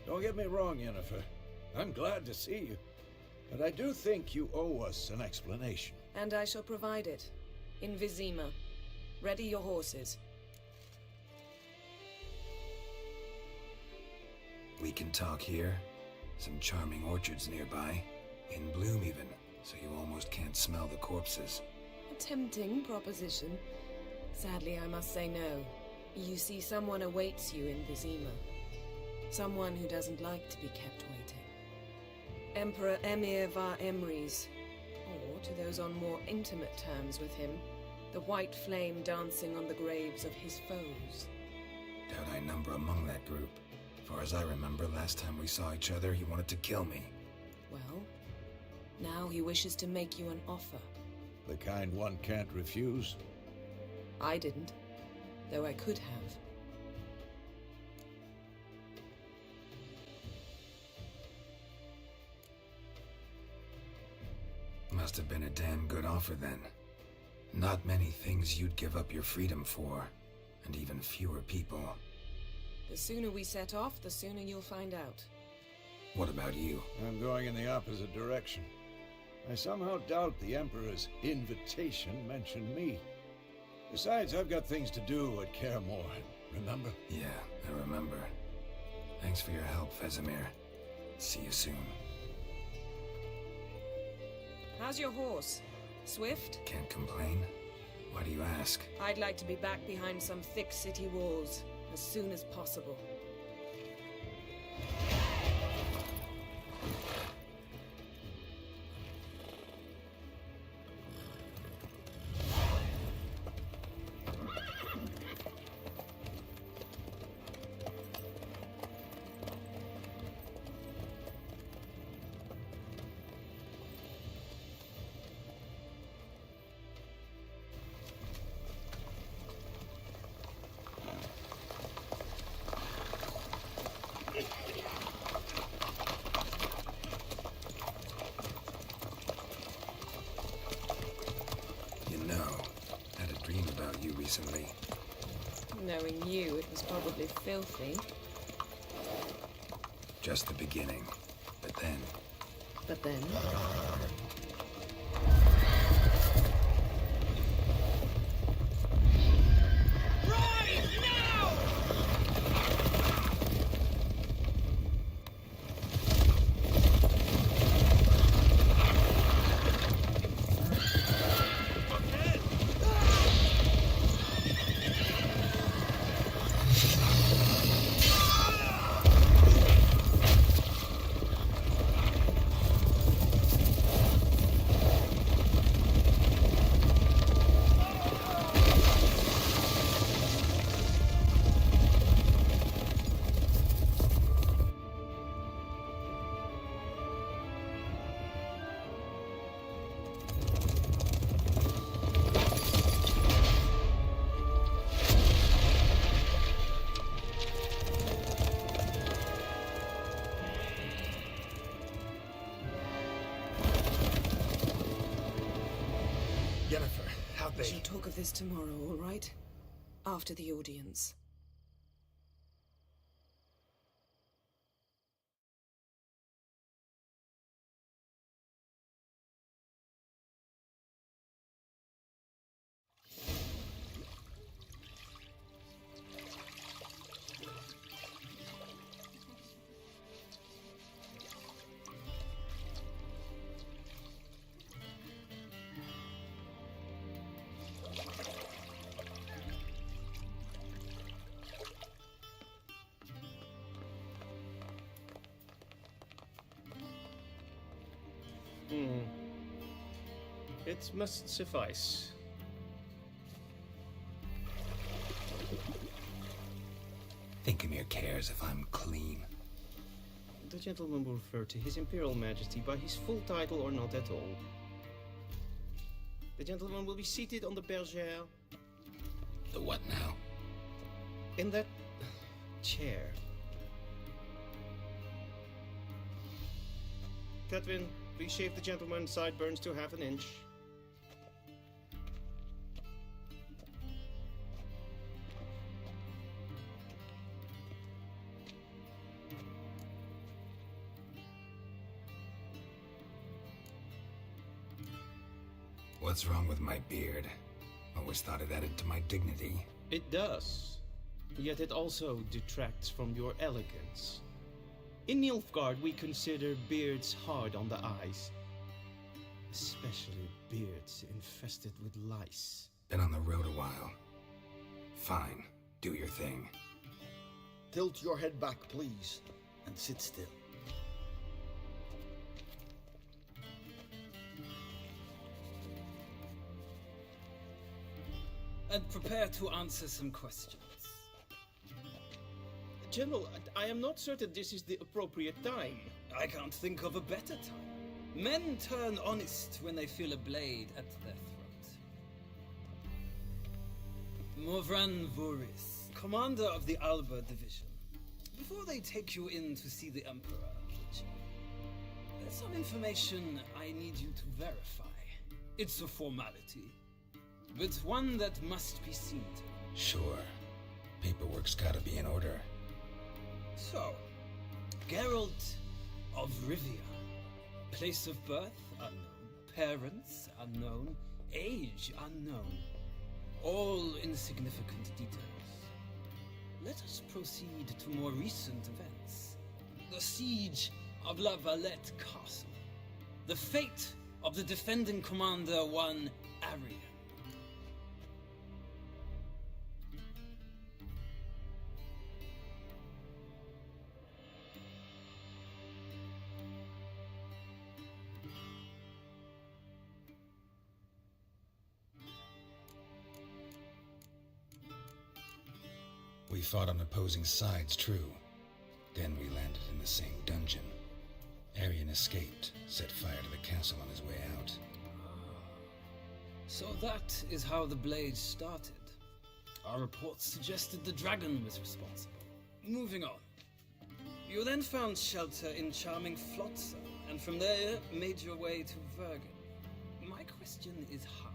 Don't get me wrong, Yennefer. I'm glad to see you. But I do think you owe us an explanation. And I shall provide it. In Vizima. Ready your horses. We can talk here. Some charming orchards nearby. In bloom even, so you almost can't smell the corpses. A tempting proposition. Sadly, I must say no. You see, someone awaits you in Vizima. Someone who doesn't like to be kept waiting. Emperor Emir var Emrys. Or, to those on more intimate terms with him, the white flame dancing on the graves of his foes. Doubt I number among that group. Far as I remember, last time we saw each other, he wanted to kill me. Well, now he wishes to make you an offer. The kind one can't refuse? I didn't, though I could have. Must have been a damn good offer then. Not many things you'd give up your freedom for, and even fewer people. The sooner we set off, the sooner you'll find out. What about you? I'm going in the opposite direction. I somehow doubt the Emperor's invitation mentioned me. Besides, I've got things to do at Kaer Morhen, remember? Yeah, I remember. Thanks for your help, Vesemir. See you soon. How's your horse? Swift? Can't complain. Why do you ask? I'd like to be back behind some thick city walls as soon as possible. Recently. Knowing you, it was probably filthy. Just the beginning. But then... But then? We shall talk of this tomorrow, all right? After the audience. It must suffice. Thinkamere cares if I'm clean. The gentleman will refer to His Imperial Majesty by his full title or not at all. The gentleman will be seated on the bergère. The what now? In that chair. Catwin, please shave the gentleman's sideburns to half an inch. What's wrong with my beard? Always thought it added to my dignity. It does. Yet it also detracts from your elegance. In Nilfgaard, we consider beards hard on the eyes. Especially beards infested with lice. Been on the road a while. Fine, do your thing. Tilt your head back, please, and sit still. And prepare to answer some questions. General, I am not certain this is the appropriate time. I can't think of a better time. Men turn honest when they feel a blade at their throat. Morvran Voris, commander of the Alba Division. Before they take you in to see the Emperor, there's some information I need you to verify. It's a formality, but one that must be seen to. Sure. Paperwork's gotta be in order. So, Geralt of Rivia. Place of birth unknown. Parents unknown. Age unknown. All insignificant details. Let us proceed to more recent events. The siege of La Valette Castle. The fate of the defending commander, one Arian. We fought on opposing sides, true. Then we landed in the same dungeon. Arian escaped, set fire to the castle on his way out. So that is how the blade started. Our reports suggested the dragon was responsible. Moving on. You then found shelter in charming Flotsam, and from there made your way to Vergen. My question is how?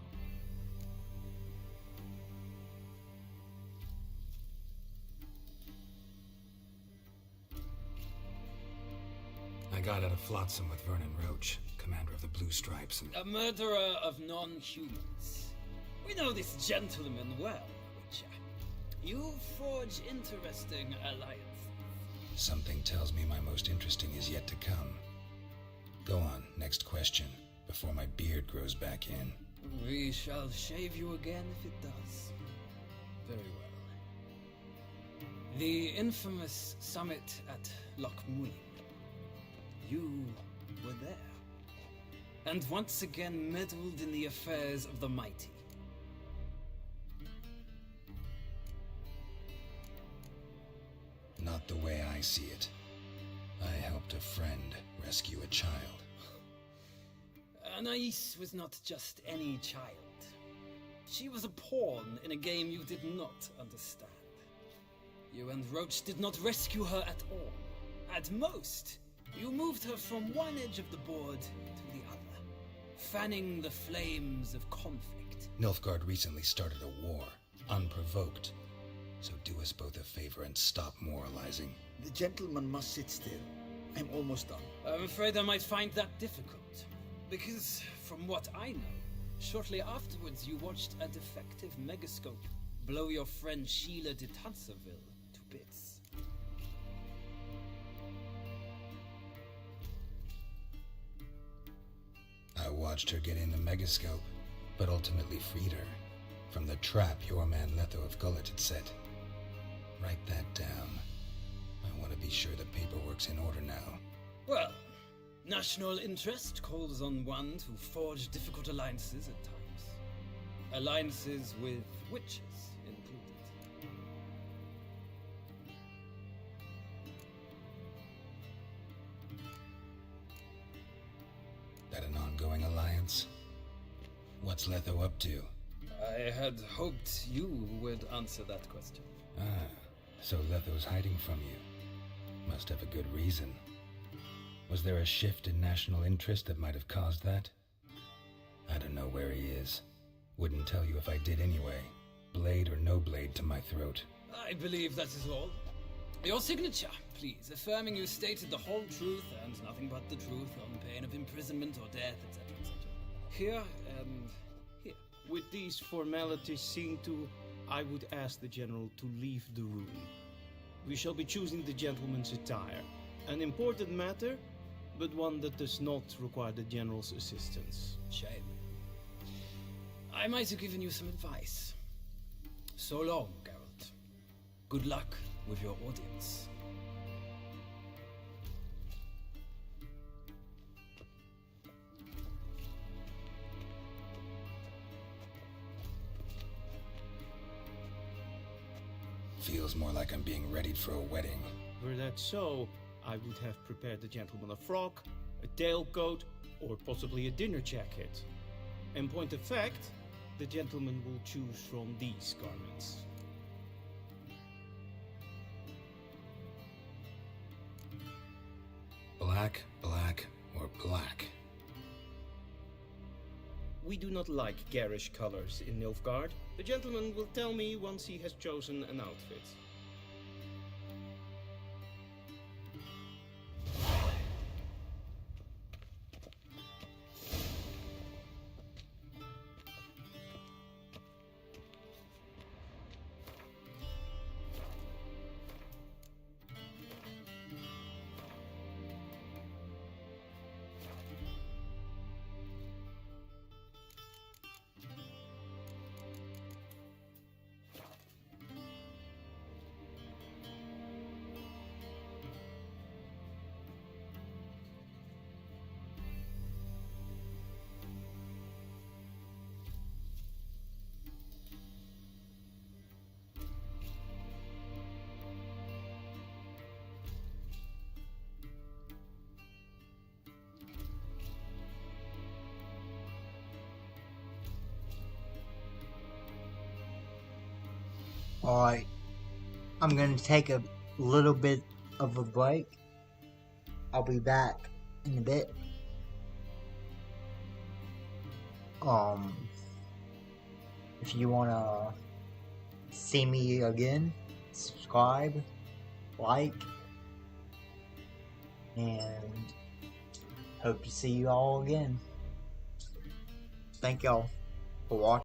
I got out of Flotsam with Vernon Roach, commander of the Blue Stripes, and... A murderer of non-humans. We know this gentleman well, Witcher. You forge interesting alliances. Something tells me my most interesting is yet to come. Go on, next question, before my beard grows back in. We shall shave you again if it does. Very well. The infamous summit at Loch Muinning. You were there. And once again meddled in the affairs of the mighty. Not the way I see it. I helped a friend rescue a child. Anais was not just any child. She was a pawn in a game you did not understand. You and Roach did not rescue her at all. At most, you moved her from one edge of the board to the other, fanning the flames of conflict. Nilfgaard recently started a war, unprovoked. So do us both a favor and stop moralizing. The gentleman must sit still. I'm almost done. I'm afraid I might find that difficult. Because, from what I know, shortly afterwards you watched a defective megascope blow your friend Sheila de Tanserville to bits. I watched her get in the megascope, but ultimately freed her from the trap your man Letho of Gullet had set. Write that down. I want to be sure the paperwork's in order now. Well, National interest calls on one to forge difficult alliances at times. Alliances with witches included. That an ongoing alliance? What's Letho up to? I had hoped you would answer that question. Ah, so Letho's hiding from you. Must have a good reason. Was there a shift in national interest that might have caused that? I don't know where he is. Wouldn't tell you if I did anyway. Blade or no blade to my throat. I believe that is all. Your signature, please, affirming you stated the whole truth and nothing but the truth on pain of imprisonment or death, etc., etc. Here and here. With these formalities seen to, I would ask the General to leave the room. We shall be choosing the gentleman's attire. An important matter, but one that does not require the General's assistance. Shame. I might have given you some advice. So long, Geralt. Good luck with your audience. Feels more like I'm being readied for a wedding. Were that so, I would have prepared the gentleman a frock, a tailcoat, or possibly a dinner jacket. In point of fact, the gentleman will choose from these garments. Black, black, or black? We do not like garish colors in Nilfgaard. The gentleman will tell me once he has chosen an outfit. Alright, I'm going to take a little bit of a break. I'll be back in a bit. If you want to see me again, subscribe, like, and hope to see you all again. Thank y'all for watching.